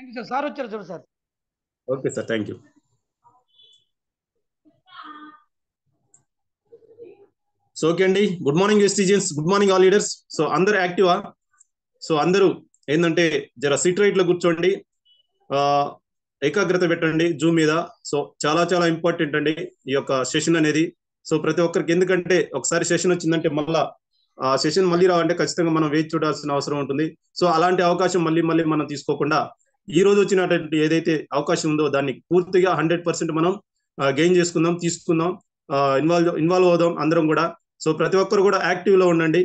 Thank you sir వచ్చారు చూడు sir. Okay sir, thank you. So okay అండి, good morning ఎస్టీజియన్స్, good morning all leaders. So అందరు యాక్టివా? సో అందరూ ఏంటంటే జర సిట్ రైట్ లో కూర్చోండి, ఏకాగ్రత పెట్టండి జూమ్ మీద. సో చాలా చాలా ఇంపార్టెంట్ అండి ఈ యొక్క సెషన్ అనేది. సో ప్రతి ఒక్కరికి, ఎందుకంటే ఒకసారి సెషన్ వచ్చిందంటే మళ్ళా ఆ సెషన్ మళ్ళీ రావాలంటే ఖచ్చితంగా మనం వేచి చూడాల్సిన అవసరం ఉంటుంది. సో అలాంటి అవకాశం మళ్ళీ మళ్ళీ మనం తీసుకోకుండా ఈ రోజు వచ్చినటువంటి ఏదైతే అవకాశం ఉందో దాన్ని పూర్తిగా 100% మనం గెయిన్ చేసుకుందాం, తీసుకుందాం, ఇన్వాల్వ్ అవుదాం అందరం కూడా. సో ప్రతి ఒక్కరు కూడా యాక్టివ్ లో ఉండండి.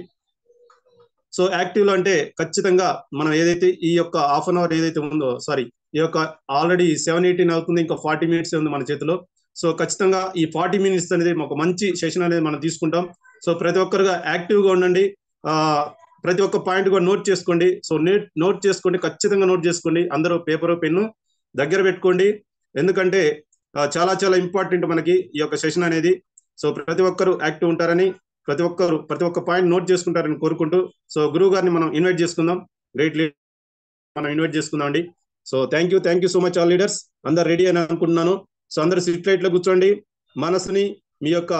సో యాక్టివ్ లో అంటే ఖచ్చితంగా మనం ఏదైతే ఈ యొక్క హాఫ్ అన్ అవర్ ఏదైతే ఉందో, సారీ ఈ యొక్క ఆల్రెడీ 7:18 అవుతుంది, ఇంకా 40 minutes ఉంది మన చేతిలో. సో ఖచ్చితంగా ఈ 40 minutes అనేది ఒక మంచి సెషన్ అనేది మనం తీసుకుంటాం. సో ప్రతి ఒక్కరుగా యాక్టివ్ గా ఉండండి, ప్రతి ఒక్క పాయింట్ కూడా నోట్ చేసుకోండి. సో నోట్ చేసుకోండి, ఖచ్చితంగా నోట్ చేసుకోండి. అందరూ పేపర్ పెన్ను దగ్గర పెట్టుకోండి, ఎందుకంటే చాలా చాలా ఇంపార్టెంట్ మనకి ఈ యొక్క సెషన్ అనేది. సో ప్రతి ఒక్కరు యాక్టివ్ ఉంటారని, ప్రతి ఒక్క పాయింట్ నోట్ చేసుకుంటారని కోరుకుంటూ, సో గురువు గారిని మనం ఇన్వైట్ చేసుకుందాం, గ్రేట్ లీడర్ మనం ఇన్వైట్ చేసుకుందాం అండి. So thank you so much all leaders. అందరు రెడీ అని అనుకుంటున్నాను. సో అందరు సిట్ లైట్ లో కూర్చోండి, మనసుని, మీ యొక్క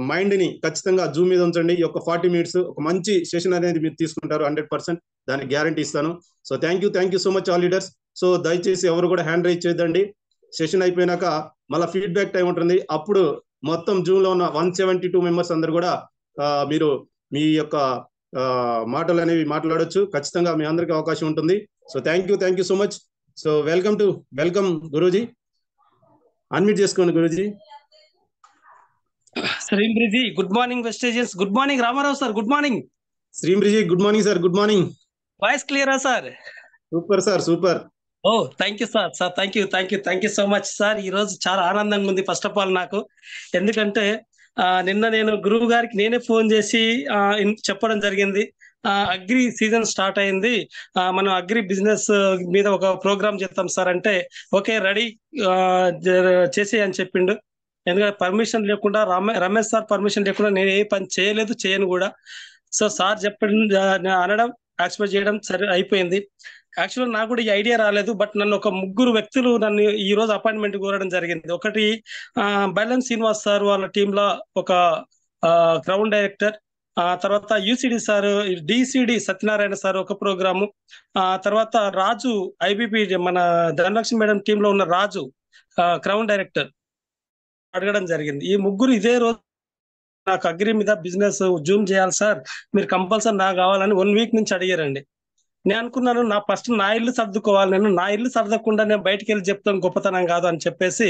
మైండ్ ని ఖచ్చితంగా జూమ్ మీద ఉంచండి. ఈ యొక్క 40 minutes ఒక మంచి సెషన్ అనేది మీరు తీసుకుంటారు, 100% దానికి గ్యారంటీ ఇస్తాను. So thank you so much all leaders. So దయచేసి ఎవరు కూడా హ్యాండ్ రైజ్ చేయొద్దండి. సెషన్ అయిపోయినాక మళ్ళీ ఫీడ్బ్యాక్ టైం ఉంటుంది, అప్పుడు మొత్తం జూమ్ లో ఉన్న 172 members అందరు కూడా మీరు మీ యొక్క మాటలు అనేవి మాట్లాడొచ్చు. ఖచ్చితంగా మీ అందరికీ అవకాశం ఉంటుంది. So thank you so much. So welcome Guruji, unmute చేసుకోండి గురూజీ. శ్రీంబ్రిజీ, గుడ్ మార్నింగ్ వెస్టేజియన్స్, good morning Ramarao sir, good morning. శ్రీంబ్రిజీ, good morning sir, good morning. Voice క్లియరా sir? Super sir, super. Oh thank you sir. Thank you so much sir. ఈ రోజు చాలా ఆనందంగా ఉంది ఫస్ట్ ఆఫ్ ఆల్ నాకు, ఎందుకంటే నిన్న నేను గురువు గారికి నేనే ఫోన్ చేసి చెప్పడం జరిగింది, అగ్రి సీజన్ స్టార్ట్ అయింది, మనం అగ్రి బిజినెస్ మీద ఒక ప్రోగ్రామ్ చేస్తాం సార్ అంటే, ఓకే రెడీ చేసే అని చెప్పిండు. ఎందుకంటే పర్మిషన్ లేకుండా, రమేష్ సార్ పర్మిషన్ లేకుండా నేను ఏ పని చేయను కూడా. సో సార్ చెప్పడం అనడం, యాక్సెప్ట్ చేయడం సరే అయిపోయింది. యాక్చువల్ నాకు కూడా ఈ ఐడియా రాలేదు, బట్ నన్ను ఒక 3 వ్యక్తులు నన్ను ఈ రోజు అపాయింట్మెంట్ కోరడం జరిగింది. ఒకటి బైలం శ్రీనివాస్ సార్ వాళ్ళ టీంలో ఒక గ్రౌండ్ డైరెక్టర్, తర్వాత UCD sir, DCD Satyanarayana sir ఒక ప్రోగ్రాము, తర్వాత రాజు ఐబిపి మన ధనలక్ష్మి మేడం టీంలో ఉన్న రాజు గ్రౌండ్ డైరెక్టర్ అడగడం జరిగింది. ఈ 3 ఇదే రోజు నాకు అగ్రి మీద బిజినెస్ జూమ్ చేయాలి సార్, మీరు కంపల్సరీ నాకు కావాలని 1 week నుంచి అడిగారండి. నేను అనుకున్నాను నా ఇల్లు సర్దుకోవాలి, నా ఇల్లు సర్దకుండా నేను బయటికి వెళ్ళి చెప్తాను గొప్పతనం కాదు అని చెప్పేసి,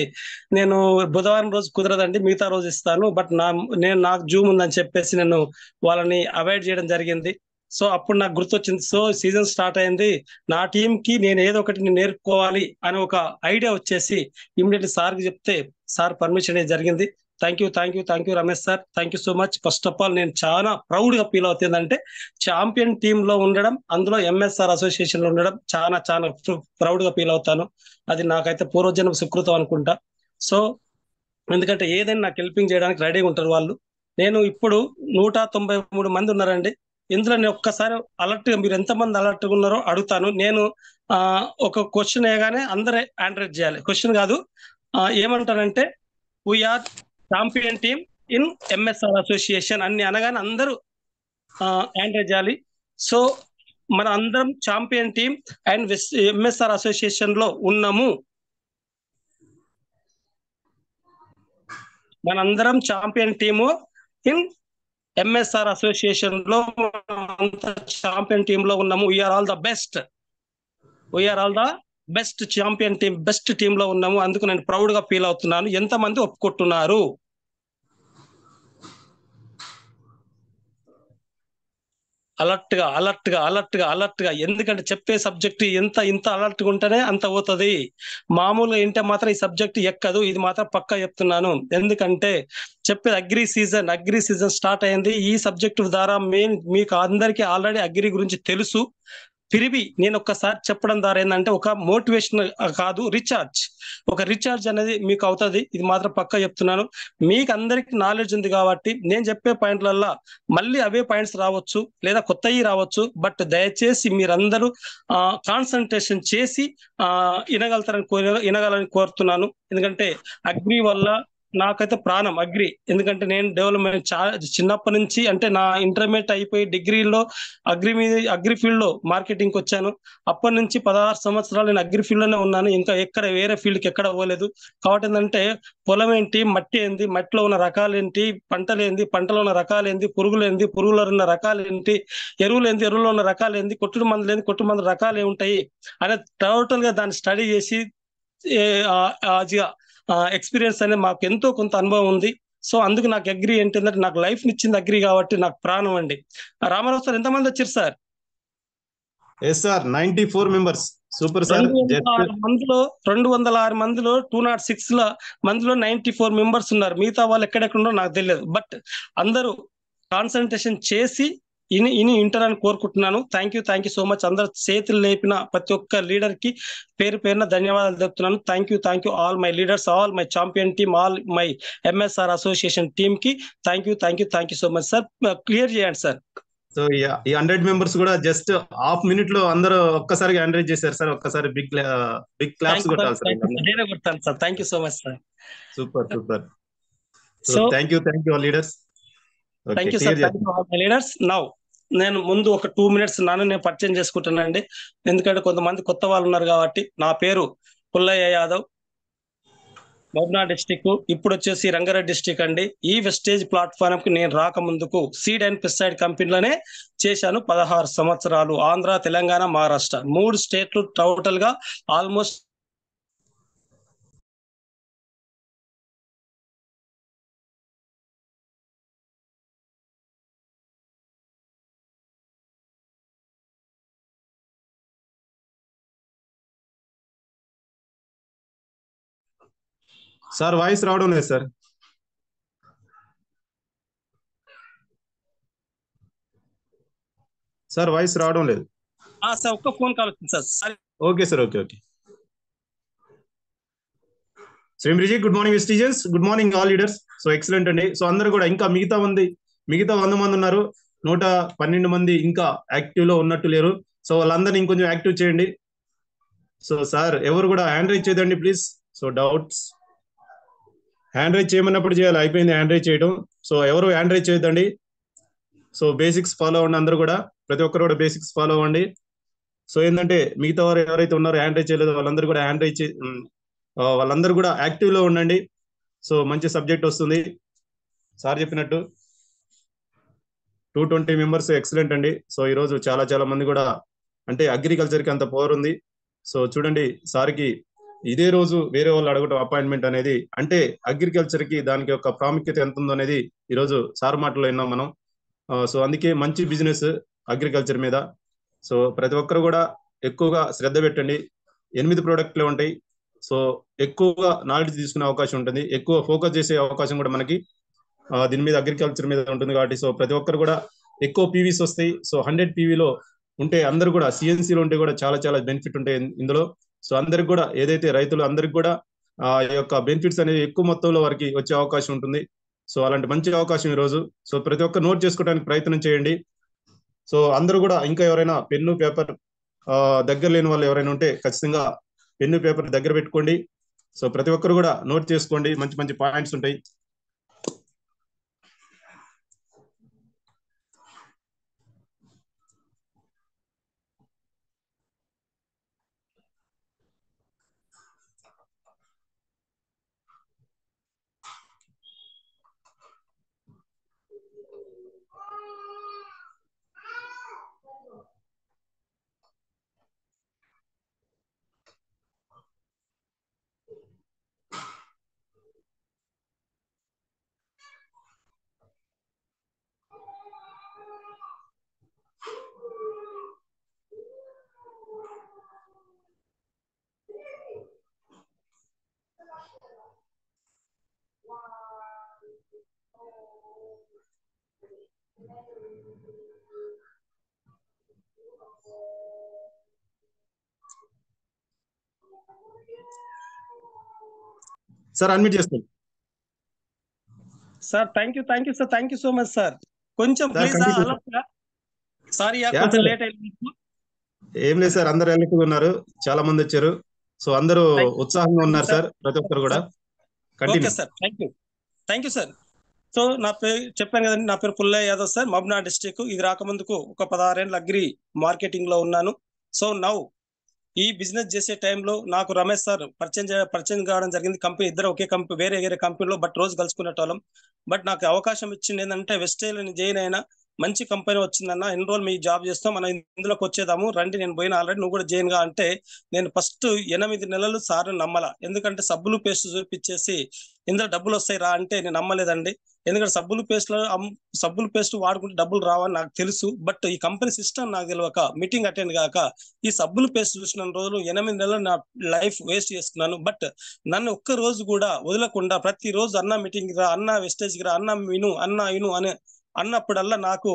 నేను బుధవారం రోజు కుదరదండి మిగతా రోజు ఇస్తాను, బట్ నాకు జూమ్ ఉందని చెప్పేసి నేను వాళ్ళని అవాయిడ్ చేయడం జరిగింది. సో అప్పుడు నాకు గుర్తొచ్చింది, సో సీజన్ స్టార్ట్ అయింది, నా టీం కి నేను ఏదో ఒకటి నేర్పుకోవాలి అని ఒక ఐడియా వచ్చేసి ఇమ్మీడియట్లీ సార్కి చెప్తే సార్ పర్మిషన్ జరిగింది. Thank you Ramesh sir, thank you so much. First of all నేను చాలా ప్రౌడ్ గా ఫీల్ అవుతుందంటే ఛాంపియన్ టీమ్ లో ఉండడం, అందులో ఎంఎస్ఆర్ అసోసియేషన్ లో ఉండడం చాలా ప్రౌడ్ గా ఫీల్ అవుతాను. అది నాకైతే పూర్వజన్మ సుకృతం అనుకుంటా. సో ఎందుకంటే ఏదైనా నాకు హెల్పింగ్ చేయడానికి రెడీగా ఉంటారు వాళ్ళు. నేను ఇప్పుడు 193 మంది ఉన్నారండి. ఇందులో నేను ఒక్కసారి అలర్ట్ గా, మీరు ఎంతమంది అలర్ట్ గా ఉన్నారో అడుగుతాను. నేను ఒక క్వశ్చన్ వేయగానే అందరే ఆన్సర్ చేయాలి. క్వశ్చన్ కాదు, ఏమంటానంటే we are champion team in MSR association అన్ని అనగానే అందరూ ఆన్సర్ చేయాలి. సో మన అందరం champion team and MSR association లో ఉన్నాము. మనందరం champion team in MSR association లో ఛాంపియన్ టీమ్ లో ఉన్నాము. We are all the best champion team, best team లో ఉన్నాము. అందుకు నేను ప్రౌడ్ గా ఫీల్ అవుతున్నాను. ఎంతమంది ఒప్పుకుంటున్నారు? అలర్ట్ గా ఎందుకంటే చెప్పే సబ్జెక్ట్ ఇంత అలర్ట్ గా ఉంటేనే అంత అవుతుంది. మామూలుగా ఏంటే మాత్రం ఈ సబ్జెక్ట్ ఎక్కదు, ఇది మాత్రం పక్కా చెప్తున్నాను. ఎందుకంటే చెప్పేది అగ్రి సీజన్ స్టార్ట్ అయింది. ఈ సబ్జెక్ట్ ద్వారా మీకు అందరికీ ఆల్రెడీ అగ్రి గురించి తెలుసు. ఫిరివి నేను ఒక్కసారి చెప్పడం ద్వారా ఏంటంటే ఒక మోటివేషన్ కాదు, రీఛార్జ్ అనేది మీకు అవుతుంది. ఇది మాత్రం పక్కా చెప్తున్నాను. మీకు అందరికి నాలెడ్జ్ ఉంది కాబట్టి నేను చెప్పే పాయింట్లల్లో మళ్ళీ అవే పాయింట్స్ రావచ్చు లేదా కొత్తవి రావచ్చు. బట్ దయచేసి మీరందరూ కాన్సన్ట్రేషన్ చేసి వినగలని కోరుతున్నాను. ఎందుకంటే అగ్రి వల్ల నాకైతే ప్రాణం అగ్రి. ఎందుకంటే నేను డెవలప్మెంట్ చాలా చిన్నప్పటి నుంచి, అంటే నా ఇంటర్మీడియట్ అయిపోయి డిగ్రీలో అగ్రి ఫీల్డ్ లో మార్కెటింగ్ వచ్చాను. అప్పటి నుంచి 16 సంవత్సరాలు నేను అగ్రి ఫీల్డ్ లోనే ఉన్నాను. ఇంకా ఎక్కడ వేరే ఫీల్డ్ కి ఎక్కడ పోలేదు. కాబట్టి ఏంటంటే పొలం ఏంటి, మట్టి ఏంది, మట్టిలో ఉన్న రకాలు ఏంటి, పంటలు ఏంది, పంటలో ఉన్న రకాలు ఏంది, పురుగులు ఏంది, పురుగులో ఉన్న రకాలు ఏంటి, ఎరువులు ఏంది, ఎరువులో ఉన్న రకాలు ఏంది, కొట్టుడు మందులు ఏంది, కొట్టుడు మందుల రకాలు ఏముంటాయి అనే టోటల్ గా దాన్ని స్టడీ చేసి ఎక్స్పీరియన్స్ అనేది మాకు ఎంతో కొంత అనుభవం ఉంది. సో అందుకు నాకు అగ్రి ఏంటంటే నాకు లైఫ్ నిచ్చింది అగ్రి కాబట్టి నాకు ప్రాణం అండి. రామారావు సార్ ఎంతమంది వచ్చారు sir? Yes sir, 94 members. Super sir. 206 మందిలో 206 మందిలో 94 మెంబర్స్ ఉన్నారు. మిగతా వాళ్ళు ఎక్కడెక్కడో నాకు తెలియదు. బట్ అందరూ కాన్సన్ట్రేషన్ చేసి ఇని ఇంటర్ కోరుకుంటున్నాను. Thank you so much. అందరు చేతులు లేపిన ప్రతి ఒక్క లీడర్ కి పేరు పేరున ధన్యవాదాలు చెప్తున్నాను. Thank you all my leaders, all my champion team, all my MSR association team కి thank you so much sir. Clear చేయండి సార్. సో ఈ 100 మెంబర్స్ కూడా జస్ట్ హాఫ్ మినిట్ లో అందరూ ఒక్కసారిగా హ్యాండ్ రైజ్ చేశారు సార్. ఒక్కసారి బిగ్ క్లాప్స్ కొట్టాలి సార్. నేనే కొడతాను sir. Thank you so much sir. Super. So thank you all leaders. Thank you sir. Leaders now నేను ముందు ఒక 2 minutes నేను పరిచయం చేసుకుంటానండి. ఎందుకంటే కొంతమంది కొత్త వాళ్ళు ఉన్నారు కాబట్టి. నా పేరు పుల్లయ్య యాదవ్, మహబూబ్నగర్ డిస్టిక్, ఇప్పుడు వచ్చేసి రంగారెడ్డి డిస్టిక్ అండి. ఈ వెస్టేజ్ ప్లాట్ఫామ్ కి నేను రాక ముందుకు సీడ్ అండ్ పెస్టిసైడ్ కంపెనీలోనే చేశాను 16 సంవత్సరాలు. ఆంధ్ర, తెలంగాణ, మహారాష్ట్ర 3 స్టేట్లు టోటల్ గా ఆల్మోస్ట్ సార్ వాయిస్ రావడం లేదు సార్. సార్ వాయిస్ రావడం లేదు. సార్ ఒక్క ఫోన్ కాల్ వచ్చింది సార్. Okay sir. ఓకే. శ్రీమృజీ, గుడ్ మార్నింగ్ వెస్టీజియన్స్, good morning all leaders. So excellent అండి. సో అందరూ కూడా ఇంకా మిగతా 100 మంది ఉన్నారు. 112 మంది ఇంకా యాక్టివ్ లో ఉన్నట్టు లేరు. సో వాళ్ళందరినీ ఇంకొంచెం యాక్టివ్ చేయండి. సో సార్ ఎవరు కూడా హ్యాండ్ రైజ్ చేయదండి please. So doubts hand raise చేయమన్నప్పుడు చేయాలి. అయిపోయింది హ్యాండ్ రైజ్ చేయడం. సో ఎవరు హ్యాండ్ రైజ్ చేయొద్దండి. సో బేసిక్స్ ఫాలో అవ్వండి. అందరూ కూడా, ప్రతి ఒక్కరు కూడా బేసిక్స్ ఫాలో అవ్వండి. సో ఏంటంటే మిగతా వారు ఎవరైతే ఉన్నారో హ్యాండ్ రైజ్ చేయలేదో వాళ్ళందరూ కూడా వాళ్ళందరూ కూడా యాక్టివ్ లో ఉండండి. సో మంచి సబ్జెక్ట్ వస్తుంది. సార్ చెప్పినట్టు 220 మెంబర్స్ ఎక్సలెంట్ అండి. సో ఈరోజు చాలా మంది కూడా, అంటే అగ్రికల్చర్ కి అంత పవర్ ఉంది. సో చూడండి, సార్కి ఇదే రోజు వేరే వాళ్ళు అడగటం అపాయింట్మెంట్ అనేది, అంటే అగ్రికల్చర్ కి దానికి యొక్క ప్రాముఖ్యత ఎంత ఉందో అనేది ఈరోజు సార్ మాటలో విన్నాం మనం. సో అందుకే మంచి బిజినెస్ అగ్రికల్చర్ మీద. సో ప్రతి ఒక్కరు కూడా ఎక్కువగా శ్రద్ధ పెట్టండి. 8 ప్రోడక్ట్లు ఉంటాయి. సో ఎక్కువగా నాలెడ్జ్ తీసుకునే అవకాశం ఉంటుంది. ఎక్కువ ఫోకస్ చేసే అవకాశం కూడా మనకి దీని మీద అగ్రికల్చర్ మీద ఉంటుంది కాబట్టి. సో ప్రతి ఒక్కరు కూడా ఎక్కువ పీవీస్ వస్తాయి. సో 100 పీవీలో ఉంటే అందరు కూడా సిఎన్సీలో ఉంటే కూడా చాలా బెనిఫిట్ ఉంటాయి ఇందులో. సో అందరికి కూడా, ఏదైతే రైతులు అందరికి కూడా ఈ యొక్క బెనిఫిట్స్ అనేవి ఎక్కువ మొత్తంలో వారికి వచ్చే అవకాశం ఉంటుంది. సో అలాంటి మంచి అవకాశం ఈరోజు. సో ప్రతి ఒక్క నోట్ చేసుకోవడానికి ప్రయత్నం చేయండి. సో అందరూ కూడా, ఇంకా ఎవరైనా పెన్ను పేపర్ దగ్గర లేని వాళ్ళు ఎవరైనా ఉంటే ఖచ్చితంగా పెన్ను పేపర్ దగ్గర పెట్టుకోండి. సో ప్రతి ఒక్కరు కూడా నోట్ చేసుకోండి. మంచి పాయింట్స్ ఉంటాయి. సార్ అడ్మిట్ చేస్తాను sir thank you sir, thank you so much sir. కొంచెం సార్ ప్లీజ్ కంటిన్యూ అలా సారీ యా కొంచెం సార్ లేట్ అయింది. ఏం లేదు సార్, అందరు ఎలక్ట్గా ఉన్నారు, చాలా మంది వచ్చారు. సో అందరూ ఉత్సాహంగా ఉన్నారు సార్. సార్, ప్రతి ఒక్కరు కూడా. Okay continue. Sir, thank you sir. So నా పేరు చెప్పాను కదండి, నా పేరు పుల్లయ్య యాదవ్ సార్, మహబూబ్నగర్ డిస్ట్రిక్ట్. ఇది రాకముందుకు ఒక 16 ఏళ్ళు అగ్రి మార్కెటింగ్ లో ఉన్నాను. సో నౌ ఈ బిజినెస్ చేసే టైంలో నాకు రమేష్ సార్ పరిచయం కావడం జరిగింది. కంపెనీ ఇద్దరు ఒకే కంపెనీ, వేరే వేరే కంపెనీలో, బట్ రోజు కలుసుకునేటోళ్ళం. బట్ నాకు అవకాశం ఇచ్చింది ఏంటంటే, వెస్టేజ్ జాయిన్ అయినా మంచి కంపెనీ వచ్చిందన్న, ఎన్ని రోజులు మీ జాబ్ చేస్తాం, మనం ఇందులోకి వచ్చేదాము రండి, నేను పోయిన ఆల్రెడీ, నువ్వు కూడా జాయిన్ గా అంటే, నేను ఫస్ట్ 8 నెలలు సార్ నమ్మల. ఎందుకంటే సబ్బులు పేస్ట్ చూపించేసి ఇందులో డబ్బులు వస్తాయి రా అంటే నేను నమ్మలేదండి. ఎందుకంటే సబ్బులు పేస్ట్ వాడుకుంటే డబ్బులు రావని నాకు తెలుసు. బట్ ఈ కంపెనీ సిస్టమ్ నాకు తెలియక మీటింగ్ అటెండ్ కాక ఈ సబ్బులు పేస్ట్ చూసిన రోజులు 8 నెలలు నా లైఫ్ వేస్ట్ చేసుకున్నాను. బట్ నన్ను ఒక్క రోజు కూడా వదలకుండా ప్రతి రోజు అన్న మీటింగ్ రా, అన్న వెస్టేజ్ రా, అన్న ఇను అని అన్నప్పుడల్లా నాకు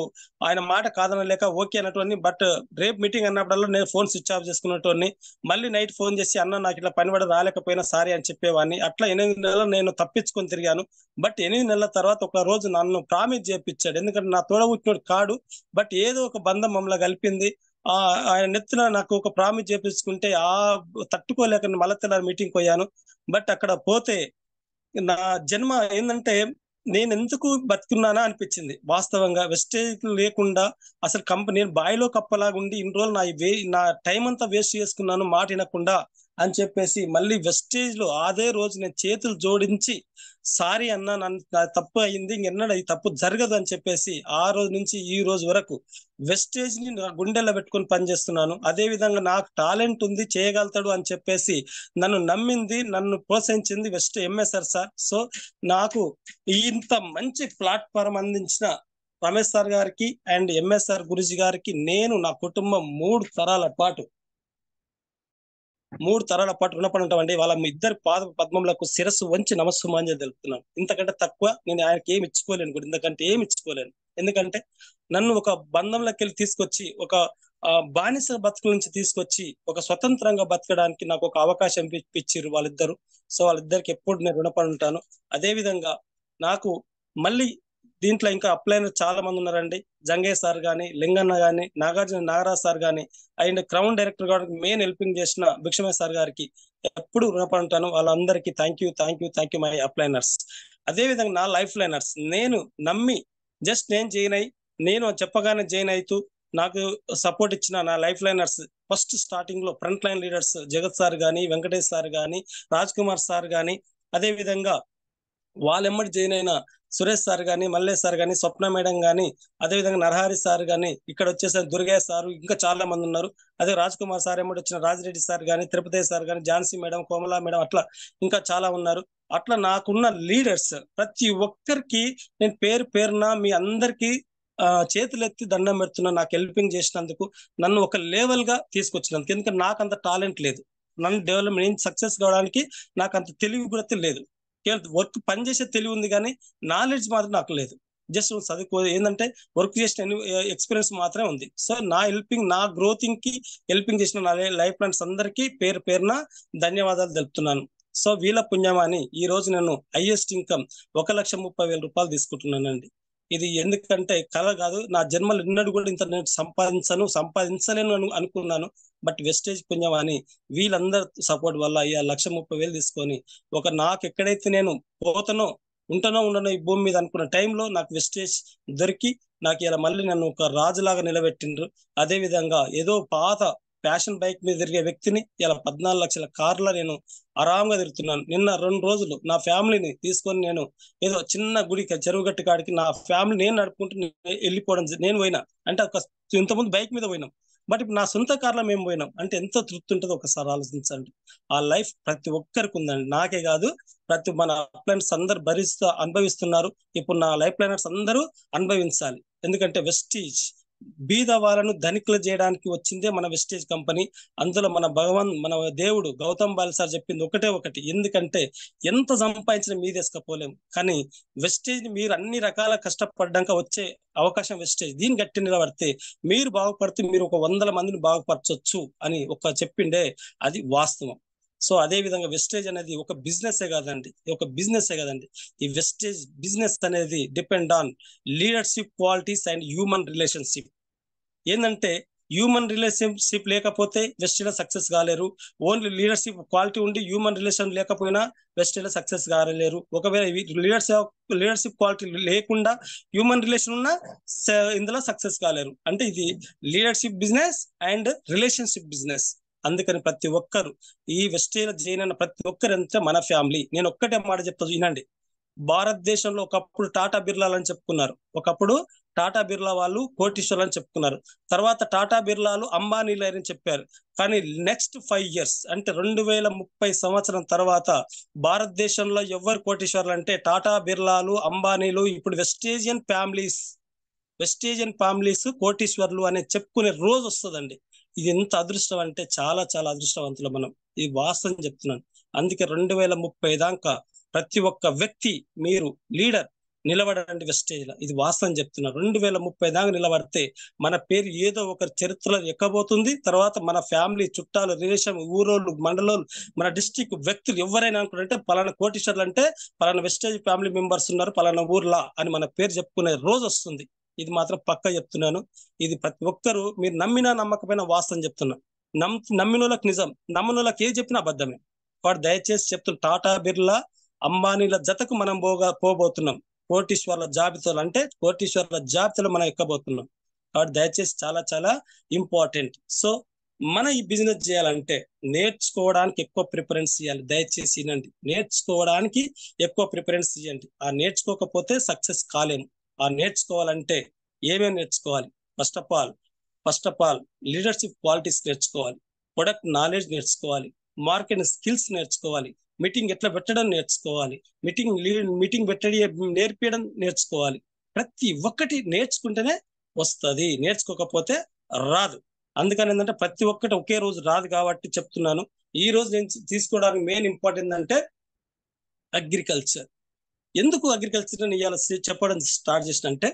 ఆయన మాట కాదనలేక ఓకే అన్నటువంటి. బట్ రేపు మీటింగ్ అన్నప్పుడల్లా నేను ఫోన్ స్విచ్ ఆఫ్ చేసుకున్నటువంటి, మళ్ళీ నైట్ ఫోన్ చేసి అన్న నాకు ఇట్లా పని పడ రాలేకపోయినా సారీ అని చెప్పేవాడిని. అట్లా 8 నెలలు నేను తప్పించుకొని తిరిగాను. బట్ 8 నెలల తర్వాత ఒక రోజు నన్ను ప్రామిస్ చేపించాడు. ఎందుకంటే నా తోడబుట్టినోడు కాడు, బట్ ఏదో ఒక బంధం మమ్మల్ని కలిపింది. ఆయన నెత్తిన నాకు ఒక ప్రామిస్ చేపించుకుంటే తట్టుకోలేక మళ్ళీ తెల్లారి మీటింగ్ పోయాను. బట్ అక్కడ పోతే నా జన్మ ఏంటంటే, నేను ఎందుకు బతుకున్నానా అనిపించింది వాస్తవంగా. వెస్టేజ్ లేకుండా అసలు నేను బాయిలో కప్పలాగా ఉండి ఇన్ని రోజులు నా టైం అంతా వేస్ట్ చేసుకున్నాను మాట వినకుండా అని చెప్పేసి, మళ్ళీ వెస్టేజ్ లో అదే రోజు నేను చేతులు జోడించి సారీ అన్నా, నా తప్పు అయింది, ఇంకెన్నడూ ఈ తప్పు జరగదు అని చెప్పేసి ఆ రోజు నుంచి ఈ రోజు వరకు వెస్టేజ్ ని నా గుండెల్లో పెట్టుకొని పనిచేస్తున్నాను. అదే విధంగా నాకు టాలెంట్ ఉంది, చేయగలుగుతాడు అని చెప్పేసి నన్ను నమ్మింది, నన్ను ప్రోత్సహించింది ఎంఎస్ఆర్ సార్. సో నాకు ఇంత మంచి ప్లాట్ఫారం అందించిన రమేష్ సార్ గారికి అండ్ ఎంఎస్ఆర్ గురుజీ గారికి నేను, నా కుటుంబం 3 తరాల పాటు రుణపడి ఉంటామండి. వాళ్ళ మీ ఇద్దరు పాద పద్మములకు శిరస్సు వంచి నమస్సుమాంజలి తెలుపుతున్నాను. ఇంతకంటే తక్కువ నేను ఆయనకి ఏమి ఇచ్చుకోలేను కూడా, ఇంతకంటే ఏమి ఇచ్చుకోలేను. ఎందుకంటే నన్ను ఒక బంధంలోకి వెళ్ళి తీసుకొచ్చి, ఒక బానిస బతుకుల నుంచి తీసుకొచ్చి ఒక స్వతంత్రంగా బతకడానికి నాకు ఒక అవకాశం ఇప్పించారు వాళ్ళిద్దరు. సో వాళ్ళిద్దరికి ఎప్పుడు నేను రుణపడి ఉంటాను. అదే విధంగా నాకు మళ్ళీ దీంట్లో ఇంకా అప్లైనర్ చాలా మంది ఉన్నారండి. జంగయ్య సార్ గాని, లింగన్న గాని, నాగరాజ్ సార్ గాని, అండ్ క్రౌన్ డైరెక్టర్ గారికి మెయిన్ హెల్పింగ్ చేసిన భిక్షమయ్య సార్ గారికి ఎప్పుడు రుణపడి ఉంటాను. వాళ్ళందరికీ థ్యాంక్ యూ మై అప్లైనర్స్. అదే విధంగా నా లైఫ్ లైనర్స్, నేను నమ్మి జస్ట్ నేను జాయిన్ అయ్యి, నేను చెప్పగానే జాయిన్ అవుతూ నాకు సపోర్ట్ ఇచ్చిన నా లైఫ్ లైనర్స్, ఫస్ట్ స్టార్టింగ్ లో ఫ్రంట్ లైన్ లీడర్స్ జగత్ సార్ గాని, వెంకటేష్ సార్ గాని, రాజ్ కుమార్ సార్ గాని, అదే విధంగా వాళ్ళెమ్మడి జాయిన్ అయిన సురేష్ సార్ గాని, మల్లేష్ సార్ గాని, స్వప్న మేడం గాని, అదే విధంగా నరహరి సార్ గాని, ఇక్కడ వచ్చేసరికి దుర్గయ్య సార్, ఇంకా చాలా మంది ఉన్నారు. అదే రాజ్ కుమార్ సార్ ఎమ్మడి వచ్చిన రాజిరెడ్డి సార్ గాని, తిరుపతి సార్ గాని, ఝాన్సీ మేడం, కోమలా మేడం, అట్లా ఇంకా చాలా ఉన్నారు. అట్లా నాకున్న లీడర్స్ ప్రతి ఒక్కరికి నేను పేరు పేరున మీ అందరికి చేతులెత్తి దండం పెడుతున్నా, నాకు హెల్పింగ్ చేసినందుకు, నన్ను ఒక లెవెల్ గా తీసుకొచ్చినందుకు. ఎందుకంటే నాకు అంత టాలెంట్ లేదు, నన్ను నేను సక్సెస్ కావడానికి నాకు అంత తెలివి కూడా లేదు. వర్క్ పనిచేసే తెలివి ఉంది కానీ నాలెడ్జ్ మాత్రం నాకు లేదు. జస్ట్ చదువుకో ఏంటంటే వర్క్ చేసిన ఎక్స్పీరియన్స్ మాత్రమే ఉంది. సో నా గ్రోతింగ్ కి హెల్పింగ్ చేసిన నా లైఫ్ ఫ్రెండ్స్ అందరికీ పేరు పేరున ధన్యవాదాలు తెలుపుతున్నాను. సో వీళ్ళ పుణ్యమాని ఈ రోజు నేను హైయెస్ట్ ఇన్కమ్ 1,30,000 రూపాయలు తీసుకుంటున్నానండి. ఇది ఎందుకంటే కళ కాదు, నా జన్మలు ఎన్నడూ కూడా ఇంత నేను సంపాదించలేను అనుకున్నాను. బట్ వెస్టేజ్ పుణ్యం అని వీళ్ళందరి సపోర్ట్ వల్ల 1,30,000 తీసుకొని నాకు ఎక్కడైతే నేను పోతానో ఉండనో ఈ భూమి మీద అనుకున్న టైంలో నాకు వెస్టేజ్ దొరికి నాకు ఇలా మళ్ళీ నన్ను ఒక రాజులాగా నిలబెట్టిండ్రు. అదే విధంగా ఏదో పాత ఫ్యాషన్ బైక్ మీద తిరిగే వ్యక్తిని ఇలా 14 లక్షల కార్లో నేను ఆరాంగా తిరుగుతున్నాను. నిన్న 2 రోజులు నా ఫ్యామిలీని తీసుకొని నేను ఏదో చిన్న గుడికి చెరువుగట్టు కాడికి నా ఫ్యామిలీ నేను నడుపుకుంటూ వెళ్ళిపోవడం, నేను పోయినా అంటే ఇంతకుముందు బైక్ మీద పోయినాం, బట్ ఇప్పుడు నా సొంత కార్లో మేము పోయినాం అంటే ఎంత తృప్తి ఉంటుందో ఒకసారి ఆలోచించండి. ఆ లైఫ్ ప్రతి ఒక్కరికి ఉందండి, నాకే కాదు, మన అప్లైనర్స్ అందరు అనుభవిస్తున్నారు. ఇప్పుడు నా లైఫ్ లైనర్స్ అందరూ అనుభవించాలి. ఎందుకంటే వెస్టీజ్ బీద వాళ్ళను ధనికులు చేయడానికి వచ్చిందే మన వెస్టేజ్ కంపెనీ. అందులో మన దేవుడు గౌతమ్ బాల్ సార్ చెప్పింది ఒకటి, ఎందుకంటే ఎంత సంపాదించిన మీద వేసుకపోలేము, కానీ వెస్టేజ్ మీరు అన్ని రకాల కష్టపడ్డాక వచ్చే అవకాశం వెస్టేజ్. దీన్ని గట్టి నిలబడితే మీరు బాగుపడితే మీరు ఒక 100 మందిని బాగుపరచొచ్చు అని చెప్పిండే, అది వాస్తవం. సో అదే విధంగా వెస్టేజ్ అనేది ఒక బిజినెస్ కాదండి, ఈ వెస్టేజ్ బిజినెస్ అనేది depend on leadership qualities and human relationship. ఏంటంటే హ్యూమన్ రిలేషన్షిప్ లేకపోతే వెస్టేజ్ సక్సెస్ కాలేరు. ఓన్లీ లీడర్షిప్ క్వాలిటీ ఉండి హ్యూమన్ రిలేషన్ లేకపోయినా వెస్టేజ్ సక్సెస్ కాలేరు. ఒకవేళ లీడర్షిప్ క్వాలిటీ లేకుండా హ్యూమన్ రిలేషన్ ఉన్నా ఇందులో సక్సెస్ కాలేరు. అంటే ఇది leadership business and relationship business. అందుకని ప్రతి ఒక్కరు ఈ వెస్టేజ్ జైన్ అన్న ప్రతి ఒక్కరు అంటే మన ఫ్యామిలీ. నేను ఒక్కటే మాట చెప్తా వినండి. భారతదేశంలో ఒకప్పుడు టాటా బిర్లాలు అని చెప్పుకున్నారు, ఒకప్పుడు టాటా బిర్లా వాళ్ళు కోటీశ్వర్లు అని చెప్పుకున్నారు, తర్వాత టాటా బిర్లాలు అంబానీలు అని చెప్పారు. కానీ నెక్స్ట్ 5 years అంటే 2030 సంవత్సరం తర్వాత భారతదేశంలో ఎవరు కోటీశ్వర్లు అంటే టాటా బిర్లాలు, అంబానీలు, ఇప్పుడు వెస్టేజియన్ ఫ్యామిలీస్ కోటీశ్వర్లు అనే చెప్పుకునే రోజు వస్తుందండి. ఇది ఎంత అదృష్టం అంటే చాలా చాలా అదృష్టవంతులు మనం. ఇది వాస్తవం చెప్తున్నాను. అందుకే 2030 దాకా ప్రతి ఒక్క వ్యక్తి మీరు లీడర్ నిలబడండి వెస్టేజ్ లో. ఇది వాస్తవం చెప్తున్నారు. 2030 దాకా నిలబడితే మన పేరు ఏదో ఒక చరిత్రలో ఎక్కబోతుంది. తర్వాత మన ఫ్యామిలీ, చుట్టాలు, రిలేషన్, ఊరోళ్ళు, మండలోళ్ళు, మన డిస్ట్రిక్ట్ వ్యక్తులు ఎవరైనా అనుకుంటే పలానా కోటీశ్వర్లు అంటే పలానా వెస్టేజ్ ఫ్యామిలీ మెంబర్స్ ఉన్నారు పలానా ఊర్లా అని మన పేరు చెప్పుకునే రోజు వస్తుంది. ఇది మాత్రం పక్కా చెప్తున్నాను. ఇది ప్రతి ఒక్కరు మీరు నమ్మినా నమ్మకపోయినా వాస్తవం చెప్తున్నా. నమ్మినోళ్ళకి నిజం, నమ్మనోళ్ళకి ఏ చెప్పినా అబద్ధమే. వాడు దయచేసి చెప్తున్నా, టాటా బిర్లా అంబానీల జతకు మనం పోబోతున్నాం. కోటీశ్వర్ల జాబితాలో మనం ఎక్కబోతున్నాం. కాబట్టి దయచేసి చాలా చాలా ఇంపార్టెంట్. సో మన ఈ బిజినెస్ చేయాలంటే నేర్చుకోవడానికి ఎక్కువ ప్రిఫరెన్స్ ఇవ్వాలి. దయచేసి వినండి, నేర్చుకోవడానికి ఎక్కువ ప్రిఫరెన్స్ ఇవ్వండి. ఆ నేర్చుకోకపోతే సక్సెస్ కాలేము. ఆ నేర్చుకోవాలంటే ఏమేమి నేర్చుకోవాలి? First of all leadership qualities నేర్చుకోవాలి, ప్రొడక్ట్ నాలెడ్జ్ నేర్చుకోవాలి, మార్కెటింగ్ స్కిల్స్ నేర్చుకోవాలి, మీటింగ్ ఎట్లా పెట్టడం నేర్చుకోవాలి, మీటింగ్ నేర్పించడం నేర్చుకోవాలి. ప్రతి ఒక్కటి నేర్చుకుంటేనే వస్తుంది, నేర్చుకోకపోతే రాదు. అందుకని ఏంటంటే ప్రతి ఒక్కటి ఒకే రోజు రాదు కాబట్టి చెప్తున్నాను. ఈ రోజు నేను తీసుకోవడానికి మెయిన్ ఇంపార్టెంట్ అంటే అగ్రికల్చర్. ఎందుకు అగ్రికల్చర్ ఇవాళ చెప్పడం స్టార్ట్ చేసినంటే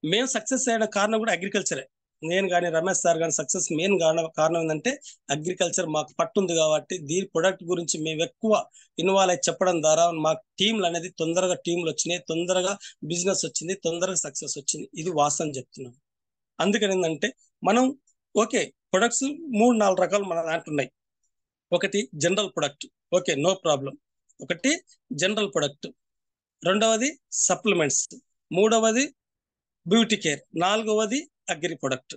మేము సక్సెస్ అయిన కారణం కూడా అగ్రికల్చరే. నేను కానీ రమేష్ సార్ కానీ సక్సెస్ మెయిన్ కారణం ఏంటంటే అగ్రికల్చర్ మాకు పట్టుంది కాబట్టి దీని ప్రొడక్ట్ గురించి మేము ఎక్కువ ఇన్వాల్వ్ అయి చెప్పడం ద్వారా మాకు టీంలు అనేది తొందరగా టీంలు వచ్చినాయి, తొందరగా బిజినెస్ వచ్చింది, తొందరగా సక్సెస్ వచ్చింది. ఇది వాస్తవం చెప్తున్నాను. అందుకని ఏంటంటే మనం ఓకే ప్రొడక్ట్స్ 3-4 రకాలు మన దాంట్లో ఉన్నాయి. ఒకటి general product, okay no problem. ఒకటి జనరల్ ప్రొడక్ట్, రెండవది సప్లిమెంట్స్, మూడవది బ్యూటీ కేర్, నాలుగవది అగ్రి ప్రొడక్ట్.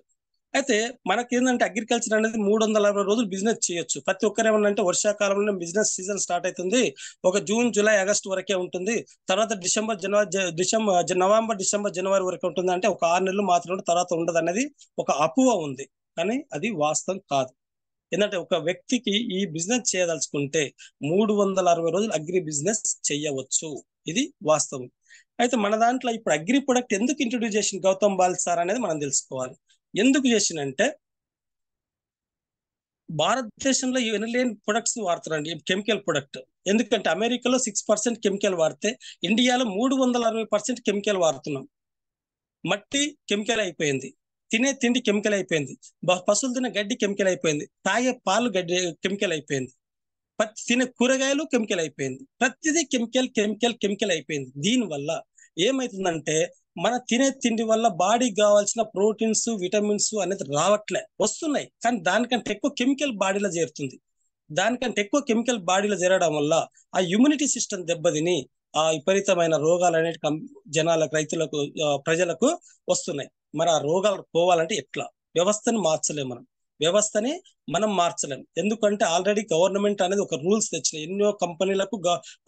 అయితే మనకి ఏంటంటే అగ్రికల్చర్ అనేది 360 రోజులు బిజినెస్ చేయొచ్చు. ప్రతి ఒక్కరు ఏమన్నా వర్షాకాలంలో బిజినెస్ సీజన్ స్టార్ట్ అవుతుంది, ఒక జూన్, జూలై, ఆగస్టు వరకే ఉంటుంది, తర్వాత నవంబర్, డిసెంబర్, జనవరి వరకు ఉంటుంది. అంటే ఒక 6 నెలలు మాత్రం తర్వాత ఉండదు అనేది ఒక అపోహ ఉంది. కానీ అది వాస్తవం కాదు. ఎందుకంటే ఒక వ్యక్తికి ఈ బిజినెస్ చేయదలుచుకుంటే 360 రోజులు అగ్రి బిజినెస్ చేయవచ్చు. ఇది వాస్తవం. అయితే మన దాంట్లో ఇప్పుడు అగ్రి ప్రొడక్ట్ ఎందుకు ఇంట్రొడ్యూస్ చేసిన గౌతమ్ బాల్ సార్ అనేది మనం తెలుసుకోవాలి. ఎందుకు చేసినంటే భారతదేశంలో ఎనలేని ప్రొడక్ట్స్ వాడుతారండి, కెమికల్ ప్రొడక్ట్. ఎందుకంటే అమెరికాలో 6% కెమికల్ వాడితే ఇండియాలో 360% కెమికల్ వాడుతున్నాం. మట్టి కెమికల్ అయిపోయింది, తినే తిండి కెమికల్ అయిపోయింది, పశువులు తినే గడ్డి కెమికల్ అయిపోయింది, తాగే పాలు గడ్డి కెమికల్ అయిపోయింది, తినే కూరగాయలు కెమికల్ అయిపోయింది, ప్రతిదీ కెమికల్ అయిపోయింది. దీనివల్ల ఏమైతుందంటే మన తినే తిండి వల్ల బాడీకి కావాల్సిన ప్రోటీన్స్, విటమిన్స్ అనేది రావట్లే, వస్తున్నాయి కానీ దానికంటే ఎక్కువ కెమికల్ బాడీలో చేరుతుంది. దానికంటే ఎక్కువ కెమికల్ బాడీలో చేరడం వల్ల ఆ ఇమ్యూనిటీ సిస్టమ్ దెబ్బతిని ఆ విపరీతమైన రోగాలు అనేవి జనాలకు, రైతులకు, ప్రజలకు వస్తున్నాయి. మరి ఆ రోగాలు పోవాలంటే ఎట్లా? వ్యవస్థను మార్చలేం. ఎందుకంటే ఆల్రెడీ గవర్నమెంట్ అనేది ఒక రూల్స్ తెచ్చిన, ఎన్నో కంపెనీలకు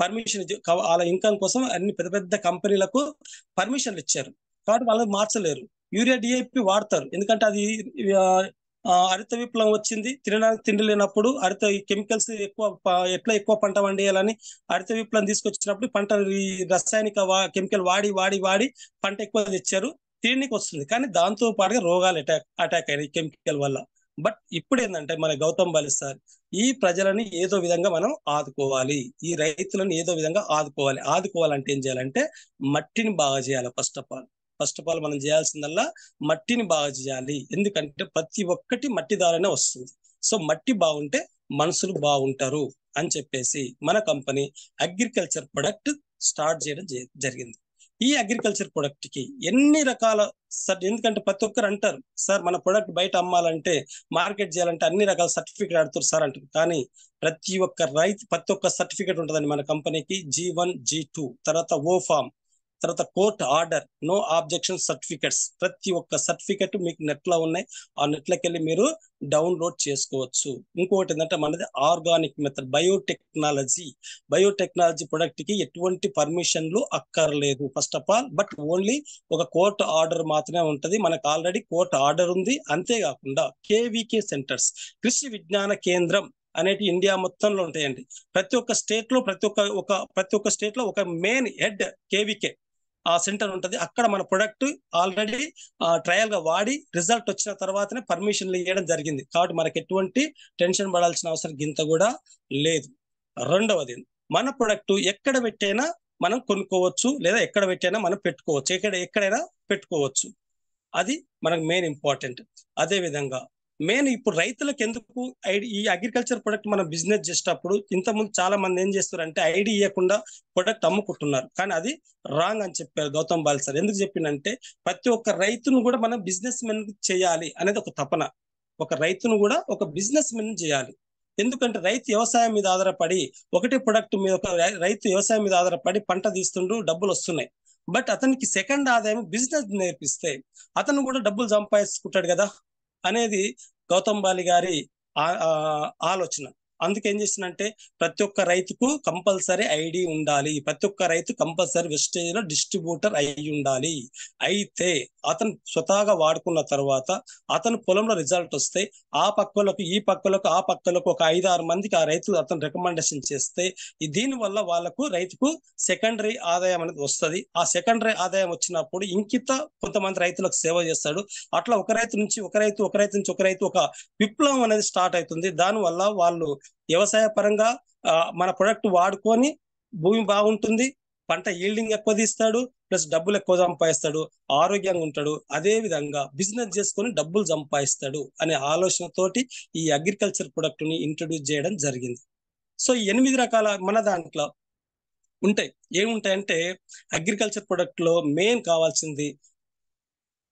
పర్మిషన్, వాళ్ళ ఇన్కమ్ కోసం అన్ని పెద్ద పెద్ద కంపెనీలకు పర్మిషన్లు ఇచ్చారు. కాబట్టి వాళ్ళు మార్చలేరు. యూరియా, డిఏపి వాడతారు, ఎందుకంటే అది హరిత విప్లవం వచ్చింది, తినడానికి తిండి లేనప్పుడు కెమికల్స్ ఎట్లా ఎక్కువ పంట పండియాలని హరిత విప్లవం తీసుకొచ్చినప్పుడు పంట రసాయనిక కెమికల్ వాడి పంట ఎక్కువ తెచ్చారు, తినడానికి వస్తుంది. కానీ దాంతో పాటుగా రోగాలు అటాక్ అయినాయి కెమికల్ వల్ల. బట్ ఇప్పుడు ఏంటంటే మన గౌతమ్ బాలి సార్ ఈ ప్రజలని ఏదో విధంగా మనం ఆదుకోవాలి, ఈ రైతులను ఏదో విధంగా ఆదుకోవాలంటే ఏం చేయాలంటే మట్టిని బాగా చేయాలి. ఫస్ట్ ఆఫ్ ఆల్ మనం చేయాల్సిందల్లా మట్టిని బాగా చేయాలి. ఎందుకంటే ప్రతి ఒక్కటి మట్టి ద్వారానే వస్తుంది. సో మట్టి బాగుంటే మనుషులు బాగుంటారు అని చెప్పేసి మన కంపెనీ అగ్రికల్చర్ ప్రొడక్ట్ స్టార్ట్ చేయడం జరిగింది. ఈ అగ్రికల్చర్ ప్రొడక్ట్ కి ఎన్ని రకాల ఎందుకంటే ప్రతి ఒక్కరు అంటారు సార్ మన ప్రొడక్ట్ బయట అమ్మాలంటే మార్కెట్ చేయాలంటే అన్ని రకాల సర్టిఫికేట్ ఆడుతారు సార్ అంటారు. కానీ ప్రతి ఒక్క సర్టిఫికేట్ ఉంటుందండి మన కంపెనీకి. G1 G2 తర్వాత ఓఫామ్ తర్వాత court order, no objection certificates, ప్రతి ఒక్క సర్టిఫికెట్ మీకు నెట్ లో ఉన్నాయి. ఆ నెట్లోకి వెళ్ళి మీరు డౌన్లోడ్ చేసుకోవచ్చు. ఇంకొకటి ఏంటంటే మనది ఆర్గానిక్ మెథడ్ బయోటెక్నాలజీ ప్రొడక్ట్ కి ఎటువంటి పర్మిషన్లు అక్కర్లేదు first of all. But only ఒక కోర్ట్ ఆర్డర్ మాత్రమే ఉంటది. మనకు ఆల్రెడీ కోర్ట్ ఆర్డర్ ఉంది. అంతేకాకుండా కేవీకే సెంటర్స్, కృషి విజ్ఞాన కేంద్రం అనేటి ఇండియా మొత్తంలో ఉంటాయండి. ప్రతి ఒక్క స్టేట్ లో ఒక మెయిన్ హెడ్ కేవీకే ఆ సెంటర్ ఉంటది. అక్కడ మన ప్రొడక్ట్ ఆల్రెడీ ట్రయల్ గా వాడి రిజల్ట్ వచ్చిన తర్వాతనే పర్మిషన్లు ఇవ్వడం జరిగింది. కాబట్టి మనకి ఎటువంటి టెన్షన్ పడాల్సిన అవసరం గింత కూడా లేదు. రెండవది, మన ప్రొడక్ట్ ఎక్కడ పెట్టైనా మనం కొనుక్కోవచ్చు, లేదా ఎక్కడ పెట్టైనా మనం పెట్టుకోవచ్చు, ఎక్కడైనా పెట్టుకోవచ్చు. అది మనకు మెయిన్ ఇంపార్టెంట్. అదే విధంగా మెయిన్ ఇప్పుడు రైతులకు ఎందుకు ఈ అగ్రికల్చర్ ప్రొడక్ట్ మనం బిజినెస్ చేసేటప్పుడు ఇంతకుముందు చాలా మంది ఏం చేస్తారంటే ఐడి ఇవ్వకుండా ప్రొడక్ట్ అమ్ముకుంటున్నారు. కానీ అది రాంగ్ అని చెప్పారు గౌతమ్ బాల్ సార్. ఎందుకు చెప్పిందంటే ప్రతి ఒక్క రైతును కూడా మనం బిజినెస్ మెన్ చేయాలి అనేది ఒక తపన. ఒక రైతును కూడా ఒక బిజినెస్ మెన్ చేయాలి. ఎందుకంటే రైతు వ్యవసాయం మీద ఆధారపడి ఒకటే ప్రొడక్ట్ మీద రైతు వ్యవసాయం మీద ఆధారపడి పంట తీస్తుండు, డబ్బులు వస్తున్నాయి. బట్ అతనికి సెకండ్ ఆదాయం బిజినెస్ నేర్పిస్తే అతను కూడా డబ్బులు సంపాదించుకుంటాడు కదా అనేది గౌతమ్ బాలి గారి ఆలోచన. అందుకేం చేసిందంటే ప్రతి ఒక్క రైతుకు కంపల్సరీ ఐడి ఉండాలి, ప్రతి ఒక్క రైతు కంపల్సరీ వెస్టేజ్ లో డిస్ట్రిబ్యూటర్ అయి ఉండాలి. అయితే అతను స్వతహాగా వాడుకున్న తర్వాత అతను పొలంలో రిజల్ట్ వస్తే ఆ పక్కలకు ఈ పక్కలకు ఆ పక్కలకు ఒక 5-6 మందికి ఆ రైతు అతను రికమెండేషన్ చేస్తే దీని వల్ల వాళ్ళకు రైతుకు సెకండరీ ఆదాయం అనేది వస్తుంది. ఆ సెకండరీ ఆదాయం వచ్చినప్పుడు ఇంకిత కొంతమంది రైతులకు సేవ చేస్తాడు. అట్లా ఒక రైతు నుంచి ఒక రైతు ఒక విప్లవం అనేది స్టార్ట్ అవుతుంది. దానివల్ల వాళ్ళు వ్యవసాయ పరంగా మన ప్రొడక్ట్ వాడుకొని భూమి బాగుంటుంది, పంట ఈల్డింగ్ ఎక్కువ తీస్తాడు, ప్లస్ డబ్బులు ఎక్కువ సంపాదిస్తాడు, ఆరోగ్యంగా ఉంటాడు. అదే విధంగా బిజినెస్ చేసుకొని డబ్బులు సంపాదిస్తాడు అనే ఆలోచనతోటి ఈ అగ్రికల్చర్ ప్రొడక్ట్ ని ఇంట్రొడ్యూస్ చేయడం జరిగింది. సో 8 రకాల మన దాంట్లో ఉంటాయి. ఏముంటాయంటే అగ్రికల్చర్ ప్రొడక్ట్ లో మెయిన్ కావాల్సింది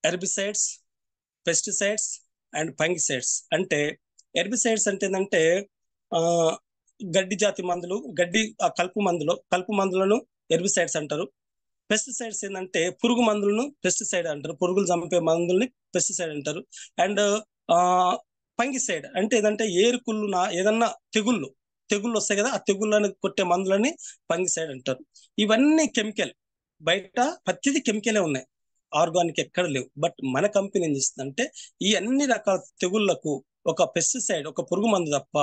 హెర్బిసైడ్స్, పెస్టిసైడ్స్ అండ్ ఫంగిసైడ్స్. అంటే హెర్బిసైడ్స్ అంటే ఏంటంటే గడ్డి జాతి మందులు, కలుపు మందులను హెర్బిసైడ్స్ అంటారు. పెస్టిసైడ్స్ ఏంటంటే పురుగు మందులను పెస్టిసైడ్ అంటారు, పురుగులు చంపే మందుల్ని పెస్టిసైడ్ అంటారు. అండ్ ఫంగిసైడ్ అంటే ఏదంటే ఏదన్నా తెగుళ్ళు వస్తాయి కదా, ఆ తెగుళ్ళని కొట్టే మందులని ఫంగిసైడ్ అంటారు. ఇవన్నీ కెమికల్, బయట ప్రతిదీ కెమికలే ఉన్నాయి, ఆర్గానిక్ ఎక్కడ లేవు. బట్ మన కంపెనీ ఏం చేస్తుందంటే ఈ అన్ని రకాల తెగుళ్లకు ఒక పెస్టిసైడ్, ఒక పురుగు మందు తప్ప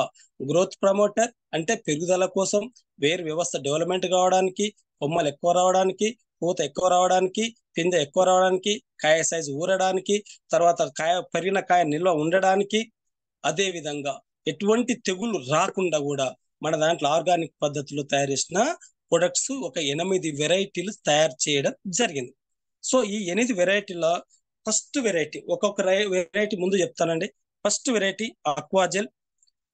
గ్రోత్ ప్రమోటర్ అంటే పెరుగుదల కోసం, వేరు వ్యవస్థ డెవలప్మెంట్ కావడానికి, కొమ్మలు ఎక్కువ రావడానికి, పూత ఎక్కువ రావడానికి, పిందె ఎక్కువ రావడానికి, కాయ సైజు ఊరడానికి, తర్వాత పెరిగిన కాయ నిల్వ ఉండడానికి, అదే విధంగా ఎటువంటి తెగుళ్ళు రాకుండా కూడా మన దాంట్లో ఆర్గానిక్ పద్ధతిలో తయారు చేసిన ప్రొడక్ట్స్ ఒక 8 వెరైటీలు తయారు చేయడం జరిగింది. సో ఈ 8 వెరైటీలో ఫస్ట్ వెరైటీ, ఒక్కొక్క వెరైటీ ముందు చెప్తానండి. ఫస్ట్ వెరైటీ అక్వాజెల్,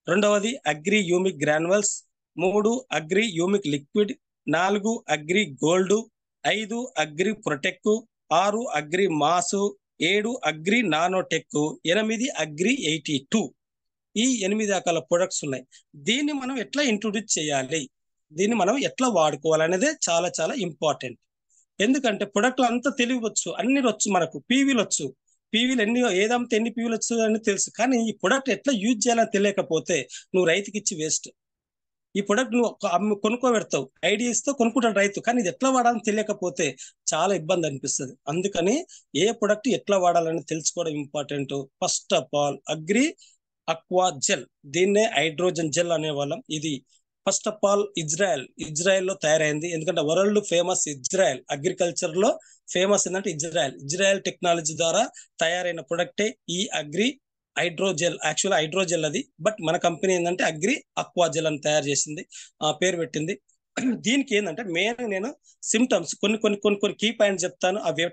రెండవది agri humic granules, 3 agri humic liquid, 4 agri gold, 5 agri protect, 6 agri mass, 7 agri nanotech, 8 agri 82. ఈ 8 రకాల ప్రొడక్ట్స్ ఉన్నాయి. దీన్ని మనం ఎట్లా ఇంట్రొడ్యూస్ చేయాలి, దీన్ని మనం ఎట్లా వాడుకోవాలనేదే చాలా చాలా ఇంపార్టెంట్. ఎందుకంటే ప్రొడక్ట్లు అంతా తెలియవచ్చు, అన్ని వచ్చు, మనకు పీవీలు వచ్చు, పీవీలు ఏదంతా ఎన్ని పీవీలు వచ్చు అని తెలుసు. కానీ ఈ ప్రొడక్ట్ ఎట్లా యూజ్ చేయాలని తెలియకపోతే నువ్వు రైతుకి ఇచ్చి వేస్ట్. ఈ ప్రొడక్ట్ నువ్వు కొనుక్కోబెడతావు, ఐడియా ఇస్తూ కొనుక్కుంటాడు రైతు, కానీ ఇది ఎట్లా వాడాలని తెలియకపోతే చాలా ఇబ్బంది అనిపిస్తుంది. అందుకని ఏ ప్రొడక్ట్ ఎట్లా వాడాలని తెలుసుకోవడం important. First of all agri aqua gel, దీన్నే హైడ్రోజన్ జెల్ అనేవాళ్ళం. ఇది ఫస్ట్ ఆఫ్ ఆల్ ఇజ్రాయెల్ లో తయారైంది. ఎందుకంటే వరల్డ్ ఫేమస్ ఇజ్రాయెల్, అగ్రికల్చర్ లో ఫేమస్ ఏంటంటే ఇజ్రాయెల్ టెక్నాలజీ ద్వారా తయారైన ప్రొడక్టే ఈ అగ్రి హైడ్రోజెల్. యాక్చువల్ హైడ్రోజెల్ అది, బట్ మన కంపెనీ ఏంటంటే అగ్రి అక్వా జెల్ అని తయారు చేసింది, పేరు పెట్టింది. దీనికి ఏంటంటే మెయిన్ నేను సిమ్టమ్స్ కొన్ని కీ పాయింట్స్ చెప్తాను. అవి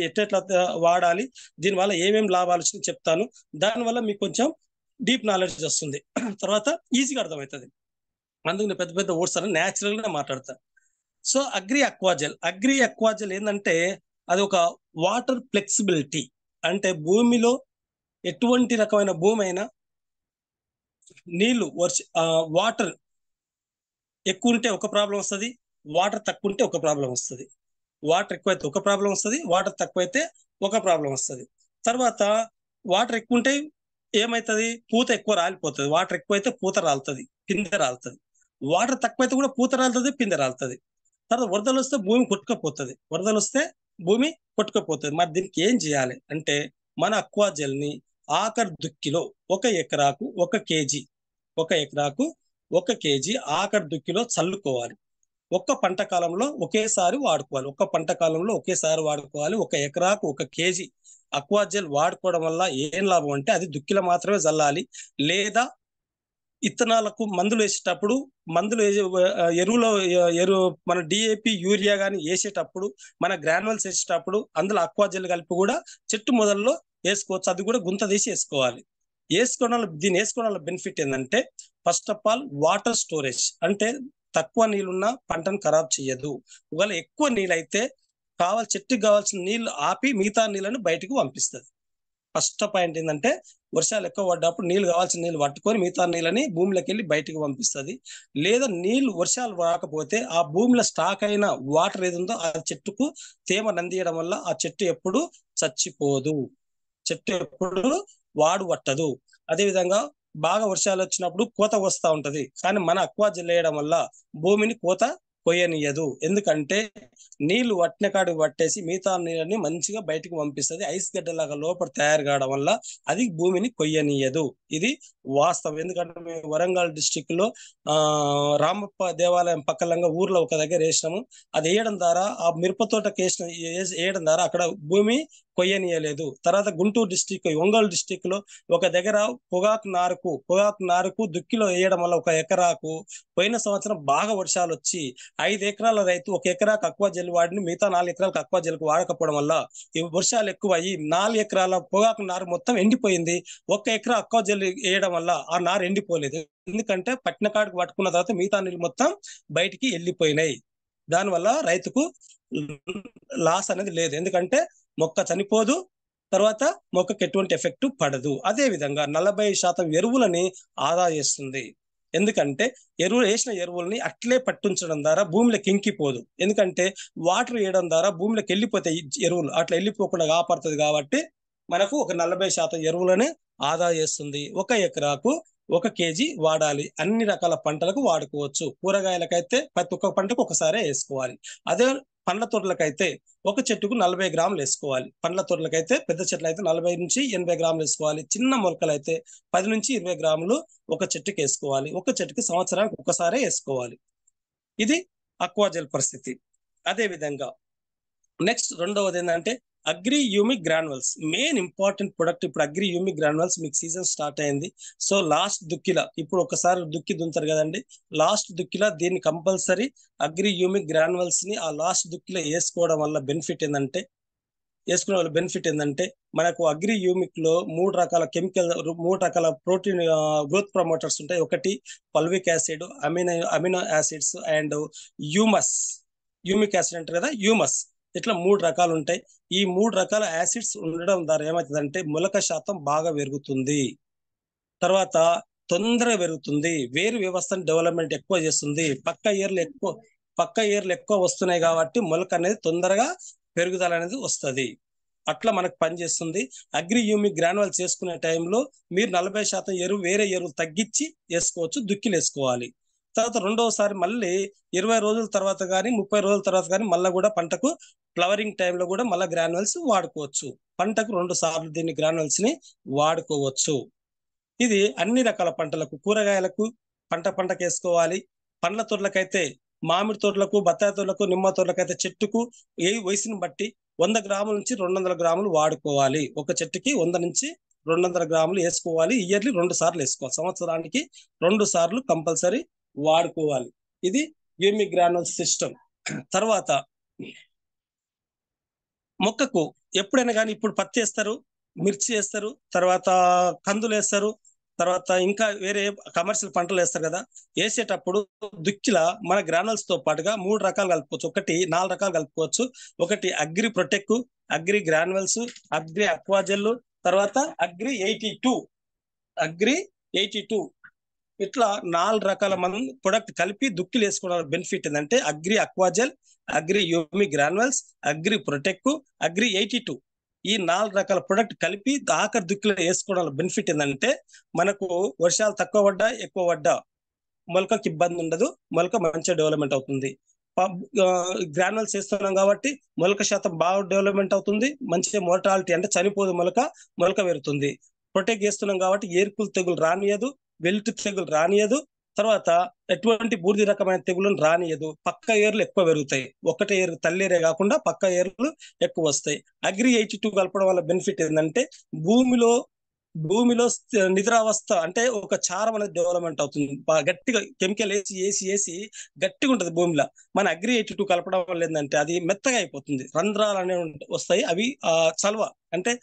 ఎట్లా వాడాలి, దీనివల్ల ఏమేమి లాభాలు వచ్చినాయి చెప్తాను. దానివల్ల మీకు కొంచెం డీప్ నాలెడ్జ్ వస్తుంది. తర్వాత ఈజీగా అర్థమవుతుంది. అందుకు నేను పెద్ద పెద్ద వర్డ్స్ అని న్యాచురల్ గా మాట్లాడతా. సో అగ్రి అక్వాజెల్ ఏంటంటే అది ఒక వాటర్ ఫ్లెక్సిబిలిటీ. అంటే భూమిలో ఎటువంటి రకమైన భూమి అయినా నీళ్లు వాటర్ ఎక్కువ ఉంటే ఒక ప్రాబ్లం వస్తుంది, వాటర్ తక్కువ ఉంటే ఒక ప్రాబ్లం వస్తుంది. వాటర్ ఎక్కువైతే ఒక ప్రాబ్లం వస్తుంది, వాటర్ తక్కువైతే ఒక ప్రాబ్లం వస్తుంది. తర్వాత వాటర్ ఎక్కువ ఉంటే ఏమవుతుంది, పూత ఎక్కువ రాలిపోతుంది. వాటర్ ఎక్కువైతే పూత రాలుతుంది, పిందె రాలుతుంది. వాటర్ తక్కువైతే కూడా పూత రాలుతుంది, పిందె రాలుతుంది. తర్వాత వరదలు వస్తే భూమి కొట్టుకపోతుంది. మరి దీనికి ఏం చేయాలి అంటే మన అక్వాజెల్ ని ఆఖరి దుక్కిలో 1 కేజీ ఆఖరి దుక్కిలో చల్లుకోవాలి. ఒక్క పంట కాలంలో ఒకేసారి వాడుకోవాలి. 1 ఎకరాకు 1 కేజీ అక్వాజెల్ వాడుకోవడం వల్ల ఏం లాభం అంటే అది దుక్కిలో మాత్రమే చల్లాలి. లేదా ఇత్తనాలకు మందులు వేసేటప్పుడు ఎరువు మన డిఏపి యూరియా గాని వేసేటప్పుడు, మన గ్రాన్యువల్స్ వేసేటప్పుడు అందులో అక్వాజెల్ కలిపి కూడా చెట్టు మొదల్లో వేసుకోవచ్చు. అది కూడా గుంత తీసి వేసుకోవాలి. దీన్ని వేసుకోవడం వల్ల బెనిఫిట్ ఏంటంటే first of all water storage. అంటే తక్కువ నీళ్ళున్నా పంటను ఖరాబ్ చేయదు. ఒకవేళ ఎక్కువ నీళ్ళైతే చెట్టుకి కావాల్సిన నీళ్లు ఆపి మిగతా నీళ్ళని బయటకు పంపిస్తుంది. ఫస్ట్ పాయింట్ ఏంటంటే వర్షాలు ఎక్కువ పడ్డప్పుడు కావాల్సిన నీళ్ళు పట్టుకొని మిగతా నీళ్ళని భూమిలోకి వెళ్ళి బయటకు పంపిస్తుంది. లేదా వర్షాలు రాకపోతే ఆ భూమిలో స్టాక్ అయిన వాటర్ ఏది ఉందో ఆ చెట్టుకు తేమ నందియడం వల్ల ఆ చెట్టు ఎప్పుడు చచ్చిపోదు, చెట్టు ఎప్పుడు వాడు పట్టదు. అదేవిధంగా బాగా వర్షాలు వచ్చినప్పుడు కోత వస్తూ ఉంటది, కానీ మన అక్వాజెల్ వేయడం వల్ల భూమిని కోత కొయ్యనియదు. ఎందుకంటే నీళ్లు వట్టిన కాడికి పట్టేసి మిగతా నీళ్ళని మంచిగా బయటకు పంపిస్తుంది. ఐస్ గడ్డలాగా లోపల తయారు కావడం వల్ల అది భూమిని కొయ్యనీయదు. ఇది వాస్తవం. ఎందుకంటే మేము వరంగల్ డిస్టిక్ లో రామప్ప దేవాలయం పక్కలంగా ఊర్లో ఒక దగ్గర వేసినాము. అది వేయడం ద్వారా ఆ మిరప తోటకి వేయడం ద్వారా అక్కడ భూమి కొయ్యనీయలేదు. తర్వాత గుంటూరు డిస్టిక్, ఒంగోలు డిస్టిక్ లో ఒక దగ్గర పొగాకు నారుకు దుక్కిలో వేయడం వల్ల 1 ఎకరాకు పోయిన సంవత్సరం బాగా వర్షాలు వచ్చి 5 ఎకరాల రైతు 1 ఎకరాకు అక్వాజెల్ వాడిని, మిగతా 4 ఎకరాలకు అక్వాజెల్ వాడకపోవడం వల్ల ఈ వర్షాలు ఎక్కువ అయ్యి 4 ఎకరాల పొగాకు నారు మొత్తం ఎండిపోయింది. 1 ఎకరా అక్వాజెల్ వేయడం వల్ల ఆ నారు ఎండిపోలేదు. ఎందుకంటే పట్టిన కాడికి పట్టుకున్న తర్వాత మిగతా నీళ్ళు మొత్తం బయటికి వెళ్ళిపోయినాయి. దానివల్ల రైతుకు లాస్ అనేది లేదు. ఎందుకంటే మొక్క చనిపోదు, తర్వాత మొక్కకు ఎటువంటి ఎఫెక్ట్ పడదు. అదే విధంగా 40% ఎరువులని ఆదా చేస్తుంది. ఎందుకంటే వేసిన ఎరువుల్ని అట్లే పట్టించడం ద్వారా భూమిలోకి ఇంకిపోదు. ఎందుకంటే వాటర్ వేయడం ద్వారా భూమిలోకి వెళ్ళిపోతాయి ఎరువులు, అట్లా వెళ్ళిపోకుండా కాపాడుతుంది. కాబట్టి మనకు ఒక 40% ఎరువులని ఆదా చేస్తుంది. 1 ఎకరాకు 1 కేజీ వాడాలి. అన్ని రకాల పంటలకు వాడుకోవచ్చు. కూరగాయలకైతే ప్రతి ఒక్క పంటకు ఒకసారి వేసుకోవాలి. అదే పండ్ల తోటలకైతే ఒక చెట్టుకు 40 గ్రాములు వేసుకోవాలి. పండ్ల తోటలకైతే పెద్ద చెట్లు అయితే 40 నుంచి 80 గ్రాములు వేసుకోవాలి. చిన్న మొలకలు అయితే 10 నుంచి 20 గ్రాములు ఒక చెట్టుకి వేసుకోవాలి. ఒక చెట్టుకి సంవత్సరానికి ఒకసారి వేసుకోవాలి. ఇది అక్వాజెల్ పరిస్థితి. అదే విధంగా నెక్స్ట్ రెండవది ఏంటంటే agri humic granules. Main important product ఇప్పుడు అగ్రి హ్యూమిక్ గ్రాన్యువల్స్. మీకు సీజన్ స్టార్ట్ అయింది. సో లాస్ట్ దుక్కిలా ఇప్పుడు ఒకసారి దుక్కి దుంతారు కదండి, లాస్ట్ దుక్కిలా దీన్ని కంపల్సరీ అగ్రి హ్యూమిక్ గ్రాన్యువల్స్ ని ఆ లాస్ట్ దుక్కిలో వేసుకోవడం వల్ల బెనిఫిట్ ఏంటంటే మనకు అగ్రి హ్యూమిక్ లో 3 రకాల కెమికల్, 3 రకాల ప్రోటీన్ గ్రోత్ ప్రమోటర్స్ ఉంటాయి. ఒకటి fulvic acid, amino acids and humic acid అంటారు కదా, హ్యూమస్. ఇట్లా 3 రకాలు ఉంటాయి. ఈ 3 రకాల యాసిడ్స్ ఉండడం ద్వారా ఏమవుతుందంటే మొలక శాతం బాగా పెరుగుతుంది. తర్వాత తొందరగా పెరుగుతుంది. వేరు వ్యవస్థను డెవలప్మెంట్ ఎక్కువ చేస్తుంది. పక్క ఏర్లు ఎక్కువ వస్తున్నాయి కాబట్టి మొలక అనేది తొందరగా పెరుగుదల అనేది వస్తుంది. అట్లా మనకు పనిచేస్తుంది. అగ్రి హ్యూమిక్ గ్రాన్యువల్స్ చేసుకునే టైంలో మీరు 40% వేరే ఎరువులు తగ్గించి వేసుకోవచ్చు, దుక్కిలు వేసుకోవాలి. తర్వాత రెండవసారి మళ్ళీ 20 రోజుల తర్వాత కానీ 30 రోజుల తర్వాత కానీ మళ్ళీ కూడా పంటకు ఫ్లవరింగ్ టైంలో కూడా మళ్ళీ గ్రాన్యువల్స్ వాడుకోవచ్చు. పంటకు 2 సార్లు దీన్ని గ్రాన్యువల్స్ ని వాడుకోవచ్చు. ఇది అన్ని రకాల పంటలకు, కూరగాయలకు పంటకు వేసుకోవాలి. పండ్ల తోటలకైతే మామిడి తోటలకు, బత్తాయి తోటలకు, నిమ్మ తోటలకైతే చెట్టుకు ఏ వయసుని బట్టి 100 గ్రాముల నుంచి 200 గ్రాములు వాడుకోవాలి. ఒక చెట్టుకి 100 నుంచి 200 గ్రాములు వేసుకోవాలి. ఇయర్లీ 2 సార్లు వేసుకోవాలి. సంవత్సరానికి 2 సార్లు కంపల్సరీ వాడుకోవాలి. ఇది హ్యూమిక్ గ్రాన్యువల్ సిస్టమ్. తర్వాత మొక్కకు ఎప్పుడైనా కానీ ఇప్పుడు పత్తి వేస్తారు, మిర్చి వేస్తారు, తర్వాత కందులు వేస్తారు, తర్వాత ఇంకా వేరే కమర్షియల్ పంటలు వేస్తారు కదా, వేసేటప్పుడు దుక్కిల మన గ్రానల్స్ తో పాటుగా 3 రకాలు కలుపుకోవచ్చు, 4 రకాలు కలుపుకోవచ్చు. ఒకటి agri Protek, agri granules, agri అక్వాజెల్, తర్వాత అగ్రి 82 ఇట్లా 4 రకాల మనం ప్రొడక్ట్ కలిపి దుక్కిలు వేసుకోవడం బెనిఫిట్ ఏంటంటే Agri Aquagel, Agri Humi granules, Agri Protek, Agri 82 ఈ 4 రకాల ప్రొడక్ట్ కలిపి ఆఖరి దుక్కిలో వేసుకోవడం బెనిఫిట్ ఏంటంటే మనకు వర్షాలు తక్కువ పడ్డా ఎక్కువ పడ్డా మొలకకి ఇబ్బంది ఉండదు, మొలక మంచిగా డెవలప్మెంట్ అవుతుంది. గ్రానువల్స్ వేస్తున్నాం కాబట్టి మొలక శాతం బాగా డెవలప్మెంట్ అవుతుంది, మంచిగా మోర్టాలిటీ అంటే చనిపోదు, మొలక పెరుగుతుంది. ప్రొటెక్ట్ చేస్తున్నాం కాబట్టి ఏర్పులు తెగులు రానియదు, వెల్టు తెగులు రానియదు, తర్వాత ఎటువంటి బూడిద రకమైన తెగులను రానియదు. పక్క ఏర్లు ఎక్కువ పెరుగుతాయి, ఒకటే ఏరు తల్లేరే కాకుండా పక్క ఏర్లు ఎక్కువ వస్తాయి. అగ్రి 82 కలపడం వల్ల బెనిఫిట్ ఏంటంటే భూమిలో నిద్రావస్థ అంటే ఒక చారం అనేది డెవలప్మెంట్ అవుతుంది, గట్టిగా కెమికల్ వేసి గట్టిగా ఉంటది భూమిలో. మన అగ్రి 82 కలపడం వల్ల ఏంటంటే అది మెత్తగా అయిపోతుంది, రంధ్రాలు అనేవి వస్తాయి, అవి చలవ అంటే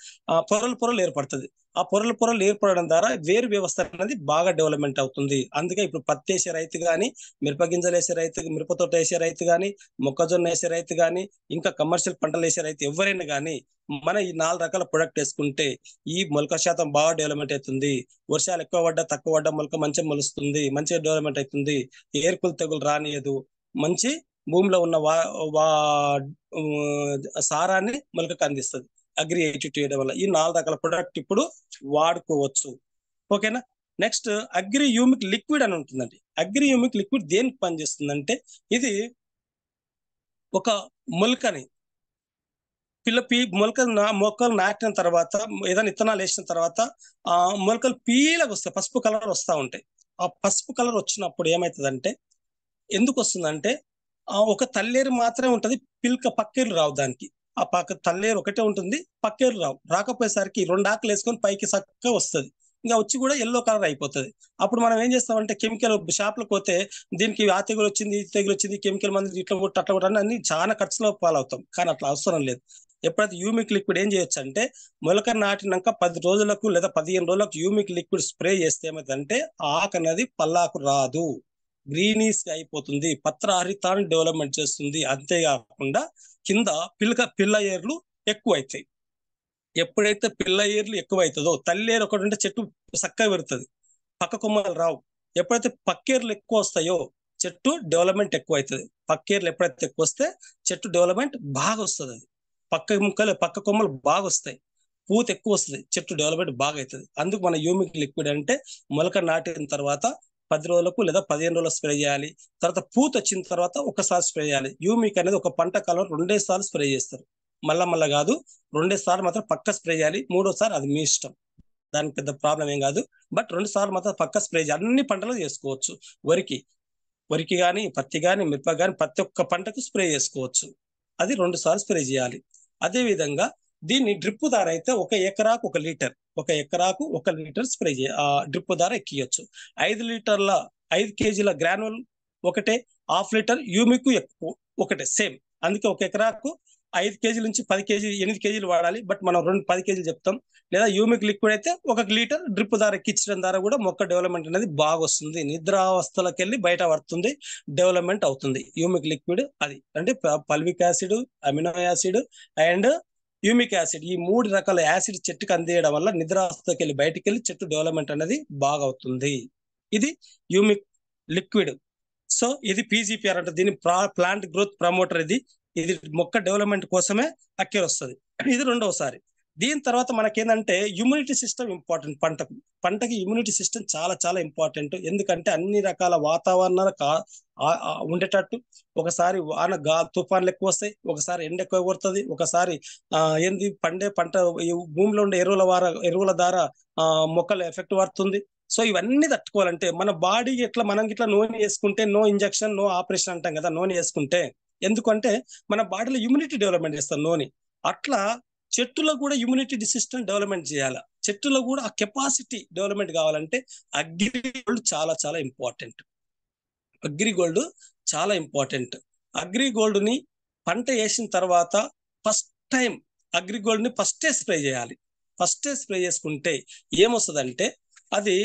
పొరలు ఏర్పడుతుంది. ఆ పొరలు ఏర్పడడం ద్వారా వేరు వ్యవస్థ అనేది బాగా డెవలప్మెంట్ అవుతుంది. అందుకే ఇప్పుడు పత్తి వేసే రైతు కానీ, మిరప గింజలు వేసే రైతు, మిరపతోట వేసే రైతు కానీ, మొక్కజొన్న వేసే రైతు కానీ, ఇంకా కమర్షియల్ పంటలు వేసే రైతు ఎవరైనా కానీ మన ఈ 4 రకాల ప్రొడక్ట్ వేసుకుంటే ఈ మొలక శాతం బాగా డెవలప్మెంట్ అవుతుంది. వర్షాలు ఎక్కువ పడ్డా తక్కువ పడ్డా మొలక మంచిగా మొలుస్తుంది, మంచిగా డెవలప్మెంట్ అవుతుంది, ఏర్పులు తెగులు రానియదు, మంచి భూమిలో ఉన్న సారాన్ని మొలకకు అందిస్తుంది అగ్రి 82 చేయడం వల్ల. ఈ 4 రకాల ప్రొడక్ట్ ఇప్పుడు వాడుకోవచ్చు. ఓకేనా. నెక్స్ట్ అగ్రి హ్యూమిక్ లిక్విడ్ అని ఉంటుందండి. అగ్రి హ్యూమిక్ లిక్విడ్ దేనికి పనిచేస్తుందంటే ఇది ఒక మొలకని మొక్కలు నాటిన తర్వాత ఏదైనా విత్తనాలు వేసిన తర్వాత ఆ మొలకలు పీలగా వస్తాయి, పసుపు కలర్ వస్తూ ఉంటాయి. ఆ పసుపు కలర్ వచ్చినప్పుడు ఏమవుతుందంటే, ఎందుకు వస్తుందంటే ఒక తల్లేరు మాత్రమే ఉంటది, పక్కేరు రావు దానికి. ఆ తల్లేరు ఒకటే ఉంటుంది, పక్కేరు రావు. రాకపోయేసరికి 2 ఆకులు వేసుకొని పైకి చక్కగా వస్తుంది, ఇంకా వచ్చి కూడా ఎల్లో కలర్ అయిపోతుంది. అప్పుడు మనం ఏం చేస్తామంటే కెమికల్ షాప్లకు పోతే దీనికి ఆ తెగులు వచ్చింది, ఈ తెగులు వచ్చింది, కెమికల్ మంది ఇట్లా కొట్టి అట్లా కొట్టి అన్ని చాలా ఖర్చులో పాలవుతాం. కానీ అట్లా అవసరం లేదు. ఎప్పుడైతే యూమిక్ లిక్విడ్ ఏం చేయొచ్చు అంటే మొలక నాటినాక 10 రోజులకు లేదా 15 రోజులకు యూమిక్ లిక్విడ్ స్ప్రే చేస్తే ఏమైందంటే ఆకు అనేది పల్లాకు రాదు, గ్రీనీస్ అయిపోతుంది, పత్రహరితాన్ని డెవలప్మెంట్ చేస్తుంది. అంతేకాకుండా కింద పిల్ల ఏర్లు ఎక్కువ అవుతాయి. ఎప్పుడైతే పిల్ల ఏర్లు ఎక్కువ అవుతుందో, తల్లేరు ఒకటి ఉంటే చెట్టు చక్కగా పెరుగుతుంది, పక్క కొమ్మలు రావు. ఎప్పుడైతే పక్కేర్లు ఎక్కువ వస్తాయో చెట్టు డెవలప్మెంట్ ఎక్కువ అవుతుంది. పక్కేర్లు ఎప్పుడైతే ఎక్కువ వస్తే చెట్టు డెవలప్మెంట్ బాగా వస్తుంది, అది పక్క కొమ్మలు బాగా వస్తాయి, పూత ఎక్కువ వస్తుంది, చెట్టు డెవలప్మెంట్ బాగా అవుతుంది. అందుకు మన యూమిక్ లిక్విడ్ అంటే మొలక నాటిన తర్వాత 10 రోజులకు లేదా 15 రోజులకు స్ప్రే చేయాలి. తర్వాత పూత వచ్చిన తర్వాత ఒకసారి స్ప్రే చేయాలి. యూమిక్ అనేది ఒక పంట కాలం 2 సార్లు స్ప్రే చేస్తారు, మళ్ళా కాదు, 2 సార్లు మాత్రం పక్క స్ప్రే చేయాలి. 3వ సారి అది మీ ఇష్టం, దానికి పెద్ద ప్రాబ్లం ఏం కాదు. బట్ 2 సార్లు మాత్రం పక్క స్ప్రే చేయాలి. అన్ని పంటలు చేసుకోవచ్చు, వరికి కానీ, పత్తి కానీ, మిరప కానీ, ప్రతి ఒక్క పంటకు స్ప్రే చేసుకోవచ్చు. అది 2 సార్లు స్ప్రే చేయాలి. అదే విధంగా దీన్ని డ్రిప్ ద్వారా అయితే 1 ఎకరాకు 1 లీటర్ స్ప్రే డ్రిప్ ద్వారా ఎక్కియచ్చు. 5 కేజీల గ్రానువల్ ఒకటే, 1/2 లీటర్ యూమిక్ ఒకటే సేమ్. అందుకే 1 ఎకరాకు 5 కేజీల నుంచి 10 కేజీలు 8 కేజీలు వాడాలి. బట్ మనం 10 కేజీలు చెప్తాం. లేదా యూమిక్ లిక్విడ్ అయితే 1 లీటర్ డ్రిప్ ద్వారా ఎక్కించడం ద్వారా కూడా మొక్క డెవలప్మెంట్ అనేది బాగా వస్తుంది, నిద్రావస్థలకు వెళ్ళి బయట పడుతుంది, డెవలప్మెంట్ అవుతుంది. యూమిక్ లిక్విడ్ అది అంటే fulvic acid, amino acid and humic acid, ఈ 3 రకాల యాసిడ్ చెట్టుకు అందేయడం వల్ల నిద్రావస్థకి వెళ్ళి బయటికి వెళ్ళి చెట్టు డెవలప్మెంట్ అనేది బాగా అవుతుంది. ఇది యూమిక్ లిక్విడ్. సో ఇది పీజీపీఆర్ అంటే దీని ప్లాంట్ గ్రోత్ ప్రమోటర్. ఇది మొక్క డెవలప్మెంట్ కోసమే అక్కేర్ వస్తుంది. ఇది 2వసారి. దీని తర్వాత మనకేంటంటే ఇమ్యూనిటీ సిస్టమ్ ఇంపార్టెంట్. పంటకి ఇమ్యూనిటీ సిస్టమ్ చాలా చాలా ఇంపార్టెంట్. ఎందుకంటే అన్ని రకాల వాతావరణాలు ఉండేటట్టు, ఒకసారి తుఫాన్లు ఎక్కువ వస్తాయి, ఒకసారి ఎండ ఎక్కువ కొడుతుంది, ఒకసారి పంట భూమిలో ఉండే ఎరువుల ద్వారా మొక్కలు ఎఫెక్ట్ పడుతుంది. సో ఇవన్నీ తట్టుకోవాలంటే మన బాడీ మనం ఇట్లా నూనె వేసుకుంటే, నో ఇంజెక్షన్ నో ఆపరేషన్ అంటాం కదా, నూనె వేసుకుంటే. ఎందుకంటే మన బాడీలో ఇమ్యూనిటీ డెవలప్మెంట్ చేస్తాం నూనె. అట్లా చెట్టులో కూడా ఇమ్యూనిటీ సిస్టమ్ డెవలప్మెంట్ చేయాలి. చెట్టులో కూడా ఆ కెపాసిటీ డెవలప్మెంట్ కావాలంటే అగ్రిగోల్డ్ చాలా చాలా ఇంపార్టెంట్. అగ్రిగోల్డ్ ని పంట వేసిన తర్వాత ఫస్ట్ టైం అగ్రిగోల్డ్ ని ఫస్టే స్ప్రే చేయాలి. ఫస్టే స్ప్రే చేసుకుంటే ఏమొస్తుందంటే అది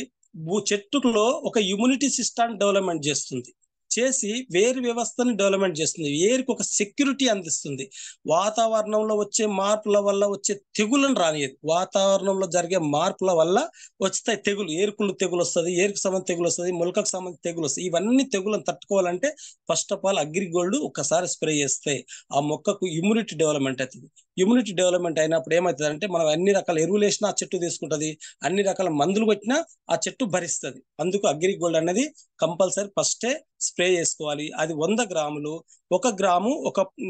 చెట్టులో ఒక ఇమ్యూనిటీ సిస్టమ్ డెవలప్మెంట్ చేస్తుంది, చేసి వేరు వ్యవస్థని డెవలప్మెంట్ చేస్తుంది, వేరుకి ఒక సెక్యూరిటీ అందిస్తుంది. వాతావరణంలో వచ్చే మార్పుల వల్ల వచ్చే తెగులను రానియదు. వాతావరణంలో జరిగే మార్పుల వల్ల వస్తాయి తెగులు, ఏరుకుళ్ళు తెగులు వస్తుంది, ఏరుకు సంబంధించి తెగులు వస్తుంది, మొలకకు సంబంధించి తెగులు వస్తుంది. ఇవన్నీ తెగులను తట్టుకోవాలంటే ఫస్ట్ ఆఫ్ ఆల్ అగ్రిగోల్డ్ ఒకసారి స్ప్రే చేస్తే ఆ మొక్కకు ఇమ్యూనిటీ డెవలప్మెంట్ అవుతుంది. ఇమ్యూనిటీ డెవలప్మెంట్ అయినప్పుడు ఏమవుతుంది అంటే, మనం అన్ని రకాల ఎరువులు వేసినా ఆ చెట్టు తీసుకుంటది, అన్ని రకాల మందులు కొట్టినా ఆ చెట్టు భరిస్తుంది. అందుకు అగ్రిగోల్డ్ అనేది కంపల్సరీ ఫస్టే స్ప్రే చేసుకోవాలి. అది 100 గ్రాములు, 1 గ్రాము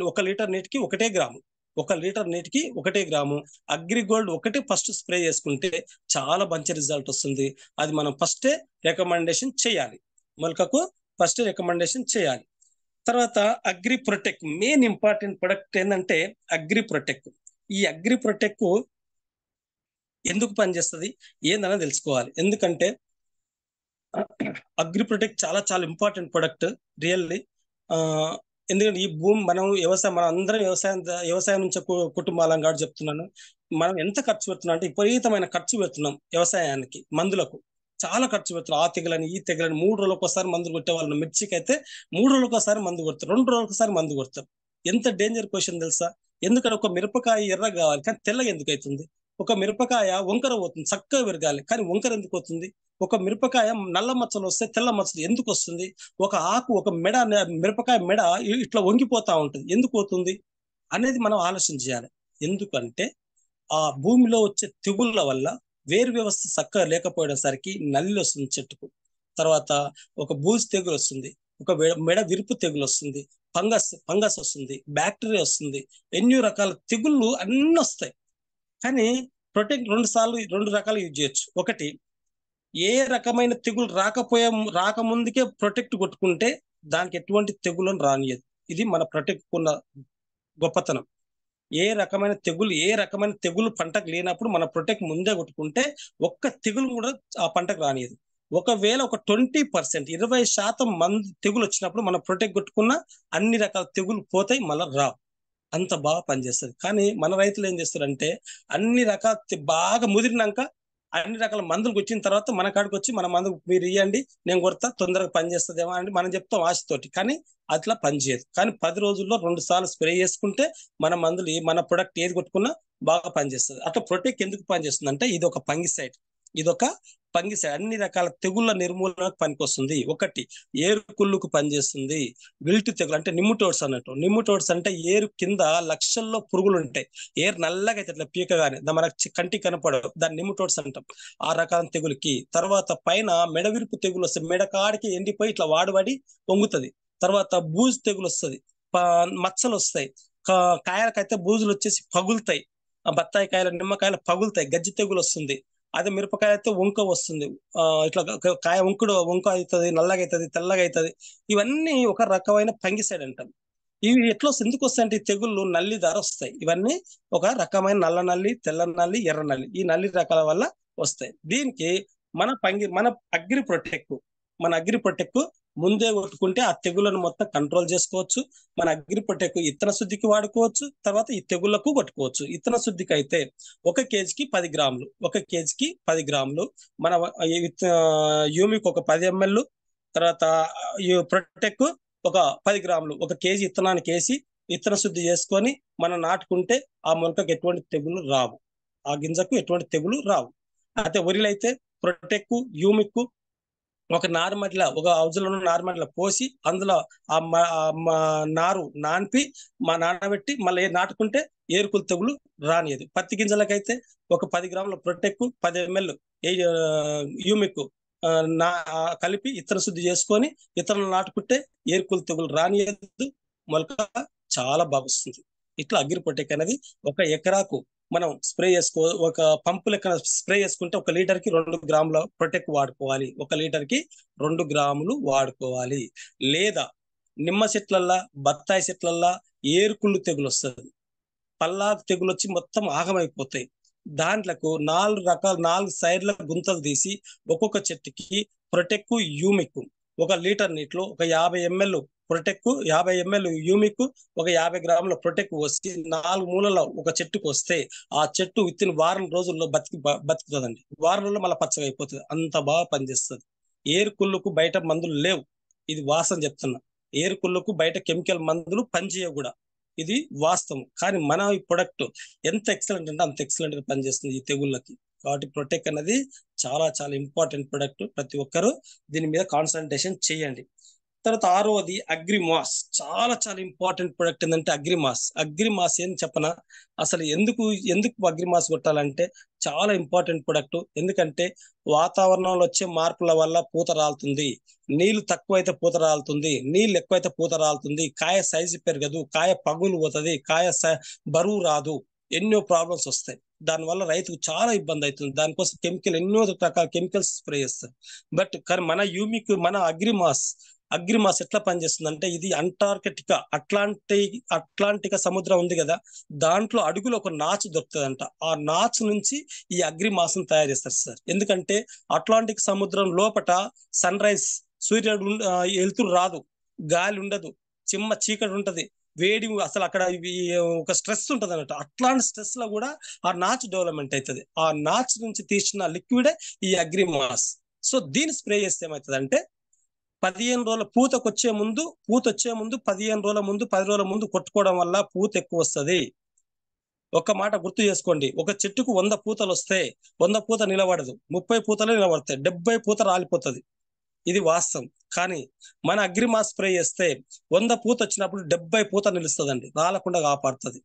ఒక లీటర్ నీటికి 1 గ్రాము, 1 లీటర్ నీటికి 1 గ్రాము అగ్రిగోల్డ్ ఒకటి ఫస్ట్ స్ప్రే చేసుకుంటే చాలా మంచి రిజల్ట్ వస్తుంది. అది మనం ఫస్టే రికమెండేషన్ చేయాలి, మొలకకు ఫస్ట్ రికమెండేషన్ చేయాలి. తర్వాత agri protect, main important product ఏంటంటే అగ్రి ప్రొటెక్ట్. ఈ అగ్రి ప్రొటెక్ట్ ఎందుకు పనిచేస్తుంది ఏందని తెలుసుకోవాలి. ఎందుకంటే అగ్రి ప్రొటెక్ట్ చాలా చాలా ఇంపార్టెంట్ ప్రొడక్ట్ రియల్లీ. ఎందుకంటే ఈ భూమి మనం అందరం వ్యవసాయం నుంచి కుటుంబాలం కాబట్టి చెప్తున్నాను. మనం ఎంత ఖర్చు పెడుతున్నాం అంటే విపరీతమైన ఖర్చు పెడుతున్నాం వ్యవసాయానికి, మందులకు చాలా ఖర్చు పెడుతున్నాం. ఆ తెగులని ఈ తెగులని 3 రోజులకు ఒకసారి మందులు కొట్టే వాళ్ళు, మిర్చికి అయితే 3 రోజులకు ఒకసారి మందు కొడతారు, 2 రోజులకు ఒకసారి మందు కొడతారు. ఎంత డేంజర్ క్వశ్చన్ తెలుసా? ఎందుకంటే ఒక మిరపకాయ ఎర్ర కావాలి కానీ తెల్లగా ఎందుకు అవుతుంది? ఒక మిరపకాయ వంకర పోతుంది, చక్కగా పెరగాలి కానీ వంకర ఎందుకు అవుతుంది? ఒక మిరపకాయ నల్ల మచ్చలు వస్తే తెల్ల మచ్చలు ఎందుకు వస్తుంది? ఒక ఆకు, ఒక మిరపకాయ మెడ ఇట్లా వంగిపోతా ఉంటుంది, ఎందుకు అవుతుంది అనేది మనం ఆలోచన చేయాలి. ఎందుకంటే ఆ భూమిలో వచ్చే తెగుళ్ళ వల్ల వేరు వ్యవస్థ చక్కగా లేకపోయేసరికి నల్లి వస్తుంది చెట్టుకు, తర్వాత ఒక బూజు తెగులు వస్తుంది, ఒక మెడ విరుపు తెగులు వస్తుంది, ఫంగస్ వస్తుంది, బ్యాక్టీరియా వస్తుంది, ఎన్నో రకాల తెగుళ్ళు అన్ని వస్తాయి. కానీ ప్రొటెక్ట్ 2 రకాలు యూజ్ చేయొచ్చు. ఒకటి, ఏ రకమైన తెగులు రాకముందుకే ప్రొటెక్ట్ కొట్టుకుంటే దానికి ఎటువంటి తెగులను రానియదు. ఇది మన ప్రొటెక్ట్ ఉన్న గొప్పతనం. ఏ రకమైన తెగులు పంటకు లేనప్పుడు మన ప్రొటెక్ట్ ముందే కొట్టుకుంటే ఒక్క తెగులు కూడా ఆ పంటకు రానియదు. ఒకవేళ ఒక 20%, 20% మంది తెగులు వచ్చినప్పుడు మనం ప్రొటెక్ట్ కొట్టుకున్న అన్ని రకాల తెగులు పోతాయి, మళ్ళీ రావు. అంత బాగా పనిచేస్తుంది. కానీ మన రైతులు ఏం చేస్తారంటే, అన్ని రకాల బాగా ముదిరినాక అన్ని రకాల మందులు వచ్చిన తర్వాత మన కాడికి వచ్చి, మన మందు మీరు ఇవ్వండి నేను కొడతా తొందరగా పనిచేస్తుందేమో అని మనం చెప్తాం ఆశతోటి, కానీ అట్లా పనిచేయదు. కానీ 10 రోజుల్లో 2 సార్లు స్ప్రే చేసుకుంటే మన మందులు, మన ప్రొడక్ట్ ఏది కొట్టుకున్నా బాగా పనిచేస్తుంది. అట్లా ప్రొటెక్ట్ ఎందుకు పనిచేస్తుంది అంటే, ఇది ఒక ఫంగిసైడ్, అన్ని రకాల తెగుళ్ళ నిర్మూలనకు పనికొస్తుంది. ఒకటి, ఏరుకుళ్ళుకు పనిచేస్తుంది. విల్టు తెగులు అంటే నిమ్ముటోడ్స్ అన్నట్టు. నిమ్ముటోడ్స్ అంటే ఏరు కింద లక్షల్లో పురుగులు ఉంటాయి, ఏరు నల్లగా అయితే ఇట్లా పీకగానే మనకు కంటికి కనపడవు, దాన్ని నిమ్ముటోడ్స్ అంటాం. ఆ రకాల తెగులుకి. తర్వాత పైన మెడవిరుపు తెగులు వస్తుంది, మెడకాడికి ఎండిపోయి ఇట్లా వాడుబడి పొంగుతుంది. తర్వాత బూజు తెగులు వస్తుంది, మచ్చలు వస్తాయి, కాయలకైతే బూజులు వచ్చేసి పగులుతాయి, బత్తాయి కాయలు నిమ్మకాయలు పగులుతాయి, గజ్జి తెగులు వస్తుంది. అదే మిరపకాయ అయితే వంక వస్తుంది, ఇట్లా కాయ వంక అవుతుంది, నల్లగా అవుతుంది, తెల్లగా అవుతుంది. ఇవన్నీ ఒక రకమైన ఫంగిసైడ్ అంటాం. ఇవి ఎట్లా ఎందుకు వస్తాయంటే, ఈ తెగుళ్ళు నల్లి ద్వారా వస్తాయి. ఇవన్నీ ఒక రకమైన నల్ల నల్లి, తెల్ల నల్లి, ఎర్ర నల్లి, ఈ నల్లి రకాల వల్ల వస్తాయి. దీనికి మన అగ్రి ప్రొటెక్ట్ ముందే కొట్టుకుంటే ఆ తెగులను మొత్తం కంట్రోల్ చేసుకోవచ్చు. మన అగ్రి ప్రొటెక్ట్ ఇత్తన శుద్ధికి వాడుకోవచ్చు, తర్వాత ఈ తెగుళ్లకు కొట్టుకోవచ్చు. ఇత్తన శుద్ధికి అయితే 1 కేజీకి 10 గ్రాములు, 1 కేజీకి 10 గ్రాములు. మన యూమిక్ ఒక 10 ml, తర్వాత ప్రొటెక్ట్ ఒక 10 గ్రాములు 1 కేజీ ఇత్తనానికి వేసి ఇత్తన శుద్ధి చేసుకొని మనం నాటుకుంటే ఆ మొలకకు ఎటువంటి తెగులు రావు, ఆ గింజకు ఎటువంటి తెగులు రావు. అయితే వరిలో అయితే ప్రొటెక్ట్, యూమిక్ ఒక హౌజ్లో నార్మల్ పోసి అందులో నారు నానబెట్టి మళ్ళీ నాటుకుంటే ఏరుకులు తెగులు రానియదు. పత్తి గింజలకైతే ఒక 10 గ్రాముల ప్రొటెక్ట్, 10 ml యూమిక్ కలిపి ఇత్తన శుద్ధి చేసుకొని ఇత్తనాలు నాటుకుంటే ఏరుకులు తెగులు రానియదు, మొలక చాలా బాగుస్తుంది. ఇట్లా అగ్రి ప్రొటెక్ట్ అనేది 1 ఎకరాకు మనం ఒక పంపు లెక్కన స్ప్రే చేసుకుంటే 1 లీటర్కి 2 గ్రాముల ప్రొటెక్ట్ వాడుకోవాలి, 1 లీటర్కి 2 గ్రాములు వాడుకోవాలి. లేదా నిమ్మ చెట్లల్లా, బత్తాయి చెట్లల్లా ఏరుకుళ్ళు తెగులు వస్తుంది, పల్లాకు తెగులు వచ్చి మొత్తం ఆగమైపోతాయి. దాంట్లకు 4 సైడ్ల గుంతలు తీసి ఒక్కొక్క చెట్టుకి ప్రొటెక్ట్, యూమిక్ ఒక లీటర్ నీటిలో ఒక 50 ml ప్రొటెక్, 50 ml యూమిక్, ఒక 50 గ్రాముల ప్రొటెక్ పోసి 4 మూలల ఒక చెట్టుకు వస్తే ఆ చెట్టు విత్తిన వారం రోజుల్లో బతుకుతుందండి. వారం రోజుల్లో మళ్ళీ పచ్చగా అయిపోతుంది. అంత బాగా పనిచేస్తుంది. ఏరుకుళ్ళకు బయట మందులు లేవు, ఇది వాస్తవం చెప్తున్నా. ఏరుకుళ్ళకు బయట కెమికల్ మందులు పనిచేయవు కూడా, ఇది వాస్తవం. కానీ మన ఈ ప్రొడక్ట్ ఎంత ఎక్సలెంట్ అంటే అంత ఎక్సలెంట్ గా పనిచేస్తుంది ఈ తెగుళ్ళకి. కాబట్టి ప్రొటెక్ అనేది చాలా చాలా ఇంపార్టెంట్ ప్రొడక్ట్. ప్రతి ఒక్కరూ దీని మీద కాన్సన్ట్రేషన్ చేయండి. తర్వాత ఆరవది అగ్రిమాస్. చాలా చాలా ఇంపార్టెంట్ ప్రొడక్ట్ ఏంటంటే అగ్రిమాస్. అగ్రిమాస్ ఏం చెప్పనా, అసలు ఎందుకు అగ్రిమాస్ కొట్టాలంటే చాలా ఇంపార్టెంట్ ప్రొడక్ట్. ఎందుకంటే వాతావరణంలో వచ్చే మార్పుల వల్ల పూత రాలుతుంది, నీళ్లు తక్కువైతే పూత రాలుతుంది, నీళ్లు ఎక్కువైతే పూత రాలుతుంది, కాయ సైజు పెరగదు, కాయ పగులు పోతుంది, కాయ బరువు రాదు, ఎన్నో ప్రాబ్లమ్స్ వస్తాయి. దానివల్ల రైతుకు చాలా ఇబ్బంది అవుతుంది. దానికోసం ఎన్నో రకాల కెమికల్స్ స్ప్రే చేస్తారు. కానీ మన యూమిక్, మన అగ్రిమాస్ ఎట్లా పనిచేస్తుంది అంటే, ఇది అంటార్కిటికా అట్లాంటిక సముద్రం ఉంది కదా, దాంట్లో అడుగులో ఒక నాచు దొరుకుతుందంట. ఆ నాచు నుంచి ఈ అగ్రిమాస్ తయారు చేస్తారు సార్. ఎందుకంటే అట్లాంటిక్ సముద్రం లోపట సన్ రైజ్, సూర్యుడు వెలుతురు రాదు, గాలి ఉండదు, చిమ్మ చీకటి ఉంటది, వేడి, అసలు అక్కడ ఒక స్ట్రెస్ ఉంటది అన్నట్టు. అట్లాంటి స్ట్రెస్ లో కూడా ఆ నాచు డెవలప్మెంట్ అవుతుంది. ఆ నాచు నుంచి తీసిన లిక్విడే ఈ అగ్రిమాస్. సో దీన్ని స్ప్రే చేస్తే ఏమవుతుంది అంటే, 15 రోజుల పూత వచ్చే ముందు 15 రోజుల ముందు 10 రోజుల ముందు కొట్టుకోవడం వల్ల పూత ఎక్కువ వస్తుంది. ఒక మాట గుర్తు చేసుకోండి, ఒక చెట్టుకు 100 పూతలు వస్తే 100 పూత నిలబడదు, 30 పూతలే నిలబడతాయి, 70 పూత రాలిపోతుంది. ఇది వాస్తవం. కానీ మన అగ్రిమాస్ స్ప్రే చేస్తే 100 పూత వచ్చినప్పుడు 70 పూత నిలుస్తుందండి, రాలకుండా కాపాడుతుంది.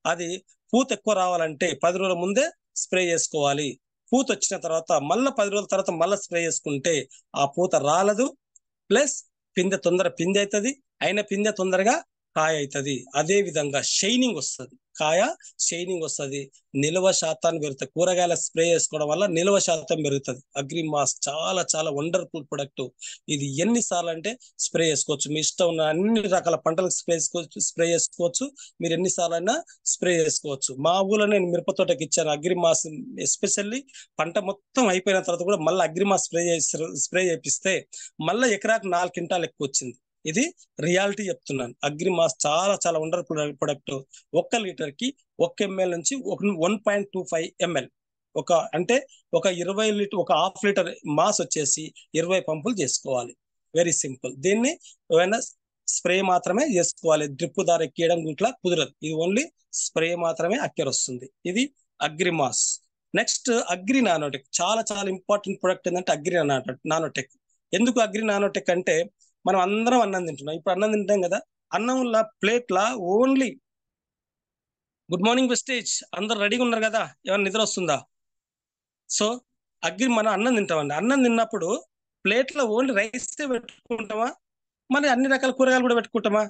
అది పూత ఎక్కువ రావాలంటే 10 రోజుల ముందే స్ప్రే చేసుకోవాలి. పూత వచ్చిన తర్వాత మళ్ళీ 10 రోజుల తర్వాత మళ్ళీ స్ప్రే చేసుకుంటే ఆ పూత రాలదు, ప్లస్ పిందె అవుతుంది, అయిన పిందె తొందరగా కాయ అవుతుంది. అదే విధంగా షైనింగ్ వస్తుంది, కాయ షైనింగ్ వస్తుంది, నిల్వ శాతాన్ని పెరుగుతుంది. కూరగాయల స్ప్రే చేసుకోవడం వల్ల నిల్వ శాతం పెరుగుతుంది. అగ్రిమాస్ చాలా చాలా వండర్ఫుల్ ప్రొడక్ట్. ఇది ఎన్నిసార్లు అంటే స్ప్రే చేసుకోవచ్చు, మీ ఇష్టం ఉన్న అన్ని రకాల పంటలకు స్ప్రే చేసుకోవచ్చు, మీరు ఎన్నిసార్లు అయినా స్ప్రే చేసుకోవచ్చు. మా ఊళ్ళో నేను మిరప తోటకి ఇచ్చాను అగ్రిమాస్. ఎస్పెషల్లీ పంట మొత్తం అయిపోయిన తర్వాత కూడా మళ్ళీ అగ్రిమాస్ స్ప్రే చేపిస్తే మళ్ళీ ఎకరాకు 4 క్వింటాలు ఎక్కువ వచ్చింది. ఇది రియాలిటీ చెప్తున్నాను. అగ్రిమాస్ చాలా చాలా వండర్ఫుల్ ప్రొడక్ట్. 1 లీటర్ కి 1 ml నుంచి 1.25 ml, అంటే ఒక 20 లీటర్, ఒక హాఫ్ లీటర్ మాస్ వచ్చేసి 20 పంపులు చేసుకోవాలి. Very simple. దీన్ని ఏమైనా స్ప్రే మాత్రమే చేసుకోవాలి, డ్రిప్ ద్వారా ఎక్కియడం ఇట్లా కుదరదు. ఇది ఓన్లీ స్ప్రే మాత్రమే అక్కరొస్తుంది. ఇది అగ్రిమాస్. Next agri nanotech. చాలా చాలా ఇంపార్టెంట్ ప్రొడక్ట్ ఏంటంటే అగ్రి నానోటెక్. ఎందుకు అగ్రి నానోటెక్ అంటే, మనం అందరం అన్నం తింటున్నాం. ఇప్పుడు అన్నం తింటాం కదా, అన్నంలా ప్లేట్లా ఓన్లీ గుడ్ మార్నింగ్ వెస్టేజ్, అందరు రెడీగా ఉన్నారు కదా, ఏమైనా నిద్ర వస్తుందా? సో మనం అన్నం తింటామండి. అన్నం తిన్నప్పుడు ప్లేట్లో ఓన్లీ రైస్ పెట్టుకుంటామా, మరి అన్ని రకాల కూరగాయలు కూడా పెట్టుకుంటామా?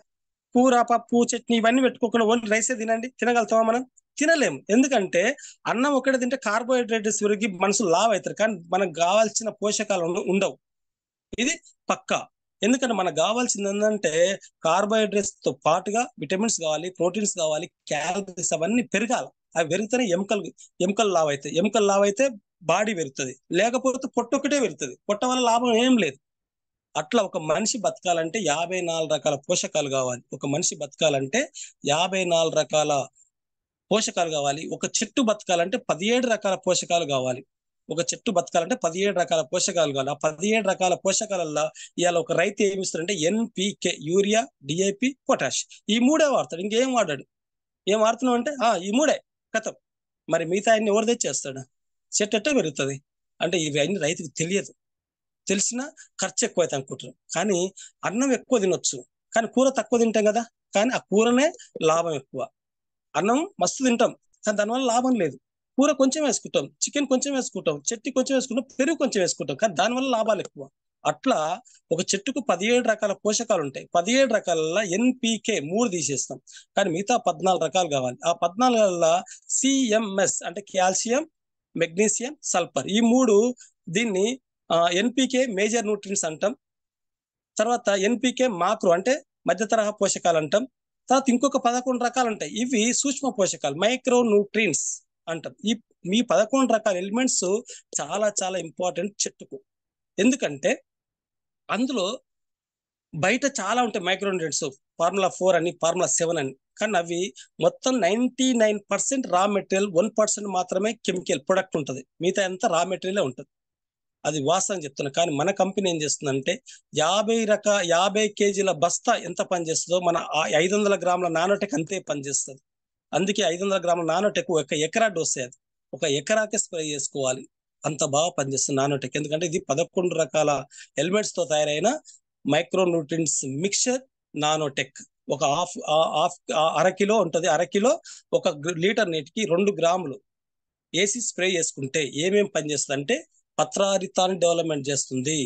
కూర, పప్పు, చట్నీ ఇవన్నీ పెట్టుకోకుండా ఓన్లీ రైసే తినగలుగుతామా? మనం తినలేము. ఎందుకంటే అన్నం ఒకటే తింటే కార్బోహైడ్రేట్స్ పెరిగి మనుషులు లావు అవుతారు, కానీ మనకు కావాల్సిన పోషకాలు ఉండవు. ఇది పక్కా. ఎందుకంటే మనకు కావాల్సింది ఏంటంటే కార్బోహైడ్రేట్స్ తో పాటుగా విటమిన్స్ కావాలి, ప్రోటీన్స్ కావాలి, క్యాలరీస్ అవన్నీ పెరగాలి. అవి పెరిగితేనే ఎముకలు లావు అవుతాయి. ఎముకలు లావు అయితే బాడీ పెరుగుతుంది, లేకపోతే పొట్టొక్కటే పెరుగుతుంది. పొట్ట వల్ల లాభం ఏం లేదు. అట్లా ఒక మనిషి బతకాలంటే 54 రకాల పోషకాలు కావాలి. ఒక మనిషి బతకాలంటే 54 రకాల పోషకాలు కావాలి. ఒక చెట్టు బతకాలంటే 17 రకాల పోషకాలు కావాలి. ఒక చెట్టు బతకాలంటే 17 రకాల పోషకాలు కావాలి. ఆ 17 రకాల పోషకాలలో ఇవాళ ఒక రైతు ఏమి ఇస్తాడంటే NPK, యూరియా, DAP, పొటాష్, ఈ 3 వాడతాడు, ఇంకేం వాడాడు. ఏం వాడుతున్నావు అంటే ఈ 3 కథం. మరి మిగతా అన్ని ఎవరు తెచ్చేస్తాడు? చెట్టు ఎట్ట పెరుగుతుంది అంటే ఇవన్నీ రైతుకు తెలియదు. తెలిసినా ఖర్చు ఎక్కువ అవుతుంది అనుకుంటారు. కానీ అన్నం ఎక్కువ తినొచ్చు, కానీ కూర తక్కువ తింటాం కదా, కానీ ఆ కూరనే లాభం ఎక్కువ. అన్నం మస్తు తింటాం, కానీ దానివల్ల లాభం లేదు. కూర కొంచెం వేసుకుంటాం, చికెన్ కొంచెం వేసుకుంటాం, చట్నీ కొంచెం వేసుకుంటాం, పెరుగు కొంచెం వేసుకుంటాం, కానీ దానివల్ల లాభాలు ఎక్కువ. అట్లా ఒక చెట్టుకు 17 రకాల పోషకాలు ఉంటాయి. 17 రకాల NPK 3 తీసేస్తాం, కానీ మిగతా 14 రకాలు కావాలి. ఆ 14 CMS అంటే కాల్షియం, మెగ్నీషియం, సల్ఫర్, ఈ 3 దీన్ని NPK మేజర్ న్యూట్రియన్స్ అంటాం. తర్వాత NPK మాక్రో అంటే మధ్య తరహా పోషకాలు అంటాం. తర్వాత ఇంకొక 11 రకాలు ఉంటాయి, ఇవి సూక్ష్మ పోషకాలు, మైక్రో న్యూట్రియన్స్ అంటాం. మీ 11 రకాల ఎలిమెంట్స్ చాలా చాలా ఇంపార్టెంట్ చెట్టుకు. ఎందుకంటే అందులో బయట చాలా ఉంటాయి మైక్రో న్యూట్రియన్స్, ఫార్ములా 4 అని, ఫార్ములా 7 అని. కానీ అవి మొత్తం 99% రా మెటీరియల్, 1% మాత్రమే కెమికల్ ప్రొడక్ట్ ఉంటుంది. మిగతా అంతా రా మెటీరియలే ఉంటుంది. అది వాస్తవం చెప్తున్నా. కానీ మన కంపెనీ ఏం చేస్తుందంటే 50 కేజీల బస్తా ఎంత పనిచేస్తుందో మన 500 గ్రాముల నానోటెక్ అంతే పనిచేస్తుంది. అందుకే 500 గ్రాముల నానోటెక్ ఒక ఎకరా డోసే. అది ఒక ఎకరాకే స్ప్రే చేసుకోవాలి. అంత బాగా పనిచేస్తుంది నానోటెక్. ఎందుకంటే ఇది 11 రకాల ఎలిమెంట్స్ తో తయారైన మైక్రో న్యూట్రియన్స్ మిక్చర్ నానోటెక్. ఒక అరకిలో ఉంటది. అరకిలో 1 లీటర్ నీటికి 2 గ్రాములు వేసి స్ప్రే చేసుకుంటే ఏమేం పనిచేస్తుంది అంటే పత్రహరితాన్ని డెవలప్మెంట్ చేస్తుంది,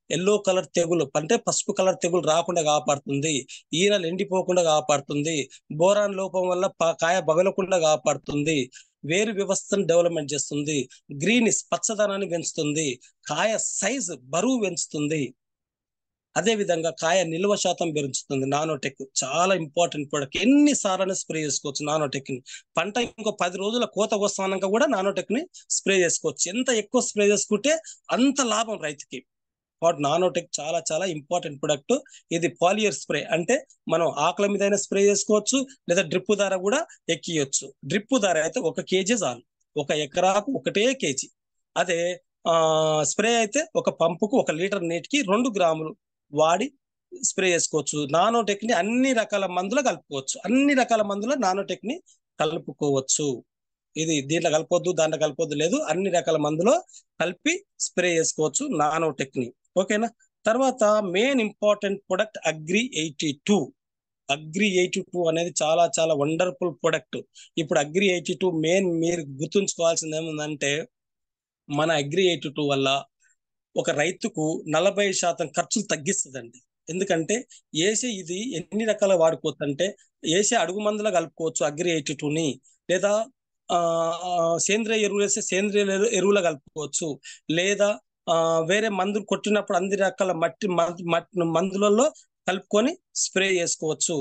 ఎల్లో కలర్ తెగులు అంటే పసుపు కలర్ తెగులు రాకుండా కాపాడుతుంది, ఈనలు ఎండిపోకుండా కాపాడుతుంది, బోరాన్ లోపం వల్ల కాయ బగలకుండా కాపాడుతుంది, వేరు వ్యవస్థను డెవలప్మెంట్ చేస్తుంది, గ్రీనిస్ పచ్చదనాన్ని పెంచుతుంది, కాయ సైజ్ బరువు పెంచుతుంది, అదే విధంగా కాయ నిల్వ శాతం పెంచుతుంది. నానోటెక్ చాలా ఇంపార్టెంట్ ప్రొడక్ట్. ఎన్నిసార్లు స్ప్రే చేసుకోవచ్చు నానోటెక్ ని. పంట ఇంకో 10 రోజుల కోత వస్తానక కూడా నానోటెక్ ని స్ప్రే చేసుకోవచ్చు. ఎంత ఎక్కువ స్ప్రే చేసుకుంటే అంత లాభం రైతుకి. కాబట్టి నానోటెక్ చాలా చాలా ఇంపార్టెంట్ ప్రొడక్ట్. ఇది పాలియర్ స్ప్రే అంటే మనం ఆకుల మీద స్ప్రే చేసుకోవచ్చు, లేదా డ్రిప్ ద్వారా కూడా ఎక్కియొచ్చు. డ్రిప్ ద్వారా అయితే 1 కేజీ చాలు, 1 ఎకరాకు 1 కేజీ. అదే స్ప్రే అయితే ఒక పంపుకు 1 లీటర్ నీటికి 2 గ్రాములు వాడి స్ప్రే చేసుకోవచ్చు. నానోటెక్ ని అన్ని రకాల మందులు కలుపుకోవచ్చు. అన్ని రకాల మందులు నానోటెక్ ని కలుపుకోవచ్చు. ఇది దీంట్లో కలపొద్దు, దాంట్లో కలపొద్దు లేదు, అన్ని రకాల మందులో కలిపి స్ప్రే చేసుకోవచ్చు నానోటెక్ ని. ఓకేనా. తర్వాత main important product agri 82. Agri 82 అనేది చాలా చాలా వండర్ఫుల్ ప్రొడక్ట్. ఇప్పుడు అగ్రి 82 మెయిన్ మీరు గుర్తుంచుకోవాల్సింది ఏముందంటే మన అగ్రి 82 వల్ల ఒక రైతుకు 40% ఖర్చులు తగ్గిస్తుందండి. ఎందుకంటే ఏసే ఇది ఎన్ని రకాల వాడుకోవచ్చు అంటే ఏసే అడుగు మందులో కలుపుకోవచ్చు అగ్రి 82ని, లేదా సేంద్రియ ఎరువులు వేస్తే సేంద్రియ ఎరువుల కలుపుకోవచ్చు, లేదా వేరే మందులు కొట్టినప్పుడు అన్ని రకాల మట్టి మందులలో కలుపుకొని స్ప్రే చేసుకోవచ్చు.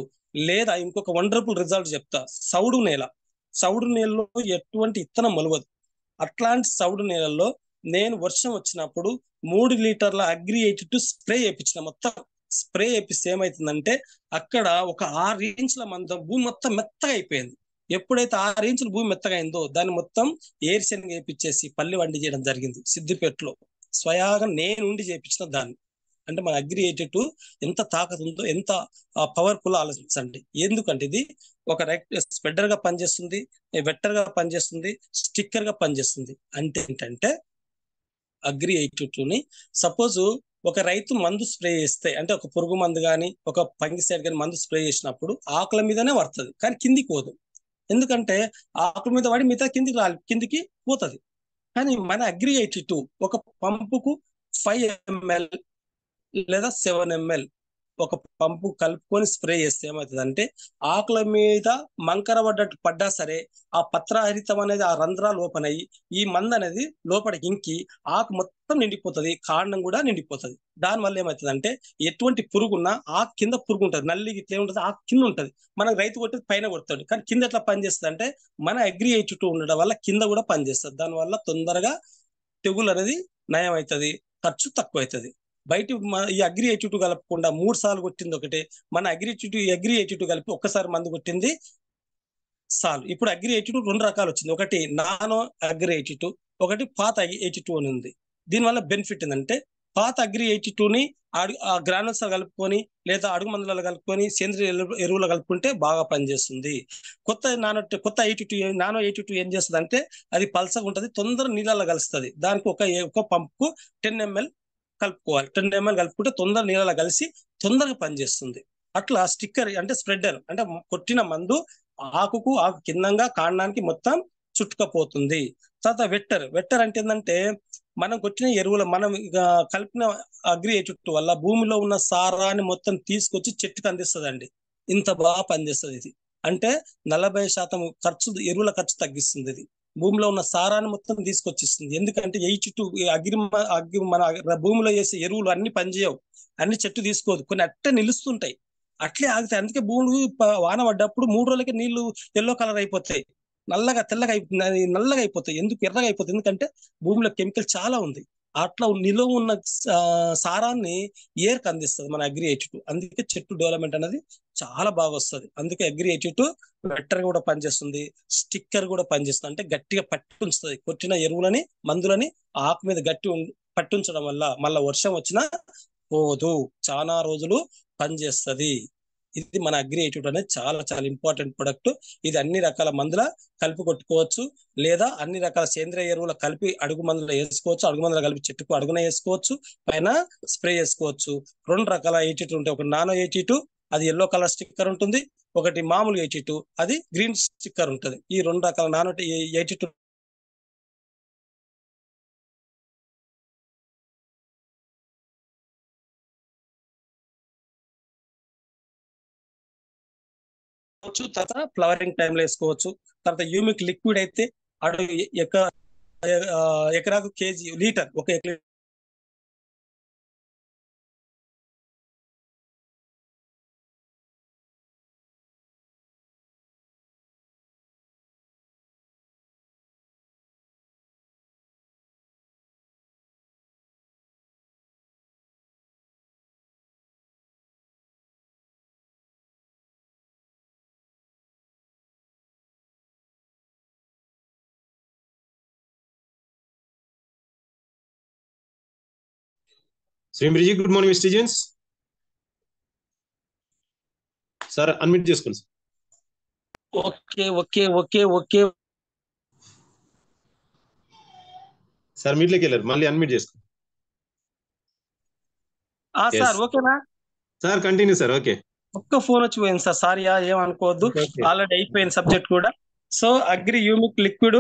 లేదా ఇంకొక వండర్ఫుల్ రిజల్ట్ చెప్తా. సౌడు నేలలో ఎటువంటి ఇత్తనం మొలవదు. అట్లాంటి సౌడు నేలల్లో నేను వర్షం వచ్చినప్పుడు 3 లీటర్ల అగ్రి 82 స్ప్రే వేయించిన. మొత్తం స్ప్రే వేపిస్తే ఏమైతుందంటే అక్కడ ఒక 6 ఇంచుల మందం భూమి మొత్తం మెత్తగా అయిపోయింది. ఎప్పుడైతే 6 ఇంచుల భూమి మెత్తగా అయిందో దాన్ని మొత్తం ఏరుశనగ వేపించేసి పల్లి వండి చేయడం జరిగింది సిద్దిపేటలో. స్వయాగా నేను ఉండి చేపించిన దాన్ని. అంటే మన అగ్రి 82 ఎంత తాకత్ ఉందో, ఎంత పవర్ఫుల్ ఆలోచించండి. ఎందుకంటే ఇది ఒక స్ప్రెడర్ గా పనిచేస్తుంది, వెక్టర్ గా పనిచేస్తుంది, స్టిక్కర్ గా పనిచేస్తుంది. అంటే ఏంటంటే అగ్రి 82ని సపోజ్ ఒక రైతు మందు స్ప్రే చేస్తే, అంటే ఒక పురుగు మందు కానీ ఒక ఫంగిసైడ్ కానీ మందు స్ప్రే చేసినప్పుడు ఆకుల మీదనే పడుతుంది, కానీ కిందికి పోదు. ఎందుకంటే ఆకుల మీద పడి మిగతా కిందికి పోతుంది. కానీ మన అగ్రి 82 ఒక పంపుకు 5 ml లేదా 7 ml ఒక పంపు కలుపుకొని స్ప్రే చేస్తే ఏమవుతుందంటే ఆకుల మీద మంకర పడ్డా సరే ఆ పత్రహరితం అనేది ఆ రంధ్రాలు ఓపెన్ అయ్యి ఈ మందు అనేది లోపలికి ఇంకి ఆకు మొత్తం నిండిపోతుంది, కాండం కూడా నిండిపోతుంది. దానివల్ల ఏమవుతుందంటే ఎటువంటి పురుగున్నా ఆకు కింద పురుగు ఉంటుంది, నల్లి ఇట్లా ఏముంటుంది ఆకు కింద ఉంటుంది. మనకు రైతు కొట్టేది పైన కొడుతుంది, కానీ కింద ఎట్లా పనిచేస్తుంది అంటే మన అగ్రి 82 ఉండడం వల్ల కింద కూడా పనిచేస్తుంది. దానివల్ల తొందరగా తెగులు అనేది నయం అవుతుంది, ఖర్చు తక్కువ అవుతుంది. బయట ఈ అగ్రి 82 కలపకుండా 3 సార్లు కొట్టింది ఒకటే, మన అగ్రి 82 కలిపి ఒక్కసారి మందు కొట్టింది సాల్. ఇప్పుడు అగ్రి 82 2 రకాలు వచ్చింది. ఒకటి నానో అగ్రి 82, ఒకటి పాత 82 అని ఉంది. దీనివల్ల బెనిఫిట్ ఏంటంటే పాత అగ్రి 82ని ఆ గ్రానుల్స్ కలుపుకొని లేదా అడుగు మందులలో కలుపుకొని సేంద్రియ ఎరువులు కలుపుకుంటే బాగా పనిచేస్తుంది. కొత్త 82 ఏం చేస్తుంది అంటే అది పల్సగా ఉంటుంది, తొందర నీళ్ళలో కలుస్తుంది. దానికి ఒక పంపుకు 10 ml కలుపుకోవాలి. 10 ml కలుపుకుంటే తొందర నీళ్ళలో కలిసి తొందరగా పనిచేస్తుంది. అట్లా స్టిక్కర్ అంటే స్ప్రెడర్ అంటే కొట్టిన మందు ఆకు కిందంగా కాండానికి మొత్తం చుట్టుకపోతుంది. తర్వాత వెట్టర్ అంటే ఏంటంటే మనం కొట్టిన ఎరువుల మనం కలిపిన అగ్రి 82 వల్ల భూమిలో ఉన్న సారాన్ని మొత్తం తీసుకొచ్చి చెట్టుకు అందిస్తుందండి. ఇంత బాగా పనిచేస్తుంది ఇది. అంటే 40% ఎరువుల ఖర్చు తగ్గిస్తుంది. ఇది భూమిలో ఉన్న సారాన్ని మొత్తం తీసుకొచ్చిస్తుంది. ఎందుకంటే 82 మన భూమిలో వేసే ఎరువులు అన్ని పనిచేయవు, అన్ని చెట్టు తీసుకోదు, కొన్ని అట్టే నిలుస్తుంటాయి, అట్లే ఆగుతాయి. అందుకే భూములు వాన పడ్డప్పుడు 3 రోజులకి నీళ్లు ఎల్లో కలర్ అయిపోతాయి, నల్లగా అయిపోతాయి. ఎందుకు ఎర్రగా అయిపోతుంది? ఎందుకంటే భూమిలో కెమికల్ చాలా ఉంది. అట్లా నిలువ ఉన్న సారాన్ని ఎయిర్కి అందిస్తుంది మన అగ్రి H2. అందుకే చెట్టు డెవలప్మెంట్ అనేది చాలా బాగా వస్తుంది. అందుకే అగ్రి H2 వెక్టర్ కూడా పనిచేస్తుంది, స్టిక్కర్ కూడా పనిచేస్తుంది. అంటే గట్టిగా పట్టి ఉంచుతుంది. కొట్టిన ఎరువులని మందులని ఆకు మీద పట్టుంచడం వల్ల మళ్ళీ వర్షం వచ్చినా పోదు, చాలా రోజులు పనిచేస్తుంది. ఇది మన అగ్రి H2 అనేది చాలా చాలా ఇంపార్టెంట్ ప్రొడక్ట్. ఇది అన్ని రకాల మందుల కలిపి కొట్టుకోవచ్చు, లేదా అన్ని రకాల సేంద్రియ ఎరువుల కలిపి అడుగు మందులు వేసుకోవచ్చు, అడుగు మందులు కలిపి చెట్టుకు అడుగున వేసుకోవచ్చు, పైన స్ప్రే చేసుకోవచ్చు. 2 రకాల H2 ఉంటాయి. ఒక నానో H2 అది ఎల్లో కలర్ స్టిక్కర్ ఉంటుంది, ఒకటి మామూలు H2 అది గ్రీన్ స్టిక్కర్ ఉంటుంది. ఈ 2 రకాల నానో H2 తర్వాత ఫ్లవరింగ్ టైంలో వేసుకోవచ్చు. తర్వాత యూమిక్ లిక్విడ్ అయితే అడుగు ఎకరాకు కేజీ లీటర్ ఒక శ్రీమిరిజీ, good morning students. Sir unmute చేసుకోండి. Okay okay okay okay sir మీట్లోకి వెళ్ళారు, మళ్ళీ అన్మ్యూట్ చేసుకోండి. సార్ ఓకేనా సార్? Continue sir. ఓకే. ఒక్క ఫోన్ వచ్చి పోయింది సార్, సారీ ఏమనుకోవద్దు, ఆల్రెడీ అయిపోయింది సబ్జెక్ట్ కూడా. సో అగ్రి యూమిక్ లిక్విడ్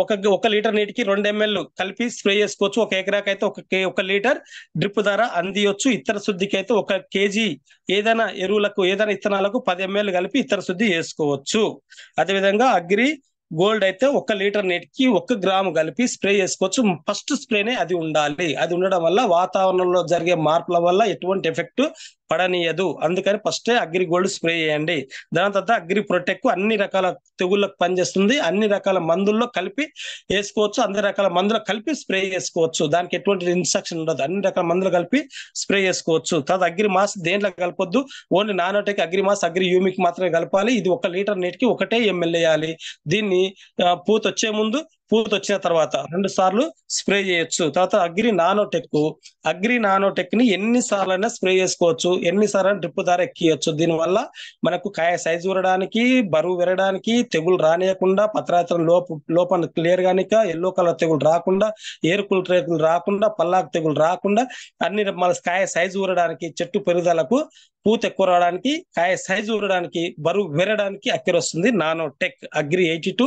ఒక లీటర్ నీటికి 2 ml కలిపి స్ప్రే చేసుకోవచ్చు. ఒక ఎకరాకి అయితే ఒక లీటర్ డ్రిప్ ద్వారా అందియొచ్చు. ఇతర శుద్ధికి అయితే 1 kg ఏదైనా ఎరువులకు ఏదైనా ఇత్తనాలకు 10 ml కలిపి ఇతర శుద్ధి చేసుకోవచ్చు. అదేవిధంగా అగ్రి గోల్డ్ అయితే 1 లీటర్ నీటికి 1 గ్రాము కలిపి స్ప్రే చేసుకోవచ్చు. ఫస్ట్ స్ప్రేనే అది ఉండాలి. అది ఉండడం వల్ల వాతావరణంలో జరిగే మార్పుల వల్ల ఎటువంటి ఎఫెక్ట్ పడనీయదు. అందుకని ఫస్టే అగ్రి గోల్డ్ స్ప్రే చేయండి. దాని తర్వాత అగ్రి ప్రొటెక్ట్ అన్ని రకాల తెగుళ్ళకు పనిచేస్తుంది. అన్ని రకాల మందుల్లో కలిపి వేసుకోవచ్చు, అన్ని రకాల మందులు కలిపి స్ప్రే చేసుకోవచ్చు. దానికి ఎటువంటి ఇన్స్ట్రక్షన్ ఉండదు, అన్ని రకాల మందులు కలిపి స్ప్రే చేసుకోవచ్చు. తర్వాత అగ్రి మాస్ దేంట్లో కలపొద్దు, only nanotech agri mass agri humic మాత్రమే కలపాలి. ఇది 1 లీటర్ నీటికి 1 ml వేయాలి. దీన్ని పూత వచ్చే ముందు, పూత వచ్చిన తర్వాత 2 సార్లు స్ప్రే చేయొచ్చు. తర్వాత అగ్రి నానోటెక్ ని ఎన్నిసార్లు అయినా స్ప్రే చేసుకోవచ్చు, ఎన్నిసార్లు డ్రిప్ ద్వారా ఎక్కియచ్చు. దీనివల్ల మనకు కాయ సైజు ఊరడానికి, బరువు పెరగడానికి, తెగులు రానియకుండా, పత్రాత్రం లోపల క్లియర్ గానిక, ఎల్లో కలర్ తెగులు రాకుండా, ఏరుకులు తెగులు రాకుండా, పల్లాకు తెగులు రాకుండా, అన్ని మన కాయ సైజు ఊరడానికి, చెట్టు పెరుగుదలకు, పూత ఎక్కువ రావడానికి, కాయ సైజు ఊరడానికి, బరువు పెరగడానికి అక్కర వస్తుంది నానోటెక్ అగ్రి H2.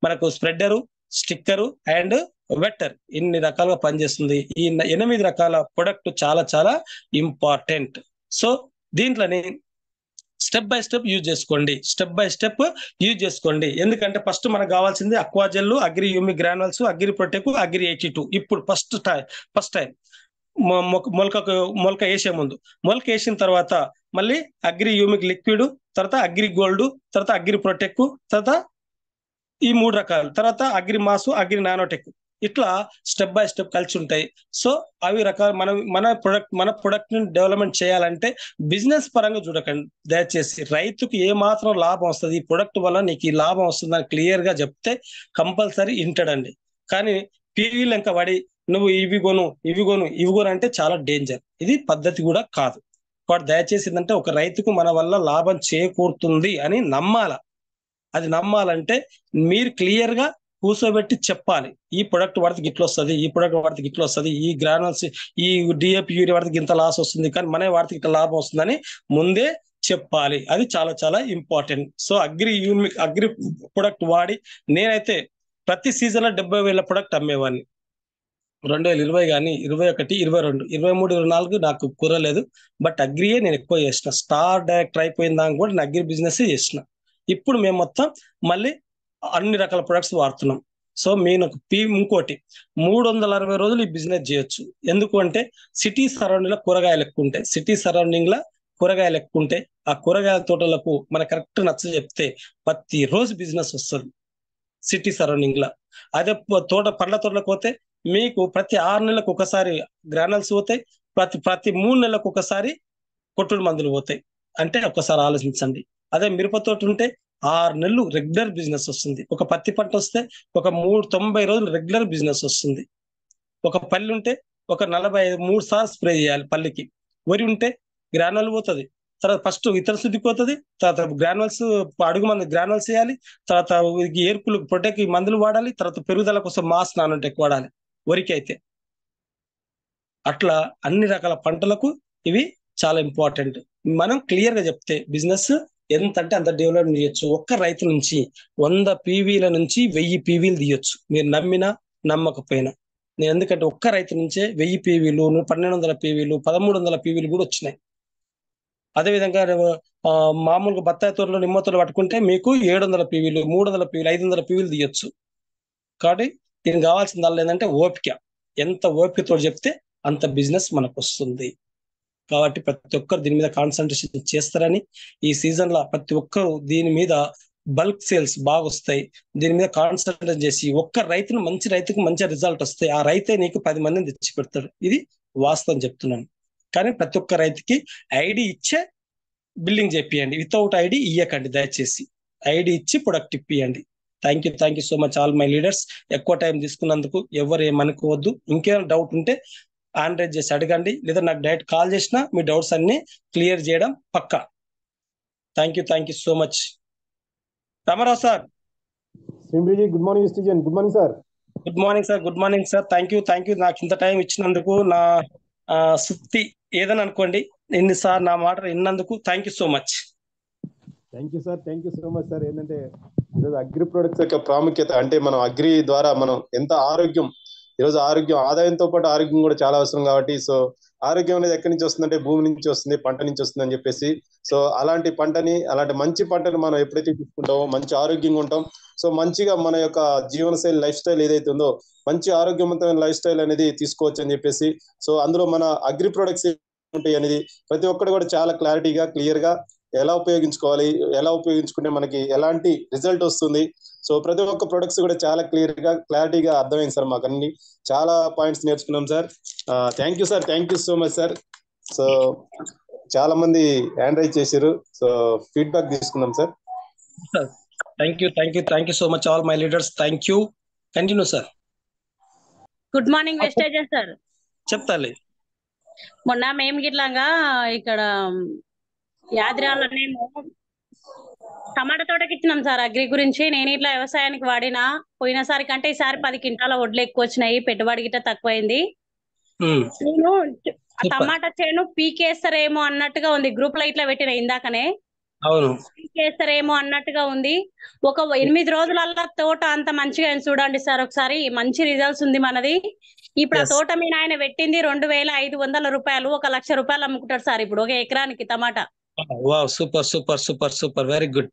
మనకు స్ప్రెడ్డరు, స్టిక్కరు అండ్ వెక్టర్ ఇన్ని రకాలుగా పనిచేస్తుంది. ఈ 8 రకాల ప్రొడక్ట్ చాలా చాలా ఇంపార్టెంట్. సో దీంట్లోని స్టెప్ బై స్టెప్ యూజ్ చేసుకోండి. ఎందుకంటే ఫస్ట్ మనకు కావాల్సింది Aquagel, Agri humic granules, Agri Protek, Agri H2. ఇప్పుడు ఫస్ట్ టైం మొలక వేసే ముందు, మొలక వేసిన తర్వాత మళ్ళీ అగ్రి యూమిక్ లిక్విడ్, తర్వాత అగ్రి గోల్డ్, తర్వాత అగ్రి ప్రొటెక్, తర్వాత ఈ 3 రకాలు, తర్వాత అగ్రి మాసు, అగ్రి నానోటెక్, ఇట్లా స్టెప్ బై స్టెప్ కలిసి ఉంటాయి. సో అవి రకాలు మన ప్రొడక్ట్ ని డెవలప్మెంట్ చేయాలంటే బిజినెస్ పరంగా చూడకండి దయచేసి. రైతుకు ఏ మాత్రం లాభం వస్తుంది, ఈ ప్రొడక్ట్ వల్ల నీకు ఈ లాభం వస్తుందని క్లియర్ గా చెప్తే కంపల్సరీ వింటాడండి. కానీ పీవీ లెంక పడి నువ్వు ఇవి కొను అంటే చాలా డేంజర్. ఇది పద్ధతి కూడా కాదు. వాడు దయచేసి ఏంటంటే ఒక రైతుకు మన వల్ల లాభం చేకూరుతుంది అని నమ్మాల. అది నమ్మాలంటే మీరు క్లియర్ గా కూర్చోబెట్టి చెప్పాలి, ఈ ప్రొడక్ట్ వాడికి ఇట్లా వస్తుంది, ఈ ప్రొడక్ట్ వాడికి ఇట్లా వస్తుంది, ఈ గ్రానుల్స్, ఈ డిఏపి యూరియా వాడికి ఇంత లాస్ వస్తుంది, కానీ మన వాడికి ఇట్లా లాభం వస్తుందని ముందే చెప్పాలి. అది చాలా చాలా ఇంపార్టెంట్. సో అగ్రి ప్రొడక్ట్ వాడి నేనైతే ప్రతి సీజన్ లో 70,000 ప్రొడక్ట్ అమ్మేవాడిని. 2020 కానీ 21, 22, 23, 24 నాకు కుదరలేదు. బట్ అగ్రియే నేను ఎక్కువ చేసిన. స్టార్ డైరెక్టర్ అయిపోయిన దాకా కూడా నేను అగ్రి బిజినెస్ చేసిన. ఇప్పుడు మేము మొత్తం మళ్ళీ అన్ని రకాల ప్రొడక్ట్స్ వాడుతున్నాం. సో మీరు ఇంకోటి 360 రోజులు ఈ బిజినెస్ చేయొచ్చు. ఎందుకు అంటే సిటీ సరౌండింగ్ లో కూరగాయలు ఎక్కువ ఉంటాయి. సిటీ సరౌండింగ్ లో కూరగాయలు ఎక్కువ ఉంటే ఆ కూరగాయల తోటలకు మన కరెక్ట్ నచ్చ చెప్తే ప్రతి రోజు బిజినెస్ వస్తుంది సిటీ సరౌండింగ్ లో. అదే పండ్ల తోటలకు పోతే మీకు ప్రతి 6 నెలలకు ఒకసారి గ్రానల్స్ పోతాయి, ప్రతి 3 నెలలకు ఒకసారి కొట్టుడు మందులు పోతాయి. అంటే ఒక్కసారి ఆలోచించండి. అదే మిరప తోట ఉంటే 6 నెలలు రెగ్యులర్ బిజినెస్ వస్తుంది. ఒక పత్తి పంట వస్తే ఒక 90 రోజులు రెగ్యులర్ బిజినెస్ వస్తుంది. ఒక పల్లి ఉంటే ఒక 43 సార్లు స్ప్రే చేయాలి పల్లికి. వరి ఉంటే గ్రానల్ పోతుంది, తర్వాత ఫస్ట్ ఇతర శుద్ధికి పోతుంది, తర్వాత గ్రానువల్స్ అడుగు మంది గ్రానువల్స్ వేయాలి, తర్వాత ఏర్పులు ప్రొటెక్ట్ మందులు వాడాలి, తర్వాత పెరుగుదల కోసం మాస్ నానోటెక్ వాడాలి వరికి అయితే. అట్లా అన్ని రకాల పంటలకు ఇవి చాలా ఇంపార్టెంట్. మనం క్లియర్ గా చెప్తే బిజినెస్ ఎంత అంటే అంత డెవలప్ చేయొచ్చు. ఒక్క రైతు నుంచి 100 పీవీల నుంచి 1000 పీవీలు తీయొచ్చు, మీరు నమ్మినా నమ్మకపోయినా. నేను ఎందుకంటే ఒక్క రైతు నుంచే 1000 పీవీలు, 1200 పీవీలు, 1300 పీవీలు కూడా వచ్చినాయి. అదేవిధంగా మామూలుగా బత్తాయి తోటలో నిమ్మ తోటలు పట్టుకుంటే మీకు 700 పీవీలు, 300 పీవీలు, 500 పీవీలు తీయొచ్చు. కాబట్టి దీనికి కావాల్సింది ఏంటంటే ఓపిక. ఎంత ఓపికతో చెప్తే అంత బిజినెస్ మనకు వస్తుంది. కాబట్టి ప్రతి ఒక్కరు దీని మీద కాన్సన్ట్రేషన్ చేస్తారని, ఈ సీజన్ లో ప్రతి ఒక్కరు దీని మీద బల్క్ సేల్స్ బాగా వస్తాయి, దీని మీద కాన్సన్ట్రేట్ చేసి ఒక్క మంచి రైతుకు మంచి రిజల్ట్ వస్తాయి. ఆ రైతే నీకు 10 మందిని తెచ్చి పెడతాడు. ఇది వాస్తవం చెప్తున్నాను. కానీ ప్రతి ఒక్క రైతుకి ఐడి ఇచ్చే బిల్డింగ్ చేపియండి, వితౌట్ ఐడి ఇయ్యకండి దయచేసి. ఐడి ఇచ్చి ప్రొడక్ట్ ఇప్పియండి. Thank you so much all my leaders. ఎక్కువ టైం తీసుకున్నందుకు ఎవరు ఏమనుకోవద్దు. ఇంకేమైనా డౌట్ ఉంటే ఆండ్రాయిడ్ చేసి అడగండి, లేదా నాకు డైరెక్ట్ కాల్ చేసినా మీ డౌట్స్ అన్ని క్లియర్ చేయడం పక్కా. Thank you so much. Ramarao sir. Good morning స్టీజన్. Good morning sir. Good morning sir. Thank you నాకు ఇంత టైం ఇచ్చినందుకు. నా సుత్తి ఏదని అనుకోండి, ఎన్నిసార్లు నా మాట విన్నందుకు thank you so much. Thank you so much sir. ఏంటంటే ఈరోజు అగ్రి ప్రొడక్ట్స్ యొక్క ప్రాముఖ్యత అంటే మనం అగ్రి ద్వారా మనం ఎంత ఆరోగ్యం, ఈరోజు ఆరోగ్యం ఆదాయంతో పాటు ఆరోగ్యం కూడా చాలా అవసరం. కాబట్టి సో ఆరోగ్యం అనేది ఎక్కడి నుంచి వస్తుందంటే భూమి నుంచి వస్తుంది, పంట నుంచి వస్తుంది అని చెప్పేసి. సో అలాంటి మంచి పంటను మనం ఎప్పుడైతే తీసుకుంటామో మంచి ఆరోగ్యంగా ఉంటాం. సో మంచిగా మన యొక్క జీవనశైలి లైఫ్ స్టైల్ ఏదైతే ఉందో మంచి ఆరోగ్యవంతమైన లైఫ్ స్టైల్ అనేది తీసుకోవచ్చు అని చెప్పేసి. సో అందులో మన అగ్రి ప్రొడక్ట్స్ ఉంటాయి అనేది ప్రతి ఒక్కరు కూడా చాలా క్లారిటీగా క్లియర్ గా ఎలా ఉపయోగించుకోవాలి, ఎలా ఉపయోగించుకుంటే మనకి ఎలాంటి రిజల్ట్ వస్తుంది. సో ప్రతి ఒక్క ప్రొడక్ట్స్ కూడా చాలా క్లారిటీగా అర్థమైంది సార్. మాకు అన్ని చాలా పాయింట్స్ నేర్చుకున్నాం sir. Thank you sir. Thank you so much sir. So చాలా మంది హ్యాండ్ రైజ్ చేశారు. సో ఫీడ్బ్యాక్ తీసుకుందాం sir. Thank you so much all my leaders. Thank you. Continue sir. Good morning వెస్టేజ్ సార్. చెప్తాలి. మొన్న మేము గిట్లాగా ఇక్కడ యాదిరాలనేమో టమాటా తోటకి ఇచ్చినాం సార్ అగ్రి గురించి. నేను ఇట్లా వ్యవసాయానికి వాడినా, పోయినసారి కంటే ఈసారి 10 క్వింటాల వడ్లు ఎక్కువ వచ్చినాయి, పెట్టుబడి గిట్ట తక్కువైంది. నేను టమాటా చేను పీకేస్తారేమో అన్నట్టుగా ఉంది. గ్రూప్ లో ఇట్లా పెట్టిన ఇందాకనే, పీకేస్తారేమో అన్నట్టుగా ఉంది. ఒక 8 రోజులల్లా తోట అంత మంచిగా చూడండి సార్ ఒకసారి. మంచి రిజల్ట్స్ ఉంది మనది. ఇప్పుడు ఆ తోట మీద ఆయన పెట్టింది 2500 రూపాయలు, 1 లక్ష రూపాయలు అమ్ముకుంటారు సార్ ఇప్పుడు ఒక ఎకరానికి టమాటా. Super very good.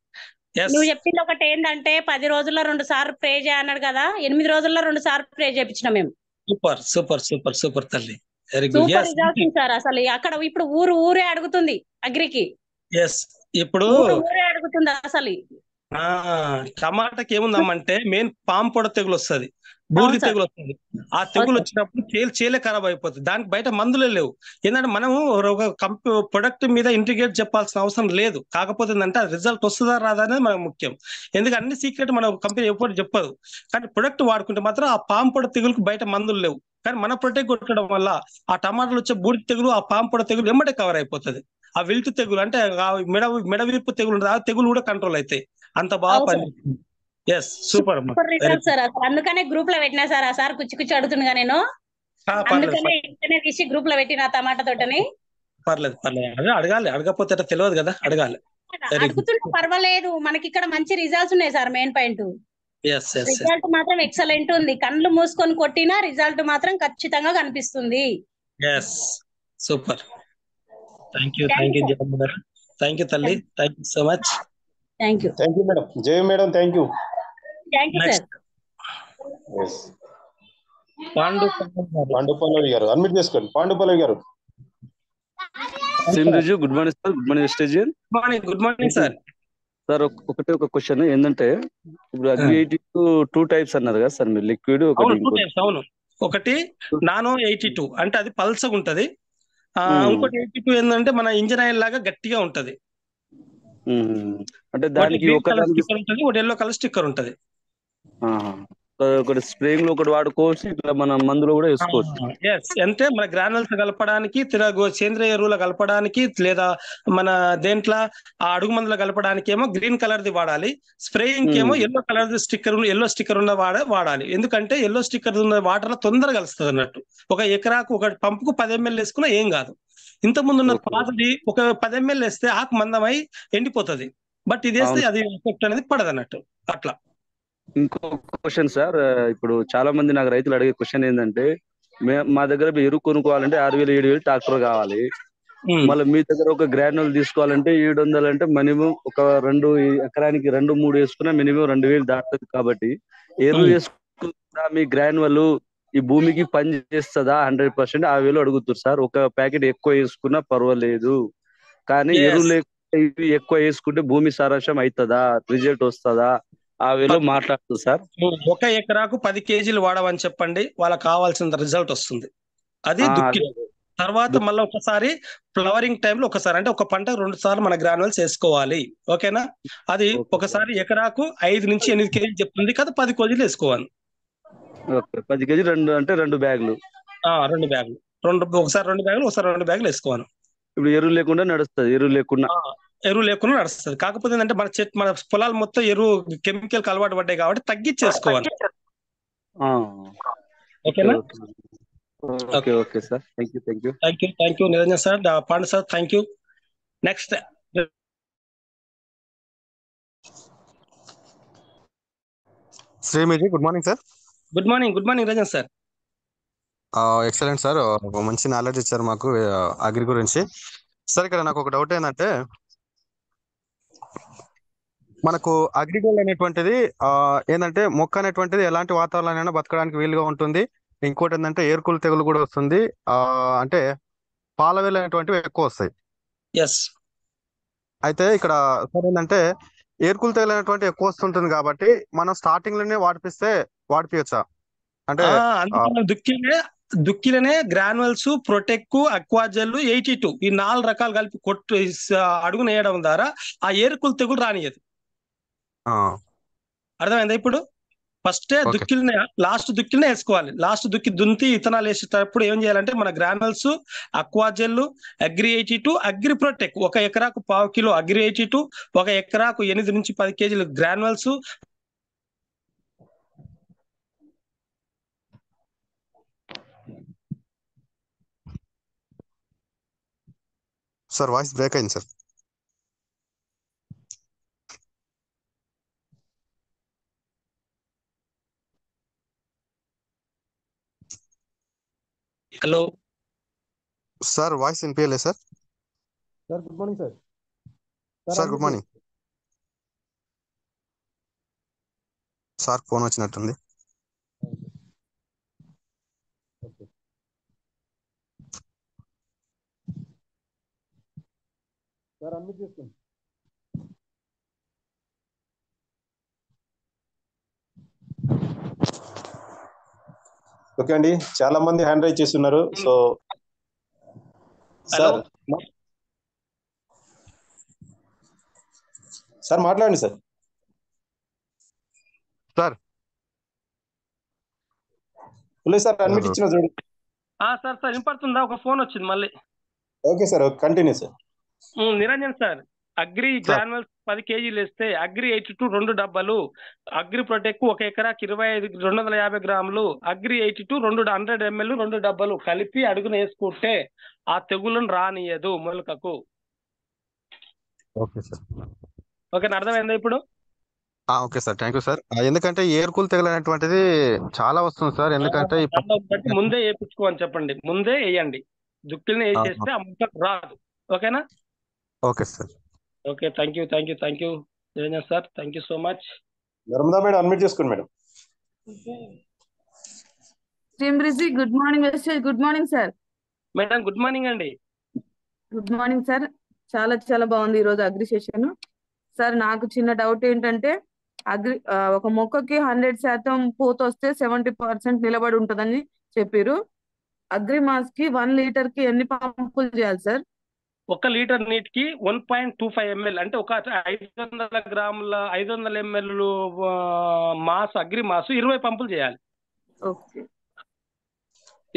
నువ్వు చెప్పింది ఒకటి ఏంటంటే 10 రోజుల్లో 2 సార్లు స్ప్రే చేయన్నాడు కదా, 8 రోజుల్లో 2 సార్లు స్ప్రే చేయించినాం మేము. సూపర్ తల్లి. Super results sir. అసలు అక్కడ ఇప్పుడు ఊరే అడుగుతుంది అగ్రికి. ఇప్పుడు ఊరే అడుగుతుంది అసలు. టమాటాకి ఏముందమ్మంటే మెయిన్ పాము పొడ తెగులు వస్తుంది, బూడిద తెగులు వస్తుంది. ఆ తెగులు వచ్చినప్పుడు చేలే ఖరాబ్ అయిపోతుంది. దానికి బయట మందులే లేవు. ఏంటంటే మనం ఒక ప్రొడక్ట్ మీద ఇంటిగ్రేట్ చెప్పాల్సిన అవసరం లేదు. కాకపోతే ఏంటంటే రిజల్ట్ వస్తుందా రాదా అనేది మనకు ముఖ్యం. ఎందుకంటే అన్ని సీక్రెట్ మన కంపెనీ ఎప్పుడు చెప్పదు. కానీ ప్రొడక్ట్ వాడుకుంటే మాత్రం ఆ పాము పొడ తెగులకు బయట మందులు లేవు. కానీ మన ప్రొటెక్ట్ కొట్టడం వల్ల ఆ టమాటాలు వచ్చే బూడిద తెగులు, ఆ పాము పొడ తెగులు వెంబడే కవర్ అయిపోతుంది. ఆ విల్టు తెగులు అంటే మెడవీర్పు తెగులు ఉంటుంది, ఆ తెగులు కూడా కంట్రోల్ అవుతాయి. అంత బాగా పనిచేస్తుంది. Super result sir. అసలు అందుకనే గ్రూప్ లో పెట్టినా సార్. ఆ సార్ కుచ్చి అడుగుతుండగా నేను అందుకనే తీసి గ్రూప్ లో పెట్టిన టమాటా తోటని. పర్లేదు అడగాలి, అడగపోతే తెలియదు కదా, అడగాలి. అడుగుతుంటే పర్వాలేదు, మనకి ఇక్కడ మంచి రిజల్ట్స్ ఉన్నాయి సార్. మెయిన్ పాయింట్ రిజల్ట్ మాత్రం ఎక్సలెంట్ ఉంది. కళ్ళు మూసుకొని కొట్టినా రిజల్ట్ మాత్రం ఖచ్చితంగా కనిపిస్తుంది. సూపర్. థ్యాంక్ యూ తల్లి. Thank you so much. Thank you madam. Jaya madam. Thank you sir. Pandupallavi గారు అడ్మిట్ చేసుకోండి. పాండుపల్లవి గారు. Good morning sir. Good morning స్టేజ్. Good morning sir. సార్ ఒక క్వశ్చన్ ఏంటంటే, ఇప్పుడు అగ్రి 2 టైప్స్ అన్నారు కదా సార్ మీరు, లిక్విడ్ ఒకటి. అవును. ఒకటి నానో 82 అంటే అది పల్సగా ఉంటది. మ్మ్. ఇంకోటి 82 ఏంటంటే మన ఇంజన్ ఆయిల్ లాగా గట్టిగా ఉంటది. మ్మ్. అంటే ఒకటి దానికి గ్రీన్ కలర్ ఒకదానికి స్టిక్కర్ ఉంటది, ఒకటి ఎల్లో కలర్ స్టిక్కర్ ఉంటది. ఆహా. ఒకటి స్ప్రేయింగ్ లో ఒకటి వాడుకోవచ్చు, ఇట్లా మన మందులో కూడా వేసుకోవచ్చు. ఎస్, అంటే మన గ్రానుల్స్ కలపడానికి, సేంద్రియ ఎరువులు కలపడానికి, లేదా మన దేంట్లో ఆ అడుగు మందులు కలపడానికి ఏమో గ్రీన్ కలర్ ది వాడాలి. స్ప్రేయింగ్ ఏమో ఎల్లో కలర్ ఎల్లో స్టిక్కర్ ఉన్న వాడాలి. ఎందుకంటే ఎల్లో స్టిక్కర్ ఉన్న వాటర్ లో తొందరగా కలుస్తుంది అన్నట్టు. ఒక ఎకరాకు ఒక పంపుకు 10 ml వేసుకున్నా ఏం కాదు. ఇంత ముందు ఉన్న ఓకే. పాతది ఒక 10 ml వేస్తే ఆకు మందమై ఎండిపోతుంది. బట్ ఇది వేస్తే అవును. అది ఎఫెక్ట్ అనేది పడదు అన్నట్టు. అట్లా ఇంకో క్వశ్చన్ సార్, ఇప్పుడు చాలా మంది నాకు రైతులు అడిగే క్వశ్చన్ ఏంటంటే, మా దగ్గర ఎరువు కొనుక్కోవాలంటే 6,000 7,000 ట్రాక్టర్ కావాలి. మళ్ళీ మీ దగ్గర ఒక గ్రాన్యుల్ తీసుకోవాలంటే 700 అంటే మినిమం ఒక 2 ఎకరానికి 2-3 వేసుకున్నా మినిమం 2,000 దాటుతుంది. కాబట్టి ఎరువు వేసుకున్నా మీ గ్రాన్యువల్ ఈ భూమికి పని చేస్తుందా 100%? ఆ వేలు అడుగుతారు సార్. ఒక ప్యాకెట్ ఎక్కువ వేసుకున్నా పర్వాలేదు, కానీ ఎరువు లేకుండా ఇవి ఎక్కువ వేసుకుంటే భూమి సారాంశం అవుతుందా, రిజల్ట్ వస్తుందా, ఆ వేలో మాట్లాడుతుంది సార్. ఒక ఎకరాకు 10 kgs వాడమని చెప్పండి, వాళ్ళకి కావాల్సిన రిజల్ట్ వస్తుంది. అది దుక్కి. తర్వాత మళ్ళీ ఒకసారి ఫ్లవరింగ్ టైంలో ఒకసారి, అంటే ఒక పంట 2 సార్లు మన గ్రానువల్స్ వేసుకోవాలి. ఓకేనా? అది ఒకసారి ఎకరాకు 5 నుంచి 8 kg చెప్తుంది కదా, 10 kgs వేసుకోవాలి. 10 kg 2 అంటే 2 బ్యాగులు. 2 బ్యాగులు, ఒకసారి 2 బ్యాగులు, ఒకసారి 2 బ్యాగులు వేసుకోవాలి. ఇప్పుడు ఎరువు లేకుండా నడుస్తుంది, ఎరువు లేకుండా నడుస్తుంది. కాకపోతే ఏంటంటే మన పొలాలు మొత్తం ఎరువు కెమికల్ అలవాటు పడ్డాయి కాబట్టి తగ్గించేసుకోవాలి. ఓకేనా? Okay okay sir, thank you Niranjan sir, Pandu sir, thank you. Next శ్రీమిజీ, good morning sir. Good morning Niranjan sir. Excellent sir, మంచి నాలెడ్జ్ ఇచ్చారు మాకు అగ్రి గురించి. సార్, ఇక్కడ నాకు ఒక డౌట్ ఏంటంటే, మనకు అగ్రిగోల్డ్ అనేటువంటిది ఏంటంటే మొక్క అనేటువంటిది ఎలాంటి వాతావరణం బతకడానికి వీలుగా ఉంటుంది. ఇంకోటి ఏంటంటే ఏర్కులు తెగులు కూడా వస్తుంది. అంటే పాలవేలు అనేటువంటివి ఎక్కువ వస్తాయి. అయితే ఇక్కడ సార్ ఏంటంటే ఏర్కులు తెగులు అనేటువంటి ఎక్కువ వస్తుంటుంది కాబట్టి మనం స్టార్టింగ్ లోనే వాడిపియచ్చా? అంటే దుక్కిలనే గ్రానువల్స్, ప్రొటెక్, అక్వాజెల్, 82 ఈ 4 రకాలు కలిపి అడుగున వేయడం ద్వారా ఆ ఏరుకులు తెగులు రానియదు. అర్థమైందా? ఇప్పుడు ఫస్ట్ దుక్కిలనే, లాస్ట్ దుక్కిలనే వేసుకోవాలి. లాస్ట్ దుక్కి దుంతి ఇత్తనాలు వేసేటప్పుడు ఏం చేయాలంటే మన గ్రానువల్స్, అక్వాజెల్, అగ్రి 82, అగ్రి ప్రొటెక్ 1 ఎకరాకు 1/2 కిలో అగ్రి 82, 1 ఎకరాకు 8 నుంచి 10 kg granules, sir voice break అయింది సార్. హలో సార్, వాయిస్ వినిపించలేదు sir. Sir good morning sir. Sir good morning sir, phone వచ్చినట్టుంది. సార్ అన్ని తీసుకోండి. ఓకే అండి, చాలా మంది హ్యాండ్ రైజ్ చేస్తున్నారు. సో సార్ మాట్లాడండి సార్. సార్ సార్ అడ్మిట్ ఇచ్చిన చూడండి. సార్ వినపడుతుందా? ఒక ఫోన్ వచ్చింది మళ్ళీ. Okay sir, continue sir. Niranjan sir, Agri granules 10 kg వేస్తే అగ్రి 82 2 డబ్బాలు, అగ్రి ప్రొటెక్ 1 ఎకరాకి 250 గ్రాములు, అగ్రి 82 100 ml 2 డబ్బాలు కలిపి అడుగున వేసుకుంటే ఆ తెగులను రానియదు మొలకకు. Okay sir. ఓకే, అర్థమైందా ఇప్పుడు? Okay sir, thank you sir. ఎందుకంటే ఏర్కులు తెగులు అనేటువంటిది చాలా వస్తుంది సార్. ఎందుకంటే ముందే వేయించుకోమని చెప్పండి, ముందే వేయండి. దుక్కిని వేసేస్తే ఆ మొక్కకు రాదు. ఓకేనా? Okay sir. Okay, thank you Niranjan sir, thank you so much. Narmada madam, admit చేసుకోండి madam. Good morning. Good morning sir. Madam good morning అండి. Good morning sir. చాలా చాలా బాగుంది ఈరోజు అగ్రి సెషన్. సార్, నాకు చిన్న డౌట్ ఏంటంటే, ఒక మొక్కకి 100% పూత వస్తే 70% నిలబడి ఉంటుందని చెప్పారు. అగ్రిమాస్ కి 1 లీటర్ కి ఎన్ని పంపులు చేయాలి సార్? 1 లీటర్ నీటికి 1.25 ml అంటే ఒక 500 గ్రాముల 500 ml మాస్ అగ్రి మాసు 20 పంపులు చేయాలి. ఓకే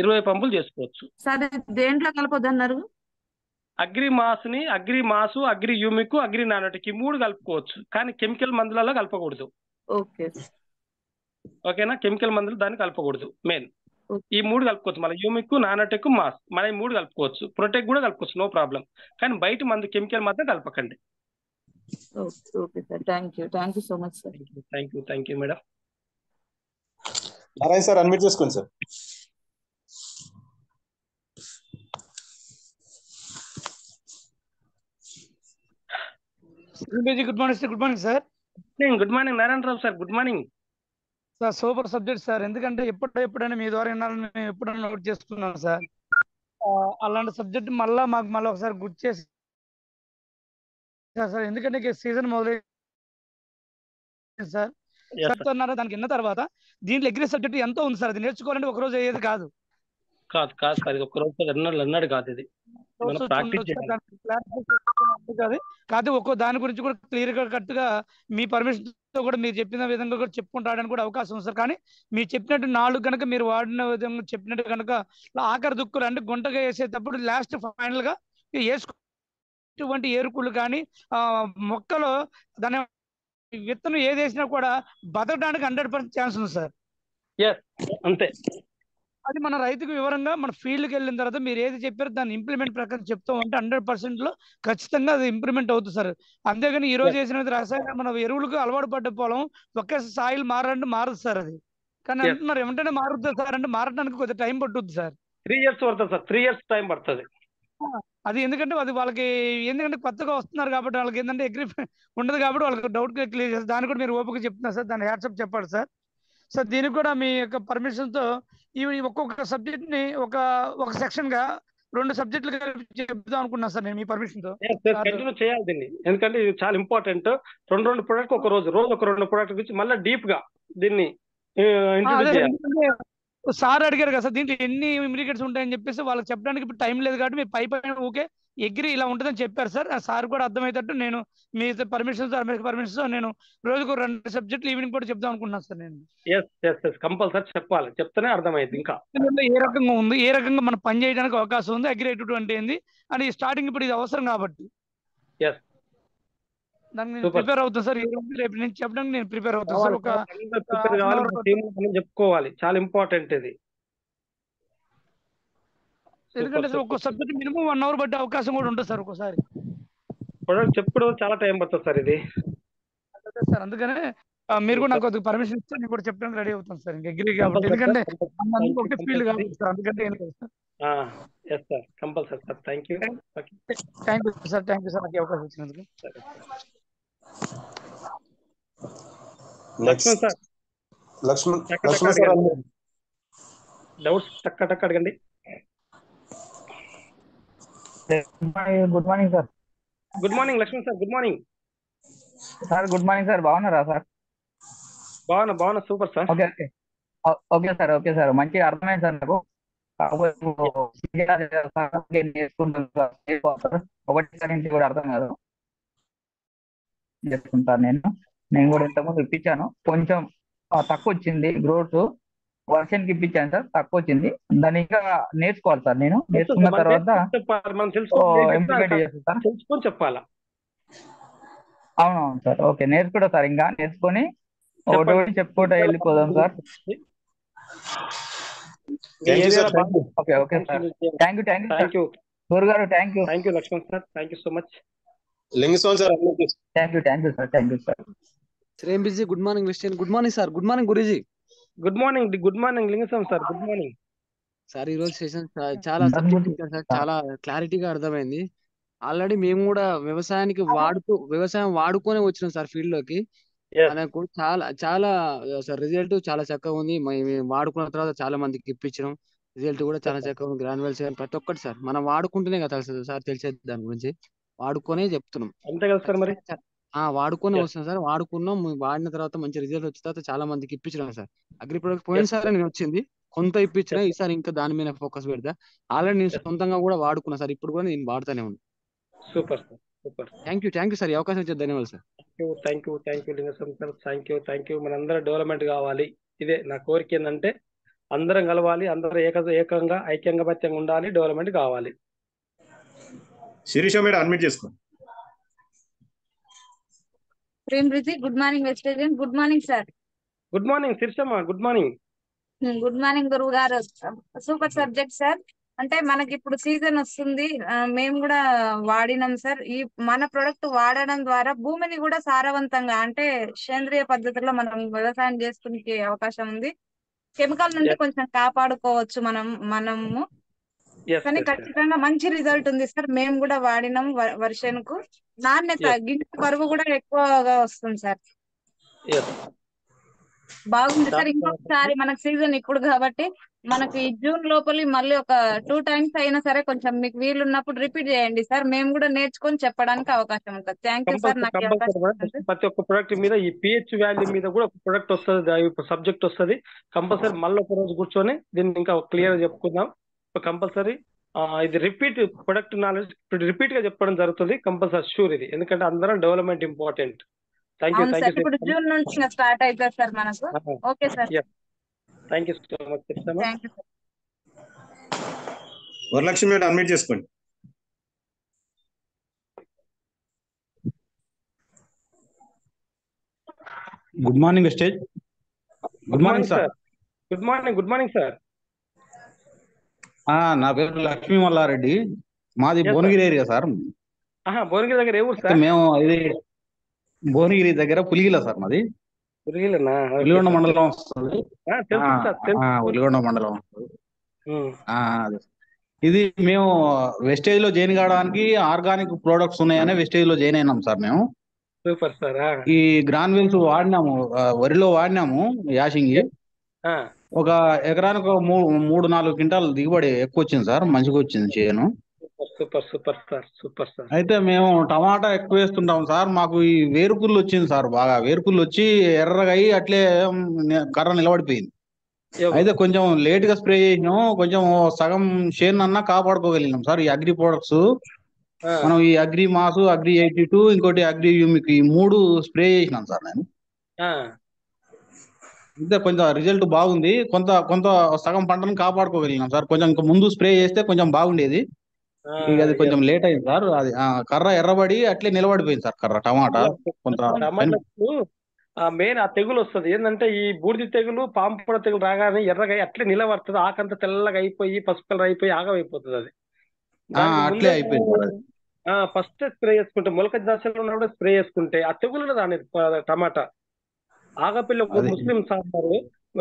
20 పంపులు చేసుకోవచ్చు. సార్ దేంట్లో కలపొద్దు అన్నారు? Agri Mass Agri humic Agri Nanotech 3 కలుపుకోవచ్చు, కానీ కెమికల్ మందులలో కలపకూడదు. ఓకే ఓకేనా? కెమికల్ మందులు దాన్ని కలపకూడదు. మెయిన్ ఈ 3 కలుపుకోవచ్చు. మన యూమిక్ నానోటెక్ మాస్ మన 3 కలుపుకోవచ్చు. ప్రొటెక్ట్ కూడా కలుపుకోవచ్చు, నో ప్రాబ్లం. కానీ బయట మందు కెమికల్ మాత్రం కలపకండి. Okay sir, thank you so much sir. Thank you madam. Narayana sir unmute చేసుకోండి sir. Good morning sir. Good morning sir. Good morning Narayanarao sir. Good morning sir. Super subject sir. ఎందుకంటే ఎప్పుడైనా మీ ద్వారా వినాలని మేము ఎప్పుడైనా నోట్ చేసుకున్నాం సార్. అలాంటి సబ్జెక్ట్ మళ్ళీ ఒకసారి గుర్తు చేసి సార్, ఎందుకంటే సీజన్ మొదలైంది సార్. చెప్తున్నారు దానికి విన్న తర్వాత దీంట్లో అగ్రి సబ్జెక్ట్ ఎంతో ఉంది సార్. అది నేర్చుకోవాలంటే ఒక రోజు అయ్యేది కాదు. కాదు ఒక రోజు అన్నాడు కాదు. ఇది కాదు ఒక్కో దాని గురించి కూడా క్లియర్ గా కరెక్ట్ గా మీ పర్మిషన్ తో కూడా మీరు చెప్పిన విధంగా కూడా చెప్పుకుంటాడని కూడా అవకాశం ఉంది సార్. కానీ మీరు చెప్పినట్టు 4 కనుక మీరు వాడిన విధంగా చెప్పినట్టు కనుక ఆఖరి దుక్కులు అంటే గుంటగా వేసేటప్పుడు లాస్ట్ ఫైనల్ గా వేసుకున్నటువంటి ఏరుకులు కానీ మొక్కలో దాని విత్తనం ఏది వేసినా కూడా బతకడానికి 100% ఛాన్స్ ఉంది సార్. అంతే. అది మన రైతుకు వివరంగా మన ఫీల్డ్కి వెళ్ళిన తర్వాత మీరు ఏది చెప్పారో దాన్ని ఇంప్లిమెంట్ ప్రకారం చెప్తాం అంటే 100% ఖచ్చితంగా అది ఇంప్లిమెంట్ అవుతుంది సార్. అంతేగాని ఈ రోజు వేసిన రసాయన మన ఎరువులకు అలవాటు పడ్డ పొలం ఒకే సాయిల్ మారదు సార్. అది కానీ అంటున్నారు ఏమంటే మారుతుంది సార్ అంటే మారడానికి కొద్దిగా టైం పట్టుద్ది సార్. 3 years పడుతుంది సార్. 3 years టైం పడుతుంది. అది ఎందుకంటే అది వాళ్ళకి ఎందుకంటే కొత్తగా వస్తున్నారు కాబట్టి వాళ్ళకి ఏంటంటే అగ్రిమెంట్ ఉండదు కాబట్టి వాళ్ళకి డౌట్ క్లియర్ చేస్తారు. దాన్ని కూడా మీరు ఓపిక చెప్తున్నారు సార్. దాన్ని హ్యాట్సప్ చెప్పాలి సార్. సార్ దీనికి కూడా మీ యొక్క పర్మిషన్ తో ఈ ఒక్కొక్క సబ్జెక్ట్ ని ఒక సెక్షన్ గా 2 సబ్జెక్టులు చెప్దాం అనుకున్నాను సార్ నేను మీ పర్మిషన్ తో. కంటిన్యూ చేయాలి దీన్ని, ఎందుకంటే ఇది చాలా ఇంపార్టెంట్. 2 ప్రొడక్ట్ ఒక రోజు ఒక 2 ప్రొడక్ట్ గురించి మళ్ళీ డీప్ గా దీన్ని ఇంట్రొడ్యూస్ చేయాలి. సార్ అడిగారు కదా సార్ దీంట్లో ఎన్ని ఇమ్యూనికేట్స్ ఉంటాయని చెప్పేసి వాళ్ళకి చెప్పడానికి ఇప్పుడు టైం లేదు కాబట్టి మీ పై ఊకే ఎగ్రి ఇలా ఉంటుందని చెప్పారు సార్. సార్ కూడా అర్థమయ్యేటట్టు నేను మీ పర్మిషన్ నేను రోజుకు 2 సబ్జెక్టులు ఈవినింగ్ కూడా చెప్దాం అనుకుంటున్నాను సార్ నేను. కంపల్సరీ చెప్పాలి, చెప్తేనే అర్థమైంది. ఇంకా ఏ రకంగా ఉంది, ఏ రకంగా మనం పని చేయడానికి అవకాశం ఉంది, అగ్రి అంటే ఏంది అని స్టార్టింగ్ ఇప్పుడు ఇది అవసరం కాబట్టి దానికి నేను ప్రిపేర్ అవుతాను సార్. రేపు నేను చెప్పడానికి నేను ప్రిపేర్ అవుతాను సార్. చెప్పుకోవాలి, చాలా ఇంపార్టెంట్ ఇది. ఎందుకంటే ఒక్కో సబ్జెక్ట్ మినిమం 1 hour పట్టే అవకాశం కూడా ఉంటుంది సార్. ఒక్కోసారి ప్రొడక్ట్ చెప్పడం చాలా టైం పడుతుంది సార్ ఇది. సార్ అందుకనే మీరు కూడా నాకు కొద్దిగా పర్మిషన్ ఇస్తే నేను కూడా చెప్పడానికి రెడీ అవుతాను సార్. అగ్రి కాబట్టి ఎందుకంటే ఒకే ఫీల్డ్ కాబట్టి సార్. అందుకంటే ఏం లేదు sir. Compulsory sir. Thank you sir. Thank you sir నాకు అవకాశం ఇచ్చినందుకు. Laxman sir. Laxman sir doubts టక్క అడగండి. Good morning sir. Good morning Laxman sir. Good morning sir. Good morning sir. బాగున్నారా సార్? బాగున్నా సూపర్ సార్. ఓకే సార్ మంచిగా అర్థమైంది సార్ నాకు. ఒకటి నుంచి కూడా అర్థం కాదు చేసుకుంటాను. నేను కూడా ఇంతకుముందు ఇప్పించాను, కొంచెం తక్కువ వచ్చింది గ్రోత్. వర్షన్కి ఇప్పించాను సార్, తక్కువ వచ్చింది. దాన్ని ఇంకా నేర్చుకోవాలి సార్. నేను నేర్చుకున్న తర్వాత ఇంప్లిమెంట్ చేస్తాను సార్. చెప్పాలా? అవునవును సార్. ఓకే నేర్చుకుంటా సార్. ఇంకా నేర్చుకొని ఒకటి చెప్పుకుంటా వెళ్ళిపోదాం sir. Okay sir. Thank you Guru గారు. Thank you Lakshman sir. Thank you so much. Lingaswamy sir. Thank you sir. శ్రేమ్ బిజీ. గుడ్ మార్నింగ్ వెస్టర్న్. Good morning sir. Good morning Guruji. Good morning Lingaswamy sir. Good morning sir. ఈ రోజు సెషన్ చాలా సబ్జెక్ట్ ఇచ్చారు sir. చాలా క్లారిటీగా అర్థమైంది. ఆల్రెడీ మేము కూడా వ్యవసాయం వాడుకొని వచ్చినాం సార్ ఫీల్డ్ లోకి. మనకు చాలా సార్ రిజల్ట్ చాలా చక్కగా ఉంది. మేము వాడుకున్న తర్వాత చాలా మందికి ఇప్పించడం రిజల్ట్ కూడా చాలా చక్కగా ఉంది. గ్రాన్యువల్స్ ప్రతి ఒక్కటి సార్ మనం వాడుకుంటేనే కదా సార్ తెలిసేది. దాని గురించి వాడుకొనే చెప్తున్నాం. అంతే కదా సార్. మరి వాడుకొని Yes. వస్తున్నాం సార్. వాడుకున్నాం, వాడిన తర్వాత మంచి రిజల్ట్ వచ్చిన తర్వాత చాలా మందికి ఇప్పించినాం సార్. అగ్రి ప్రొడక్ట్ పోయినసారి నేను వచ్చింది కొంత ఇప్పించిన, Yes. ఈసారి ఇంకా దాని మీద ఫోకస్ పెడతా. ఆల్రెడీ నేను Yes. సొంతంగా కూడా వాడుకున్నా సార్, ఇప్పుడు కూడా నేను వాడుతానే ఉన్నాను. Super sir, super. Thank you sir, ఈ అవకాశం ఇచ్చారు, ధన్యవాదాలు sir. Thank you Lingaswamy sir, thank you. మనందరం డెవలప్మెంట్ కావాలి, ఇదే నా కోరిక. ఏంటంటే అందరం కలవాలి, అందరం ఏకంగా ఐక్యంగా ఉండాలి, డెవలప్మెంట్ కావాలి. శిరీష మేడం అడ్మిట్ చేసుకో. ప్రేమ్రీతి, గుడ్ మార్నింగ్ వెజిటేరియన్. Good morning sir. Good morning శిరీషమ్మ, గుడ్ మార్నింగ్. గుడ్ మార్నింగ్ గురువు గారు. Super subject sir. అంటే మనకి ఇప్పుడు సీజన్ వస్తుంది, మేము కూడా వాడినాం సార్. ఈ మన ప్రొడక్ట్ వాడడం ద్వారా భూమిని కూడా సారవంతంగా, అంటే సేంద్రియ పద్ధతిలో మనం వ్యవసాయం చేసుకునే అవకాశం ఉంది. కెమికల్ నుండి కొంచెం కాపాడుకోవచ్చు మనము. కానీ ఖచ్చితంగా మంచి రిజల్ట్ ఉంది సార్. మేము కూడా వాడినాం. వర్షన్కు నాణ్యత, గింజ బరువు కూడా ఎక్కువగా వస్తుంది సార్. బాగుంది సార్. ఇంకొకసారి మనకు సీజన్ ఇప్పుడు కాబట్టి మనకి జూన్ లోపలి మళ్ళీ ఒక 2 times అయినా సరే కొంచెం మీకు వీలున్నప్పుడు రిపీట్ చేయండి సార్. మేము కూడా నేర్చుకొని చెప్పడానికి అవకాశం ఉంటుంది. Thank you sir. నాకు ప్రతి ఒక్క ప్రొడక్ట్ మీద ఈ పిహెచ్ వాల్యూ మీద కూడా ఒక ప్రొడక్ట్ వస్తుంది, సబ్జెక్ట్ వస్తుంది. కంపల్సరీ మళ్ళీ ఒక రోజు కూర్చొని దీన్ని ఇంకా క్లియర్ చెప్పుకుందాం. కంపల్సరీ ఇది రిపీట్ ప్రొడక్ట్ నాలెడ్జ్ రిపీట్ గా చెప్పడం జరుగుతుంది. కంపల్సరీ షూర్ ఇది, ఎందుకంటే అందరం డెవలప్మెంట్ ఇంపార్టెంట్. Thank you. ఇప్పుడు జూన్ నుంచి స్టార్ట్ అవుతుంది సార్ మనకు. Okay sir, thank you so much. Thank you sir. Varalakshmi madam admit చేసుకోండి. గుడ్ మార్నింగ్ వెస్టేజ్. Good morning sir. Good morning sir. నా పేరు లక్ష్మీ మల్లారెడ్డి, మాది భువనగిరి ఏరియా సార్. భువనగిరి దగ్గర ఏ ఊరు సార్? మేము ఇది భువనగిరి దగ్గర పులిగిల సార్, మాది పులిగొండ మండలం వస్తుంది. పులిగొండ మండలం వస్తుంది. ఇది మేము వెస్టేజ్ లో జాయిన్ కావడానికి ఆర్గానిక్ ప్రొడక్ట్స్ ఉన్నాయని వెస్టేజ్ లో జాయిన్ అయినాం సార్. మేము సూపర్ సార్. ఈ గ్రాన్యుల్స్ వాడినాము, వరిలో వాడినాము యాసింగి. ఒక ఎకరానికి 3-4 క్వింటాల్ దిగుబడి ఎక్కువ వచ్చింది సార్, మంచిగా వచ్చింది చేను. Super sir. అయితే మేము టమాటా ఎక్కువ వేస్తుంటాం సార్. మాకు ఈ వేరుకుళ్ళు వచ్చింది సార్, బాగా వేరుకుళ్ళు వచ్చి ఎర్రగా అయ్యి అట్లే కర్ర నిలబడిపోయింది. అయితే కొంచెం లేట్ గా స్ప్రే చేసినాం, కొంచెం సగం చేను అన్నా కాపాడుకోగలిగినాం సార్. ఈ అగ్రి ప్రొడక్ట్స్ మనం ఈ అగ్రి మాసు, అగ్రి 82, ఇంకోటి అగ్రి యూమిక్, ఈ 3 స్ప్రే చేసినాం సార్ నేను. అయితే కొంచెం రిజల్ట్ బాగుంది. కొంత సగం పంటను కాపాడుకోగలిగినాం సార్. కొంచెం ఇంకా ముందు స్ప్రే చేస్తే కొంచెం బాగుండేది. ఇక అది కొంచెం లేట్ అయింది సార్. అది కర్ర ఎర్రబడి అట్లే నిలబడిపోయింది సార్ కర్ర టమాటా. కొంత మెయిన్ ఆ తెగులు వస్తుంది ఏంటంటే ఈ బూడిది తెగులు, పాంపొడ తెగులు రాగానే ఎర్రగా అట్లే నిలబడుతుంది. ఆకంతా తెల్లగా అయిపోయి పసుపు కలర్ అయిపోయి ఆగమైపోతుంది. అది అట్లే అయిపోయింది. ఫస్ట్ స్ప్రే చేసుకుంటే మొలక దశలో ఉన్నప్పుడు స్ప్రే చేసుకుంటే ఆ తెగులు రాని టమాటా ఆగపిల్ల. ముస్లిం సార్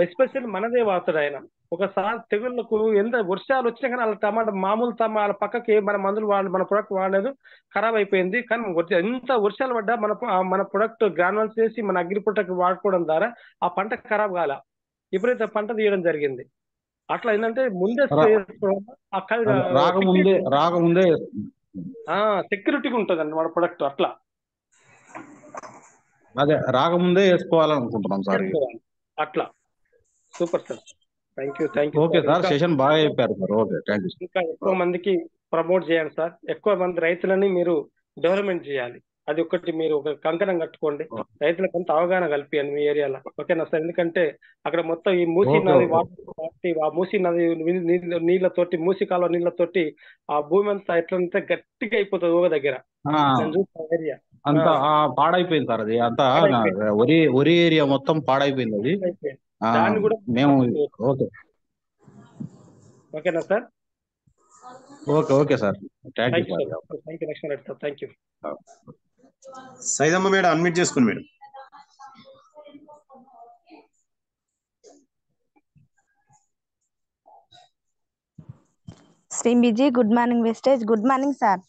ఎస్పెషల్లీ మనదే వాడతాడు ఆయన. ఒకసారి తెగుళ్లకు ఎంత వర్షాలు వచ్చినా కానీ వాళ్ళ టమాటా మామూలు వాళ్ళ పక్కకి మన మందులు మన ప్రొడక్ట్ వాడలేదు, ఖరాబ్ అయిపోయింది. కానీ ఎంత వర్షాలు పడ్డా మన ప్రొడక్ట్ గ్రాన్యుల్స్ చేసి మన అగ్రి ప్రొడక్ట్ వాడుకోవడం ద్వారా ఆ పంట ఖరాబ్ కాల, ఎప్పుడైతే పంట తీయడం జరిగింది. అట్లా ఏంటంటే ముందే స్ప్రే చేసుకోవడం రాకముందే సెక్యూరిటీగా ఉంటుంది అండి మన ప్రొడక్ట్. అట్లా అదే రాకముందే వేసుకోవాలనుకుంటున్నాం సార్. అట్లా super sir. Thank you. Okay sir, session బాగా చెప్పారు సార్. Okay, thank you. ఇంకా ఎక్కువ మందికి ప్రమోట్ చేయండి సార్. ఎక్కువ మంది రైతులని మీరు డెవలప్మెంట్ చేయాలి. అది ఒకటి మీరు ఒక కంకణం కట్టుకోండి, రైతులకు అంత అవగాహన కల్పియండి మీ ఏరియాలో. ఓకేనా సార్? ఎందుకంటే అక్కడ మొత్తం ఈ మూసీ నది వాటర్, ఆ మూసీ నది నీళ్ళతోటి, మూసీ కాలువ నీళ్ళతోటి ఆ భూమి అంతా ఎట్లంతా గట్టిగా అయిపోతుంది ఒక దగ్గర. ఏరియా అంతా పాడైపోయింది సార్. అది అంతా ఒరి ఏరియా మొత్తం పాడైపోయింది. అది దాన్ని కూడా మేము ఓకే. ఓకేనా sir? Okay sir, thank you sir. Thank you Lakshman Reddy sir. Thank you. Saidamma madam admit చేసుకోండి మేడం. శ్రీంబిజీ, గుడ్ మార్నింగ్ వెస్టేజ్. Good morning sir.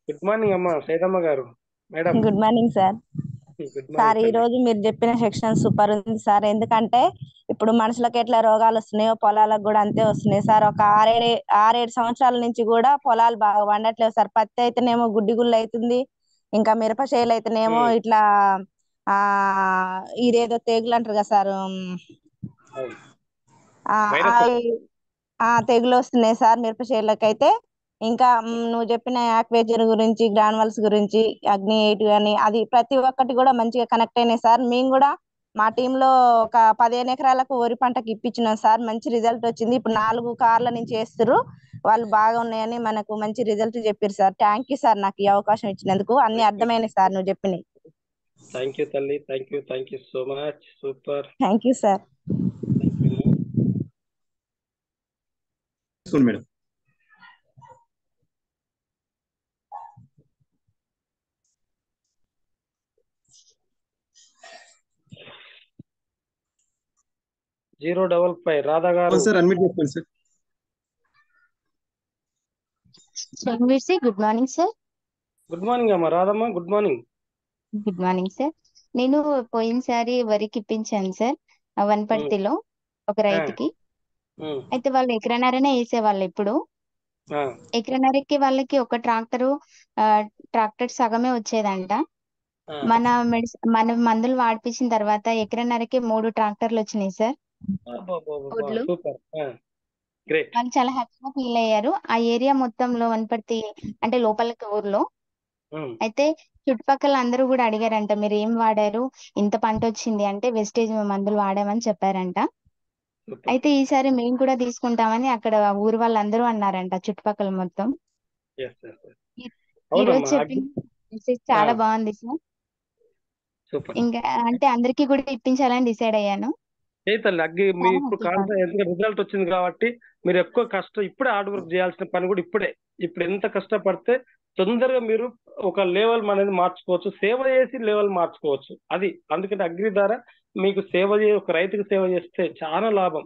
Good morning అమ్మా సైదమ్మ గారు. Madam good morning sir. Sir, ఈ రోజు మీరు చెప్పిన సెక్షన్ సూపర్ ఉంది సార్. ఎందుకంటే ఇప్పుడు మనుషులకు ఎట్లా రోగాలు వస్తున్నాయో పొలాలకు కూడా అంతే వస్తున్నాయి సార్. ఒక 6-7 సంవత్సరాల నుంచి కూడా పొలాలు బాగా వండట్లేవు సార్. పత్తి అయితేనేమో గుడ్డి గుళ్ళు అవుతుంది, ఇంకా మిరప చేలు అయితేనేమో ఇట్లా ఇదేదో తెగులు అంటారు కదా సార్, తెగులు వస్తున్నాయి సార్ మిరప చేనులకైతే. ఇంకా నువ్వు చెప్పిన యాక్వేజర్ గురించి, గ్రాన్యువల్స్ గురించి, అగ్ని 8 కానీ అది ప్రతి ఒక్కటి కూడా మంచిగా కనెక్ట్ అయినాయి సార్. మేము కూడా మా టీంలో ఒక 15 ఎకరాలకు వరి పంటకి ఇప్పించినాం సార్. మంచి రిజల్ట్ వచ్చింది. ఇప్పుడు 4 కార్ల నుంచి వేస్తారు, వాళ్ళు బాగా ఉన్నాయని మనకు మంచి రిజల్ట్ చెప్పారు సార్. థ్యాంక్ యూ సార్ నాకు ఈ అవకాశం ఇచ్చినందుకు. అన్ని అర్థమైనాయి సార్ నువ్వు చెప్పినాయి. థ్యాంక్ యూ తల్లి, thank you so much. Super, thank you sir. Madam. Zero 55 Radha గారు. సార్ అడ్మిట్ చేసుకోండి sir. Good morning sir. Good morning అమ్మా రాధమ్మ. Good morning. Good morning sir. నేను పోయినసారి వరికి ఇప్పించాను సార్ వనపర్తిలో ఒక రైతుకి. అయితే వాళ్ళు ఎకరన్నరనే వేసేవాళ్ళు. ఇప్పుడు ఎకరన్నరకి వాళ్ళకి ఒక ట్రాక్టర్ సగమే వచ్చేదంట. మన మందులు వాడిపించిన తర్వాత ఎకరన్నరకి 3 ట్రాక్టర్లు వచ్చినాయి సార్. వాళ్ళు చాలా హ్యాపీగా ఫీల్ అయ్యారు. ఆ ఏరియా మొత్తంలో వనపర్తి అంటే లోపలికి ఊర్లో. అయితే చుట్టుపక్కల అందరూ కూడా అడిగారంట, మీరు ఏం వాడారు, ఇంత పంట వచ్చింది అంటే వెస్టేజ్ మందులు వాడామని చెప్పారంట. అయితే ఈసారి మేము కూడా తీసుకుంటామని అక్కడ ఊరు వాళ్ళందరూ అన్నారంట, చుట్టుపక్కల మొత్తం. ఈ రోజు చెప్పిన మెసేజ్ చాలా బాగుంది సార్. ఇంకా అంటే అందరికీ కూడా ఇప్పించాలని డిసైడ్ అయ్యాను. అగ్గి మీ ఇప్పుడు ఎందుకంటే రిజల్ట్ వచ్చింది కాబట్టి మీరు ఎక్కువ కష్టం ఇప్పుడే హార్డ్ వర్క్ చేయాల్సిన పని కూడా ఇప్పుడు ఎంత కష్టపడితే తొందరగా మీరు ఒక లెవెల్ అనేది మార్చుకోవచ్చు, సేవ చేసి లెవెల్ మార్చుకోవచ్చు. అది అందుకంటే అగ్రి ద్వారా మీకు ఒక రైతుకు సేవ చేస్తే చాలా లాభం.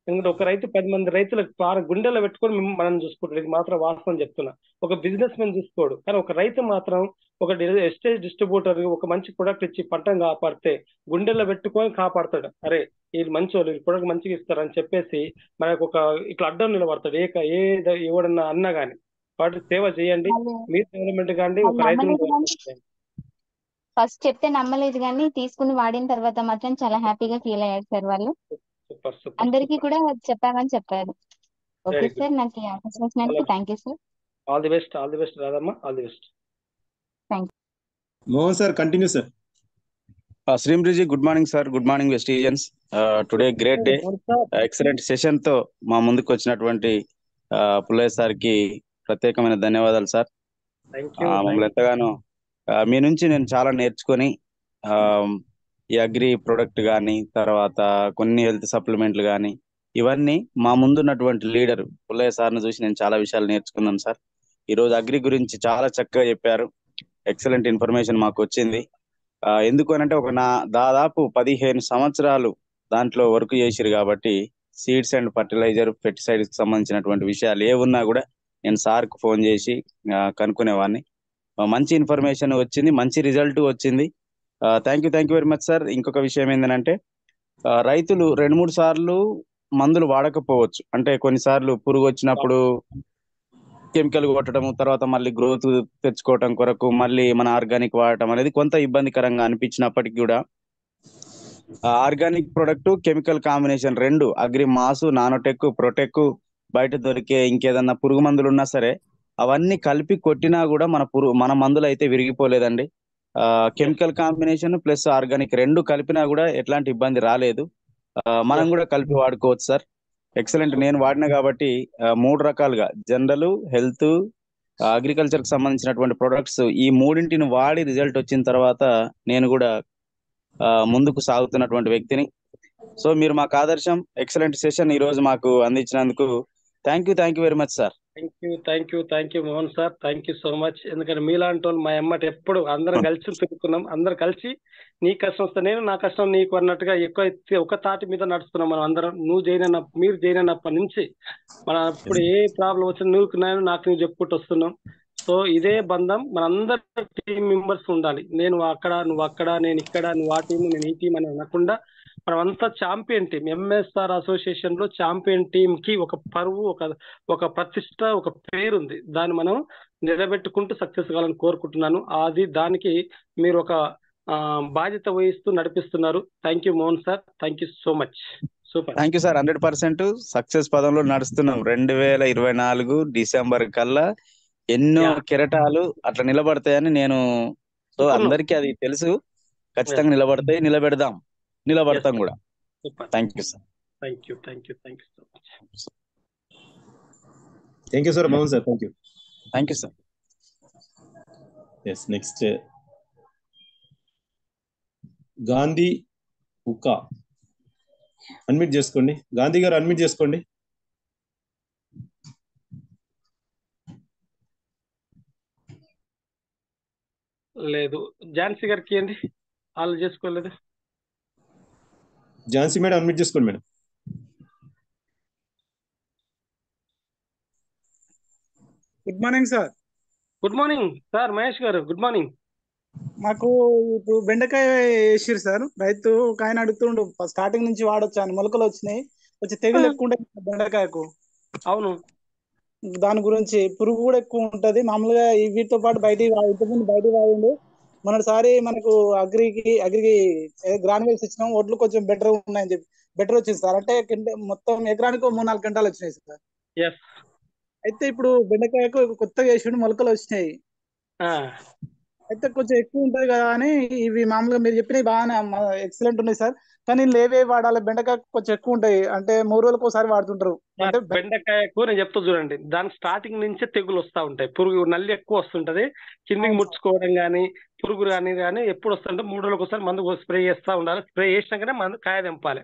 ఎందుకంటే ఒక రైతు 10 మంది రైతులకు గుండెలో పెట్టుకొని మనం చూసుకుంటాడు. ఇది మాత్రం వాస్తవం చెప్తున్నా. ఒక బిజినెస్ మెన్ చూసుకోడు, కానీ ఒక రైతు మాత్రం ఒక ఎస్టేజ్ డిస్ట్రిబ్యూటర్ ఒక మంచి ప్రొడక్ట్ ఇచ్చి పంటను కాపాడితే గుండెల్లో పెట్టుకొని కాపాడతాడు. అరే వీళ్ళు మంచి వాళ్ళు, ఈ ప్రొడక్ట్ మంచిగా ఇస్తారని చెప్పేసి మనకు ఒక ఇట్లా అడ్డం నిలబడతాడు. ఎవడన్నా అన్నా గానీ. వాటి సేవ చేయండి, మీ డెవలప్మెంట్ కానీ ఒక రైతు ఫస్ట్ చెప్తే నమ్మలేదు, కానీ తీసుకుని వాడిన తర్వాత మాత్రం చాలా హ్యాపీగా ఫీల్ అయ్యారు సార్ వాళ్ళు. అందరికీ కూడా చెప్పామని చెప్పారు. ఓకే సార్, నాకు ఈ అవకాశం ఇచ్చినందుకు thank you sir. All the best రాదమ్మా. All the best. Thank you. Mohan sir continue sir. శ్రీమ్రిజీ good morning sir. Good morning వెస్టీజియన్స్. Today great day, excellent session తో మా ముందుకు వచ్చినటువంటి పుల్లయ్య సార్ కి ప్రత్యేకమైన ధన్యవాదాలు సార్. మమ్మల్ని ఎంతగానో మీ నుంచి నేను చాలా నేర్చుకొని ఈ అగ్రి ప్రొడక్ట్ కానీ, తర్వాత కొన్ని హెల్త్ సప్లిమెంట్లు కానీ, ఇవన్నీ మా ముందున్నటువంటి లీడర్ పుల్లయ్య సార్ని చూసి నేను చాలా విషయాలు నేర్చుకున్నాను సార్. ఈరోజు అగ్రి గురించి చాలా చక్కగా చెప్పారు. ఎక్సలెంట్ ఇన్ఫర్మేషన్ మాకు వచ్చింది. ఎందుకు అనంటే దాదాపు 15 సంవత్సరాలు దాంట్లో వర్క్ చేసిరు కాబట్టి సీడ్స్ అండ్ ఫర్టిలైజర్, పెస్టిసైడ్స్ కి సంబంధించినటువంటి విషయాలు ఏమున్నా కూడా నేను సార్కు ఫోన్ చేసి కనుక్కునేవాడిని. మంచి ఇన్ఫర్మేషన్ వచ్చింది, మంచి రిజల్ట్ వచ్చింది. Thank you very much sir. ఇంకొక విషయం ఏంటంటే రైతులు 2-3 సార్లు మందులు వాడకపోవచ్చు. అంటే కొన్నిసార్లు పురుగు వచ్చినప్పుడు కెమికల్ కొట్టడం, తర్వాత మళ్ళీ గ్రోత్ తెచ్చుకోవటం కొరకు మళ్ళీ మన ఆర్గానిక్ వాడటం అనేది కొంత ఇబ్బందికరంగా అనిపించినప్పటికీ కూడా organic product, chemical combination 2 Agri Mass, Nanotech, Protek, బయట దొరికే ఇంకేదన్నా పురుగు మందులు ఉన్నా సరే అవన్నీ కలిపి కొట్టినా కూడా మన మందులు అయితే విరిగిపోలేదండి. కెమికల్ కాంబినేషన్ ప్లస్ ఆర్గానిక్ 2 కలిపినా కూడా ఎట్లాంటి ఇబ్బంది రాలేదు. మనం కూడా కలిపి వాడుకోవచ్చు సార్. ఎక్సలెంట్. నేను వాడినా కాబట్టి 3 రకాలుగా జనరల్, హెల్త్, అగ్రికల్చర్ కి సంబంధించినటువంటి ప్రొడక్ట్స్ ఈ 3టిని వాడి రిజల్ట్ వచ్చిన తర్వాత నేను కూడా ముందుకు సాగుతున్నటువంటి వ్యక్తిని. సో మీరు మాకు ఆదర్శం. ఎక్సలెంట్ సెషన్ ఈ రోజు మాకు అందించినందుకు thank you very much sir. Thank you Mohan sir. Thank you so much. ఎందుకంటే మీలాంటి వాళ్ళు మా అమ్మట ఎప్పుడు అందరం కలిసి పెట్టుకున్నాం. అందరు కలిసి నీ కష్టం వస్తే నేను, నా కష్టం నీకు అన్నట్టుగా ఎక్కువ ఒక తాటి మీద నడుస్తున్నాం మనం అందరం. మీరు జైన్ అయినప్పటి నుంచి మన ఇప్పుడు ఏ ప్రాబ్లం వచ్చినా నాకు చెప్పుకుంటూ వస్తున్నాం. సో ఇదే బంధం మనందరి టీం మెంబర్స్ ఉండాలి. నేను అక్కడ, నువ్వు అక్కడ, నేను ఇక్కడ, నువ్వు ఆ టీం, నేను ఈ టీం అని అనకుండా మనమంతా ఛాంపియన్ టీం. ఎంఎస్ఆర్ అసోసియేషన్ లో ఛాంపియన్ టీం కి ఒక పరువు, ఒక ప్రతిష్ట, ఒక పేరుంది. దాన్ని మనం నిలబెట్టుకుంటూ సక్సెస్ కావాలని కోరుకుంటున్నాను. దానికి మీరు ఒక బాధ్యత వహిస్తూ నడిపిస్తున్నారు. Thank you Mohan sir, thank you so much. Super. Thank you sir. 100% success పదంలో నడుస్తున్నాం. 2024 డిసెంబర్ కల్లా ఎన్నో కెరటాలు అట్లా నిలబడతాయని నేను అందరికీ అది తెలుసు. ఖచ్చితంగా నిలబడతాయి, నిలబడతాం కూడా. Thank you sir. Thank you so much. Thank you sir. Mohan sir, thank you sir. Yes, next Gandhi ఉకా, అన్మ్యూట్ చేసుకోండి. గాంధీ గారు అన్మ్యూట్ చేసుకోండి. లేదు, ఝాన్సీ గారికి ఇవ్వండి, వాళ్ళు చేసుకోలేదు. ఝాన్సీ మేడం అన్మ్యూట్ చేసుకోండి madam. Good morning sir. Good morning sir, Mahesh గారు గుడ్ మార్నింగ్. మాకు ఇప్పుడు బెండకాయ వేసిరు సార్. రైతు ఒక ఆయన అడుగుతుండు స్టార్టింగ్ నుంచి వాడొచ్చు అని, మొలకలు వచ్చినాయి, వచ్చి తెగులు ఎక్కువ ఉంటుంది బెండకాయకు. అవును, దాని గురించి పురుగు కూడా ఎక్కువ ఉంటది. మామూలుగా వీటితో పాటు బయటికి వాడిండు. మొన్నటిసారి మనకు అగ్రికి గ్రాన్యువల్స్ ఇచ్చినాం, ఒడ్లు కొంచెం బెటర్ ఉన్నాయని చెప్పి బెటర్ వచ్చింది సార్. అంటే మొత్తం ఎకరానికి 3-4 క్వింటాలు వచ్చినాయి సార్. అయితే ఇప్పుడు బెండకాయకు కొత్తగా వేసిండు, మొలకలు వచ్చినాయి. అయితే కొంచెం ఎక్కువ ఉంటది కదా అని ఇవి మామూలుగా మీరు చెప్పినవి బాగానే ఎక్సలెంట్ ఉన్నాయి సార్. కానీ లేవే వాడాలి, బెండకాయ కొంచెం ఎక్కువ ఉంటాయి, అంటే 3 రోజులకు ఒకసారి వాడుతుంటారు. అంటే బెండకాయకు నేను చెప్తా చూడండి, దాని స్టార్టింగ్ నుంచే తెగులు వస్తా ఉంటాయి. పురుగు నల్లి ఎక్కువ వస్తుంటది, కిందికి ముడుచుకోవడం కానీ పురుగు కానీ ఎప్పుడు వస్తుంటే 3 రోజులకు ఒకసారి మందు స్ప్రే చేస్తూ ఉండాలి. స్ప్రే చేసినాకనే మందు కాయ తెంపాలి,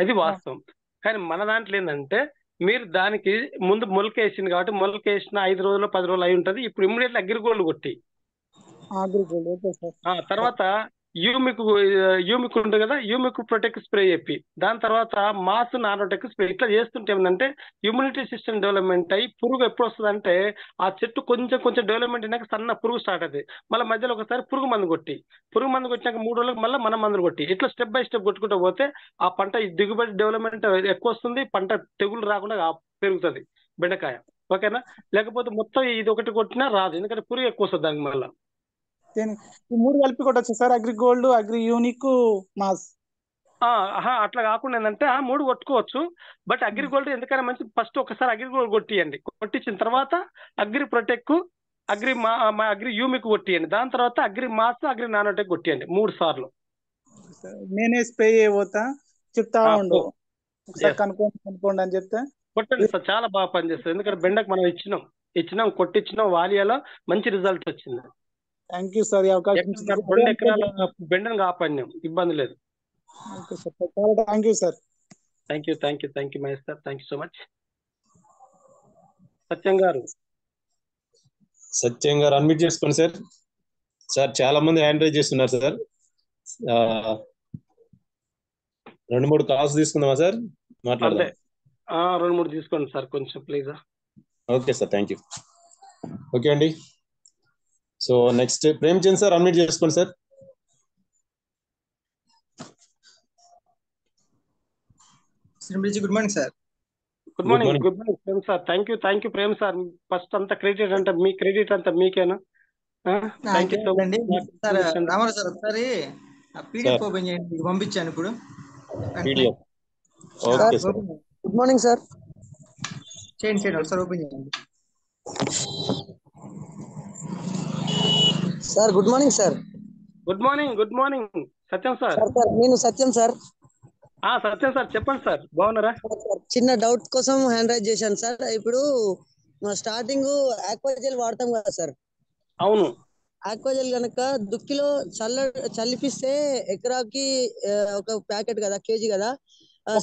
అది వాస్తవం. కానీ మన దాంట్లో ఏంటంటే మీరు దానికి ముందు మొలక వేసింది కాబట్టి మొలక వేసిన 5 రోజులు 10 రోజులు అయి ఉంటది. ఇప్పుడు ఇమ్మీడియట్లీ అగ్రిగోల్డ్ కొట్టి తర్వాత యూమిక్ ఉంటుంది కదా, యూమిక్ ప్రొటెక్ట్ స్ప్రే చెప్పి దాని తర్వాత మాస్ నానోటెక్ స్ప్రే ఇట్లా చేస్తుంటే ఏంటంటే ఇమ్యూనిటీ సిస్టమ్ డెవలప్మెంట్ అయ్యి పురుగు ఎప్పుడు వస్తుంది అంటే ఆ చెట్టు కొంచెం డెవలప్మెంట్ అయినాక సన్న పురుగు స్టార్ట్ అవుతుంది. మళ్ళీ మధ్యలో ఒకసారి పురుగు మందు కొట్టినాక 3 రోజులకు మళ్ళీ మన మందులు కొట్టి ఇట్లా స్టెప్ బై స్టెప్ కొట్టుకుంటూ పోతే ఆ పంట దిగుబడి డెవలప్మెంట్ ఎక్కువ వస్తుంది, పంట తెగులు రాకుండా పెరుగుతుంది బెండకాయ. ఓకేనా? లేకపోతే మొత్తం ఇది ఒకటి కొట్టినా రాదు, ఎందుకంటే పురుగు ఎక్కువ వస్తుంది దానికి. మళ్ళీ ఈ 3 కలిపి కొట్టచ్చు sir, agri gold, agri unique, mass? అట్లా కాకుండా ఏంటంటే 3 కొట్టుకోవచ్చు. బట్ అగ్రి గోల్డ్ ఎందుకైనా మంచి, ఫస్ట్ ఒకసారి అగ్రి గోల్డ్ కొట్టియండి, కొట్టించిన తర్వాత అగ్రి ప్రొటెక్ట్, అగ్రి యూమిక్ కొట్టియండి, దాని తర్వాత అగ్రి మాస్, అగ్రి నానోటెక్ కొట్టియండి 3 సార్లు. నేనే స్ప్రే చేయబోతా, చెప్తా ఉండు ఒకసారి కనుక్కోండి అని చెప్తే కొట్టండి సార్, చాలా బాగా పనిచేస్తుంది. ఎందుకంటే బెండకు మనం ఇచ్చినాం కొట్టించినాం, వాలియాలో మంచి రిజల్ట్ వచ్చింది. థ్యాంక్ యూ సార్, ఈ అవకాశం 2 ఎకరాల బెండను కాపాడినాం, ఇబ్బంది లేదు. Thank you sir. Thank you Mahesh sir, thank you so much. Satyam గారు అన్మ్యూట్ చేసుకోండి సార్. సార్ చాలా మంది హ్యాండ్ రైజ్ చేస్తున్నారు సార్. 2-3 కాల్స్ తీసుకుందామా సార్? మాట్లాడదాం. 2-3 తీసుకోండి సార్ కొంచెం please. Okay sir, thank you. Okay అండి. So next Premchand sir unmute చేసుకోండి sir. Good morning sir. Good morning Prem sir. Thank you Prem sir. First అంతా క్రెడిట్ అంటే మీ క్రెడిట్ అంతా మీకేనా? Thank you so much sir. Ramarao sir ఒకసారి పీడిఎఫ్ ఓపెన్ చేయండి, మీకు పంపించాను ఇప్పుడు. Good morning sir. చేయండి ఒకసారి ఓపెన్ చేయండి sir. Good morning sir. Good morning Satyam sir. నేను సత్యం సార్. సత్యం సార్ చెప్పండి సార్, బాగున్నారా? చిన్న డౌట్ కోసం హ్యాండ్ రైజ్ చేశాను సార్. ఇప్పుడు స్టార్టింగ్ ఆక్వాజెల్ వాడతాం కదా సార్. అవును. ఆక్వాజెల్ కనుక దుక్కిలో చల్లిపిస్తే ఎకరాకి ఒక ప్యాకెట్ కదా, కేజీ కదా,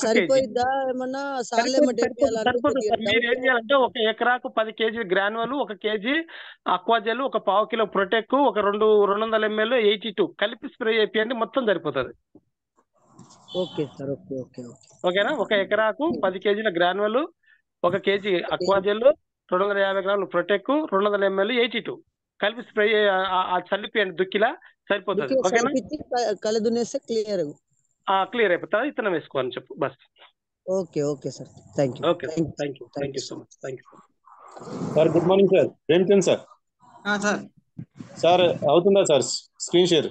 సరిపోయిద్దా? ఏమన్నా సార్లు మీరు ఏం చేయాలంటే 1 ఎకరాకు 10 కేజీ గ్రాన్యువల్, 1 కేజీ అక్వాజెల్, 1 పావు కిలో ప్రొటెక్ట్, 200 ml 82 కలిపి స్ప్రే చేయండి, మొత్తం సరిపోతుంది. Okay sir. ఓకేనా? 1 ఎకరాకు 10 కేజీల గ్రాన్యువల్, 1 కేజీ అక్వాజెల్, 250 గ్రాములు ప్రొటెక్ట్, 200 ml 82 కలిపి స్ప్రే చల్లిపోయండి దుక్కిలా, సరిపోతుంది. ఓకేనా? కలదునేస్తే క్లియర్. క్లియర్ అయిపోతుంది, ఇతనం వేసుకోవాలని చెప్పు bus. Okay okay sir, thank you. Okay sir, thank you so much, thank you. Sir good morning sir. Premchand sir. Sir sir అవుతుందా సార్ స్క్రీన్ షేర్?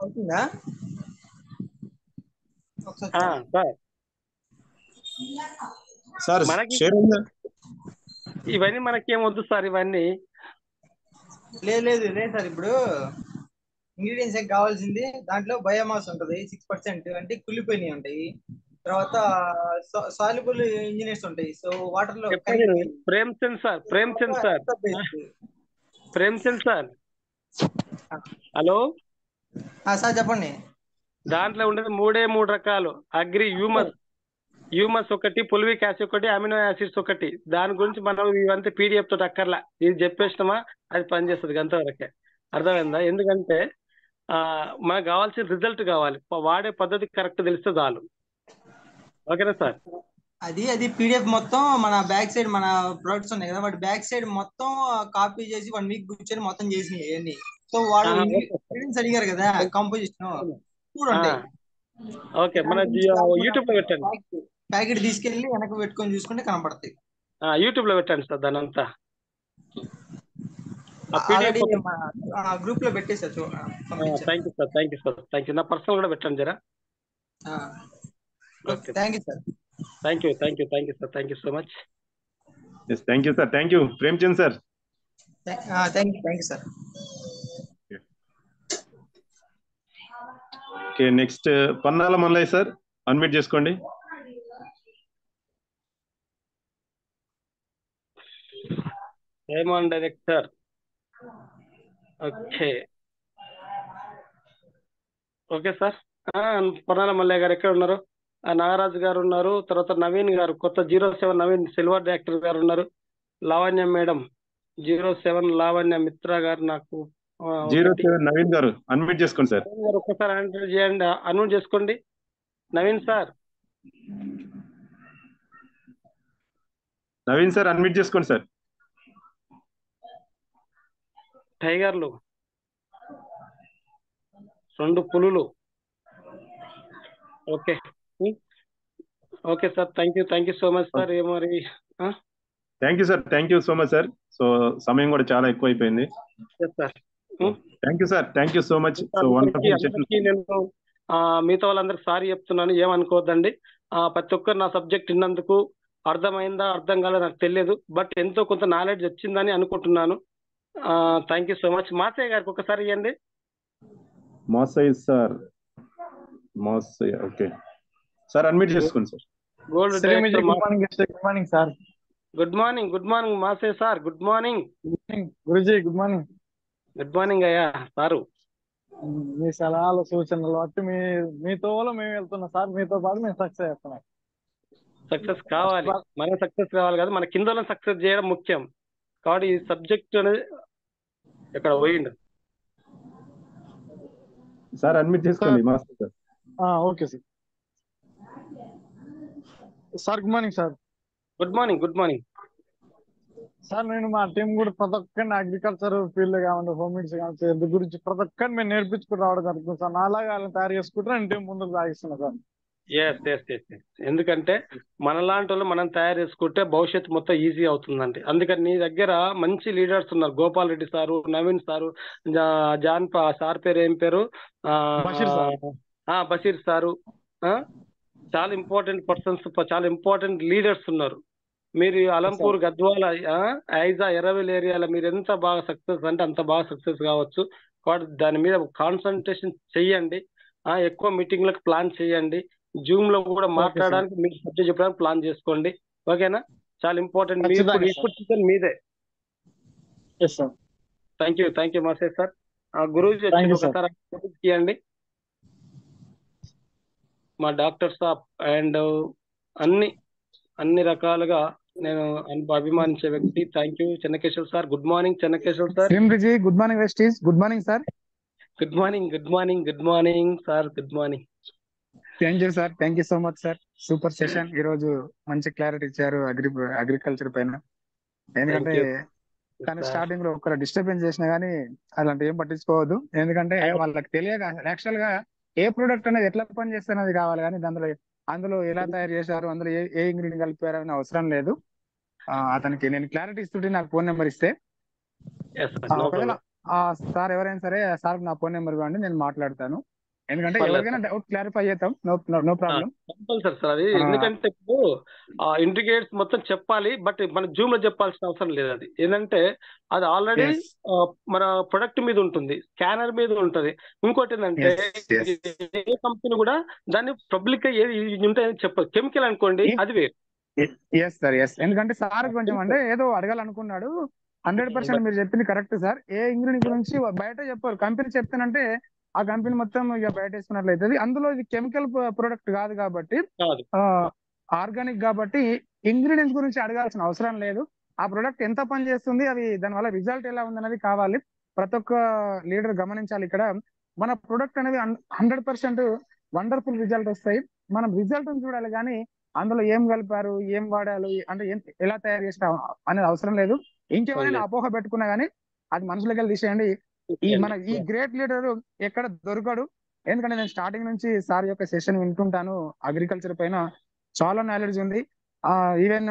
అవుతుందా సార్ మనకి షేర్ ఉందా? ఇవన్నీ మనకేం వద్దు సార్, ఇవన్నీ లేదు సార్. ఇప్పుడు ఇంగ్రీడియంట్స్ ఏం కావాల్సింది, దాంట్లో బయోమాస్ ఉంటది 6%, అంటే కుళ్ళిపోయినవి ఉంటాయి. తర్వాత సాల్యుబుల్ ఇంజనీర్స్ ఉంటాయి. సో వాటర్ లో Premchand sir, Premchand sir, hello sir చెప్పండి. దాంట్లో ఉండేది మూడు రకాలు. అగ్రి హ్యూమస్ ఒకటి, పులివిక్ యాసిడ్ ఒకటి, అమినో యాసిడ్స్ ఒకటి. దాని గురించి మనం ఇవంతా పీడిఎఫ్ తోటి అక్కర్లా, ఇది చెప్పేసినామా అది పనిచేస్తుంది అంతవరకే. అర్థమైందా? ఎందుకంటే మనకు కావాల్సిన రిజల్ట్ కావాలి, వాడే పద్ధతి కరెక్ట్ తెలిస్తే చాలు. ఓకేనా సార్? అది పీడిఎఫ్ మొత్తం మన బ్యాక్ సైడ్, మన ప్రొడక్ట్స్ ఉన్నాయి కదా, వాటి బ్యాక్ సైడ్ మొత్తం కాపీ చేసి 1 వీక్ కూర్చొని మొత్తం చేసినాయి అవన్నీ. సో వాడు ఇంగ్రీడియంట్స్ అడిగారు కదా, కంపోజిషన్ చూడండి. ఓకే, మన యూట్యూబ్ లో పెట్టండి, ప్యాకెట్ తీసుకెళ్లి వెనక పెట్టుకొని చూసుకుంటే కనపడతాయి. యూట్యూబ్ లో పెట్టండి సార్ దాని అంతా. గ్రూప్ లో పెట్టేసారు. Thank you sir, thank you. నా పర్సనల్ కూడా పెట్టండి జరా. Thank you sir, thank you sir, thank you so much. Thank you sir, thank you Premchand sir. Thank you sir. Okay, next Pannala Mallaiah sir, unmute చేసుకోండి. ఏమన్ director. Okay sir. Pannala Mallaiah garu ఎక్కడ ఉన్నారు? నాగరాజు గారు ఉన్నారు, తర్వాత నవీన్ గారు, కొత్త 07 నవీన్ సిల్వర్ డైరెక్టర్ గారు ఉన్నారు, లావణ్య మేడం 07 లావణ్య మిత్ర గారు, నాకు 07 నవీన్ గారు అన్మ్యూట్ చేసుకోండి సార్. ఒక్కసారి అన్మ్యూట్ చేయండి, అన్మ్యూట్ చేసుకోండి Naveen sir. Naveen sir unmute చేసుకోండి సార్. టైగర్లు 2 పులులు. Okay sir, thank you so much sir. మరి thank you sir, thank you so much sir. So సమయం కూడా చాలా ఎక్కువ అయిపోయింది. Thank you sir, thank you so much. నేను మిగతా వాళ్ళందరికి సారీ చెప్తున్నాను, ఏమనుకోవద్దండి. ప్రతి ఒక్కరు నా సబ్జెక్ట్ విన్నందుకు అర్థమైందా అర్థం కాలేదు నాకు తెలియదు, బట్ ఎంతో కొంత నాలెడ్జ్ వచ్చిందని అనుకుంటున్నాను. Thank you so much. Masayya గారికి ఒకసారి ఇవ్వండి. Masayya sir, Masayya okay sir, unmute చేసుకోండి sir. Gold good morning sir. Good morning Masayya sir. Good morning Guruji. Good morning. Good morning అయ్యా సారు. మీ సలహాలు సూచనలు బట్టి మీతో మేము వెళ్తున్నాం సార్, మీతో పాటు మేము సక్సెస్ చేస్తున్నాం. సక్సెస్ కావాలి, మనం సక్సెస్ కావాలి కదా, మన కింద సక్సెస్ చేయడం ముఖ్యం. కాబట్టి ఈ సబ్జెక్ట్ అనేది ఎక్కడ పోయిండు సార్, అడ్మిట్ చేసుకోండి master sir. Okay sir. Sir good morning sir. Good morning sir. నేను మా టీం కూడా ప్రతి ఒక్కరిని అగ్రికల్చర్ ఫీల్డ్ కావండి, హోమిడ్స్ కావచ్చు, ఎద్దు గురించి ప్రతి ఒక్కరిని మేము నేర్పించుకుని రావడం జరుగుతుంది సార్. నాలాగా వాళ్ళని తయారు చేసుకుంటే నేను టీం ముందుకు సాగిస్తున్నా సార్. ఎందుకంటే మనలాంటి వాళ్ళు మనం తయారు చేసుకుంటే భవిష్యత్తు మొత్తం ఈజీ అవుతుందండి. అందుకని నీ దగ్గర మంచి లీడర్స్ ఉన్నారు, Gopal Reddy sir, Naveen sir, John sir పేరు ఏం పేరు, బషీర్ సారు, చాలా ఇంపార్టెంట్ పర్సన్స్, చాలా ఇంపార్టెంట్ లీడర్స్ ఉన్నారు. మీరు అలంపూర్, గద్వాల, ఐజా, ఎర్రవెల్ ఏరియాలో మీరు ఎంత బాగా సక్సెస్ అంటే అంత బాగా సక్సెస్ కావచ్చు. కాబట్టి దాని మీద కాన్సన్ట్రేషన్ చెయ్యండి, ఎక్కువ మీటింగ్లకు ప్లాన్ చేయండి, జూమ్ లో కూడా మాట్లాడడానికి మీరు సబ్జెక్ట్ చెప్పడానికి ప్లాన్ చేసుకోండి. ఓకేనా? చాలా ఇంపార్టెంట్. ఇప్పుడు మీదే. థ్యాంక్ యూ మాసే సార్. గురూజీ ఒకసారి ఇవ్వండి. మా డాక్టర్ సాబ్ అండ్ అన్ని రకాలుగా నేను అభిమానించే వ్యక్తి. Thank you Chennakeshwar sir. Good morning Chennakeshwar sir. Good morning Vestige. Good morning sir. Good morning sir. Good morning. Thank you sir. Thank you so much sir. Super session. ఈ రోజు మంచి క్లారిటీ ఇచ్చారు agriculture పైన. ఎందుకంటే కానీ స్టార్టింగ్ లో ఒకరు డిస్టర్బెన్స్ చేసినా గానీ అలాంటి ఏం పట్టించుకోవద్దు. ఎందుకంటే వాళ్ళకి తెలియక యాక్చువల్ గా ఏ ప్రోడక్ట్ అనేది ఎట్లా పని చేస్తున్నది కావాలి, కానీ అందులో ఎలా తయారు చేశారు, అందులో ఏ ఇంగ్రీడియంట్ కలిపారు అని అవసరం లేదు. అతనికి నేను క్లారిటీ ఇస్తుంటే నాకు ఫోన్ నెంబర్ ఇస్తే ఒకవేళ సార్ ఎవరైనా సరే సార్ నా ఫోన్ నెంబర్ ఇవ్వండి, నేను మాట్లాడతాను. ఎందుకంటే ఎవరికైనా డౌట్ క్లారిఫై చేద్దాం, నో ప్రాబ్లం. కంపల్సరీ సార్ అది. ఎందుకంటే ఇప్పుడు ఇంటిగ్రేట్స్ మొత్తం చెప్పాలి, బట్ మన జూమ్ లో చెప్పాల్సిన అవసరం లేదు. అది ఏంటంటే అది ఆల్రెడీ మన ప్రొడక్ట్ మీద ఉంటుంది, స్కానర్ మీద ఉంటది. ఇంకోటి ఏంటంటే ఏ కంపెనీ కూడా దాన్ని పబ్లిక్ గా ఏది ఉంటాయని చెప్పదు. కెమికల్ అనుకోండి అది వేరు. Yes sir, yes. ఎందుకంటే సార్ కొంచెం అంటే ఏదో అడగాలనుకున్నాడు. 100% మీరు చెప్పింది కరెక్ట్ సార్. ఏ ఇంగ్రీడియంట్ గురించి బయట చెప్పారు, కంపెనీ చెప్తానంటే ఆ కంపెనీ మొత్తం ఇక బయట వేసుకున్నట్లయితే అందులో ఇది కెమికల్ ప్రొడక్ట్ కాదు కాబట్టి, ఆర్గానిక్ కాబట్టి ఇంగ్రీడియంట్స్ గురించి అడగాల్సిన అవసరం లేదు. ఆ ప్రొడక్ట్ ఎంత పని చేస్తుంది, అవి దానివల్ల రిజల్ట్ ఎలా ఉంది అనేది కావాలి. ప్రతి ఒక్క లీడర్ గమనించాలి. ఇక్కడ మన ప్రొడక్ట్ అనేది 100% వండర్ఫుల్ రిజల్ట్ వస్తాయి. మనం రిజల్ట్ చూడాలి, కానీ అందులో ఏం కలిపారు, ఏం వాడాలి, అంటే ఎలా తయారు చేసిన అనేది అవసరం లేదు. ఇంకేమైనా అపోహ పెట్టుకున్నా గానీ అది మనసులోకి వెళ్ళి తీసేయండి. ఈ గ్రేట్ లీడర్ ఎక్కడ దొరకడు. ఎందుకంటే నేను స్టార్టింగ్ నుంచి సార్ యొక్క సెషన్ వింటుంటాను. అగ్రికల్చర్ పైన చాలా నాలెడ్జ్ ఉంది. ఈవెన్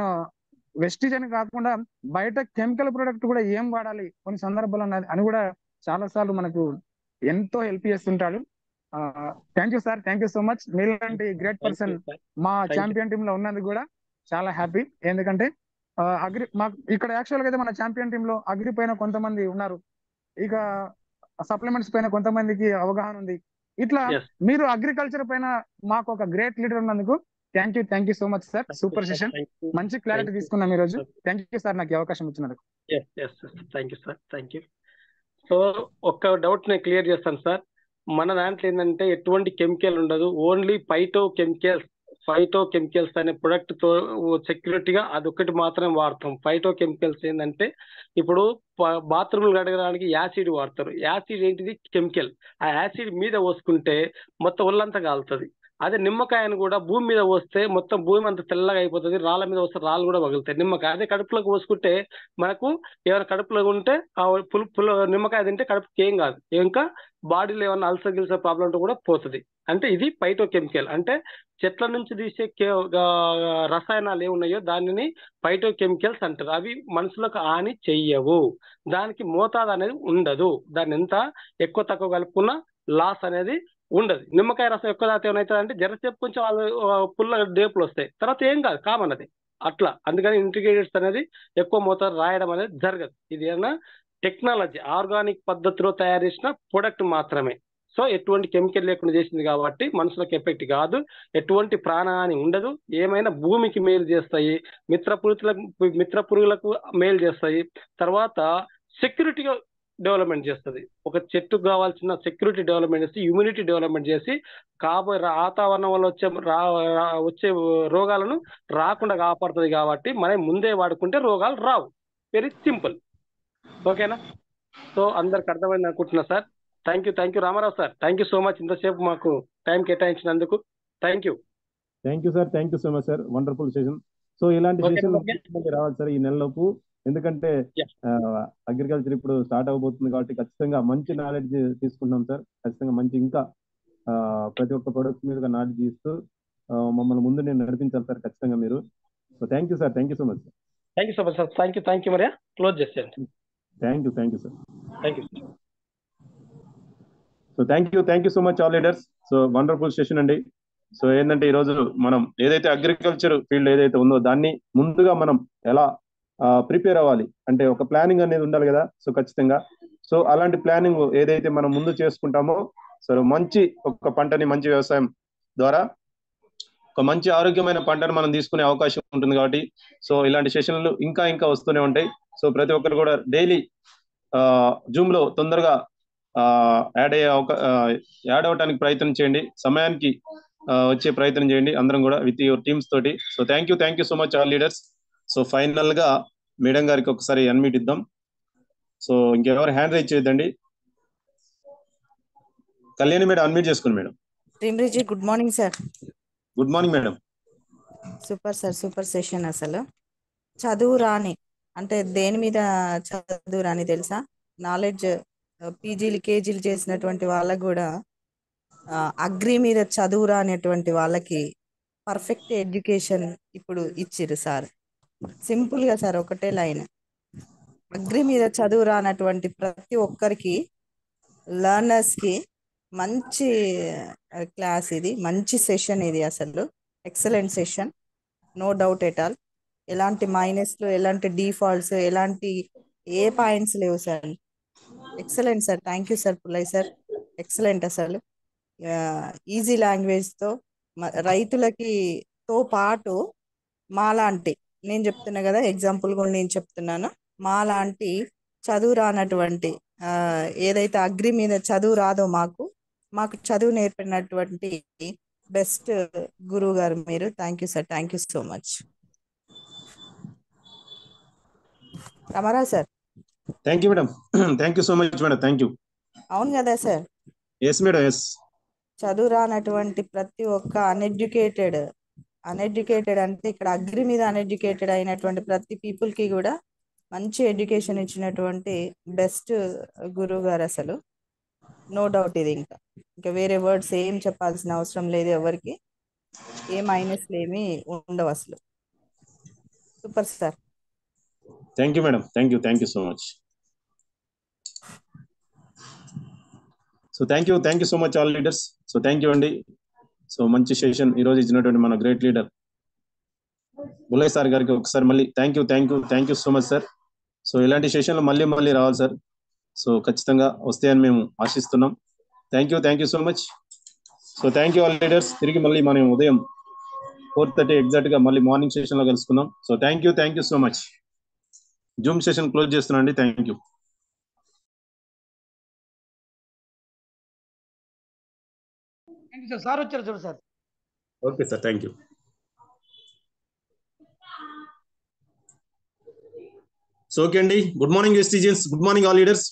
వెస్టీజ్ అని కాకుండా బయట కెమికల్ ప్రొడక్ట్ కూడా ఏం వాడాలి కొన్ని సందర్భాలు అని కూడా చాలా సార్లు మనకు ఎంతో హెల్ప్ చేస్తుంటాడు. Thank you sir, thank you so much. మీలాంటి గ్రేట్ పర్సన్ మా ఛాంపియన్ టీమ్ లో ఉన్నది కూడా చాలా హ్యాపీ. ఎందుకంటే అగ్రి మాకు ఇక్కడ యాక్చువల్ గా అయితే మన ఛాంపియన్ టీమ్ లో అగ్రి పైన కొంతమంది ఉన్నారు, ఇక సప్లిమెంట్స్ పైన కొంతమందికి అవగాహన ఉంది. ఇట్లా మీరు అగ్రికల్చర్ పైన మాకు ఒక గ్రేట్ లీడర్ ఉన్నందుకు thank you so much sir. Super session, మంచి క్లారిటీ తీసుకున్నాం ఈ రోజు. థ్యాంక్ యూ సార్ నాకు అవకాశం ఇచ్చినందుకు. Thank you sir, thank you. So ఒక్క డౌట్ నేను క్లియర్ చేస్తాను సార్. మన దాంట్లో ఏంటంటే ఎటువంటి కెమికల్ ఉండదు, ఓన్లీ ఫైటో కెమికల్స్ అనే ప్రొడక్ట్ తో సెక్యూరిటీగా అదొక్కటి మాత్రమే వాడతాం. ఫైటో కెమికల్స్ ఏంటంటే ఇప్పుడు బాత్రూమ్లు కడగడానికి యాసిడ్ వాడతారు. యాసిడ్ ఏంటిది? కెమికల్. ఆ యాసిడ్ మీద పోసుకుంటే మొత్తం ఒళ్ళంతా కాలుతుంది. అదే నిమ్మకాయను కూడా భూమి మీద పోస్తే మొత్తం భూమి అంతా తెల్లగా అయిపోతుంది, రాళ్ళ మీద వస్తే రాళ్ళు కూడా పగులుతాయి. నిమ్మకాయ అదే కడుపులోకి పోసుకుంటే మనకు ఏమైనా కడుపులో ఉంటే ఆ నిమ్మకాయ తింటే కడుపుకి ఏం కాదు, ఇంకా బాడీలో ఏమైనా అల్సర్ గిల్సర్ ప్రాబ్లం ఉంటే కూడా పోతుంది. అంటే ఇది ఫైటో కెమికల్. అంటే చెట్ల నుంచి తీసే రసాయనాలు ఏమున్నాయో దానిని ఫైటో కెమికల్స్ అంటారు. అవి మనుషులకు హాని చెయ్యవు, దానికి మోతాదు అనేది ఉండదు. దాన్ని ఎంత ఎక్కువ తక్కువ కలుపుకున్నా లాస్ అనేది ఉండదు. నిమ్మకాయ రసం ఎక్కువ తాగితే ఏమవుతుంది అంటే జరసేపు కొంచెం పుల్ల డేపులు వస్తాయి, తర్వాత ఏం కాదు, కామన్ అది అట్లా. అందుకని ఇంటిగ్రేటెడ్స్ అనేది ఎక్కువ మోతాదు రాయడం అనేది జరగదు. ఇది ఏమన్నా టెక్నాలజీ ఆర్గానిక్ పద్ధతిలో తయారు చేసిన ప్రొడక్ట్ మాత్రమే. సో ఎటువంటి కెమికల్ లేకుండా చేసింది కాబట్టి మనుషులకు ఎఫెక్ట్ కాదు, ఎటువంటి ప్రాణహాని ఉండదు. ఏమైనా భూమికి మేలు చేస్తాయి, మిత్ర పురుగులకు మేలు చేస్తాయి. తర్వాత సెక్యూరిటీగా డెవలప్మెంట్ చేస్తుంది. ఒక చెట్టుకు కావాల్సిన సెక్యూరిటీ డెవలప్మెంట్ చేసి ఇమ్యూనిటీ డెవలప్మెంట్ చేసి కాబోయే వాతావరణం వల్ల వచ్చే రోగాలను రాకుండా కాపాడుతుంది. కాబట్టి మనం ముందే వాడుకుంటే రోగాలు రావు. Very simple. ఓకేనా? సో అందరికి అర్థమైంది అనుకుంటున్నా sir. Thank you Ramarao sir, thank you so much ఇంతసేపు మాకు టైం కేటాయించినందుకు. Thank you sir, thank you so much sir. Wonderful session. So ఇలాంటి సెషన్ రావాలి సార్ ఈ నెలలోపు. ఎందుకంటే అగ్రికల్చర్ ఇప్పుడు స్టార్ట్ అవబోతుంది కాబట్టి ఖచ్చితంగా మంచి నాలెడ్జ్ తీసుకుంటాం సార్. ఖచ్చితంగా మంచి ఇంకా ప్రతి ఒక్క ప్రొడక్ట్ మీద నాలెడ్జ్ ఇస్తూ మమ్మల్ని ముందు నేను నడిపించాలి సార్ ఖచ్చితంగా మీరు. So thank you sir, thank you so much sir. Thank you so much sir. Thank you మరి క్లోజ్ చేసేయండి. Thank you sir. Thank you. So thank you so much all leaders. So wonderful session అండి. So ఏంటంటే ఈరోజు మనం ఏదైతే agriculture field ఏదైతే ఉందో దాన్ని ముందుగా మనం ఎలా ప్రిపేర్ అవ్వాలి అంటే ఒక ప్లానింగ్ అనేది ఉండాలి కదా. సో ఖచ్చితంగా సో అలాంటి ప్లానింగ్ ఏదైతే మనం ముందు చేసుకుంటామో సో మంచి ఒక పంటని మంచి వ్యవసాయం ద్వారా ఒక మంచి ఆరోగ్యమైన పంటను మనం తీసుకునే అవకాశం ఉంటుంది. కాబట్టి సో ఇలాంటి సెషన్లు ఇంకా వస్తూనే ఉంటాయి. సో ప్రతి ఒక్కరు కూడా డైలీ జూమ్ లో తొందరగా యాడ్ అవడానికి ప్రయత్నం చేయండి, సమయానికి వచ్చే ప్రయత్నం చేయండి అందరం కూడా విత్ యువర్ టీమ్స్ తోటి. So thank you so much all leaders. So final గా మేడం గారికి ఒకసారి అన్మ్యూట్ ఇద్దాం. సో ఇంకెవరు హ్యాండ్ రైజ్ చేయొద్దండి. కళ్యాణి మేడం అన్మ్యూట్ చేసుకోండి మేడం. శ్రీమ్రిజీ good morning sir. Good morning madam. Super sir, super session. అసలు చదువు రాని అంటే దేని మీద చదువురా అని తెలుసా? నాలెడ్జ్ పీజీలు కేజీలు చేసినటువంటి వాళ్ళకు కూడా అగ్రి మీద చదువురా అనేటువంటి వాళ్ళకి పర్ఫెక్ట్ ఎడ్యుకేషన్ ఇప్పుడు ఇచ్చిర్రు సార్. సింపుల్ గా సార్, ఒకటే లైన్. అగ్రి మీద చదువురా అన్నటువంటి ప్రతి ఒక్కరికి, లర్నర్స్ కి మంచి క్లాస్ ఇది, మంచి సెషన్ ఇది. అసలు excellent session, no doubt at all. ఎలాంటి మైనస్లు, ఎలాంటి డిఫాల్ట్స్, ఎలాంటి ఏ పాయింట్స్ లేవు sir. Excellent sir. Thank you sir Pullaiah sir. Excellent. అసలు ఈజీ లాంగ్వేజ్తో రైతులకి తో పాటు మాలాంటి, నేను చెప్తున్నా కదా ఎగ్జాంపుల్ కూడా నేను చెప్తున్నాను, మాలాంటి చదువు రానటువంటి ఏదైతే అగ్రి మీద చదువు రాదో మాకు చదువు నేర్పినటువంటి బెస్ట్ గురువు గారు మీరు. Thank you sir. Thank you so much. Rama Rao sir. Thank you madam. Thank you so much madam. Thank you. అవును కదా సార్. Yes madam, yes. చదువు రానటువంటి ప్రతి ఒక్క అన్ఎడ్యుకేటెడ్ అంటే ఇక్కడ అగ్రి మీద అన్ఎడ్యుకేటెడ్ అయినటువంటి ప్రతి పీపుల్ కి కూడా మంచి ఎడ్యుకేషన్ ఇచ్చినటువంటి బెస్ట్ గురువు గారు అసలు. No doubt. ఇది ఇంకా వేరే వర్డ్స్ ఏం చెప్పాల్సిన అవసరం లేదు ఎవరికి. ఏ మైనస్లు ఏమి ఉండవు అసలు. Super sir. Thank you madam. Thank you so much. So thank you so much all leaders. So thank you అండి. సో మంచి సెషన్ ఈరోజు ఇచ్చినటువంటి మన గ్రేట్ లీడర్ బుల్లయ్య సార్ గారికి ఒకసారి మళ్ళీ thank you so much sir. So ఇలాంటి సెషన్లు మళ్ళీ రావాలి సార్. సో ఖచ్చితంగా వస్తాయని మేము ఆశిస్తున్నాం. Thank you so much. So thank you all leaders. తిరిగి మళ్ళీ మనం ఉదయం 4:30 ఎగ్జాక్ట్ గా మళ్ళీ మార్నింగ్ సెషన్ లో కలుసుకుందాం. So thank you so much. Zoom session close చేస్తున్నా అండి. Thank you. సార్ వచ్చారు చూడు sir. Okay sir. Thank you. So okay అండి. గుడ్ మార్నింగ్ ఎస్టీజియన్స్. Good morning all leaders.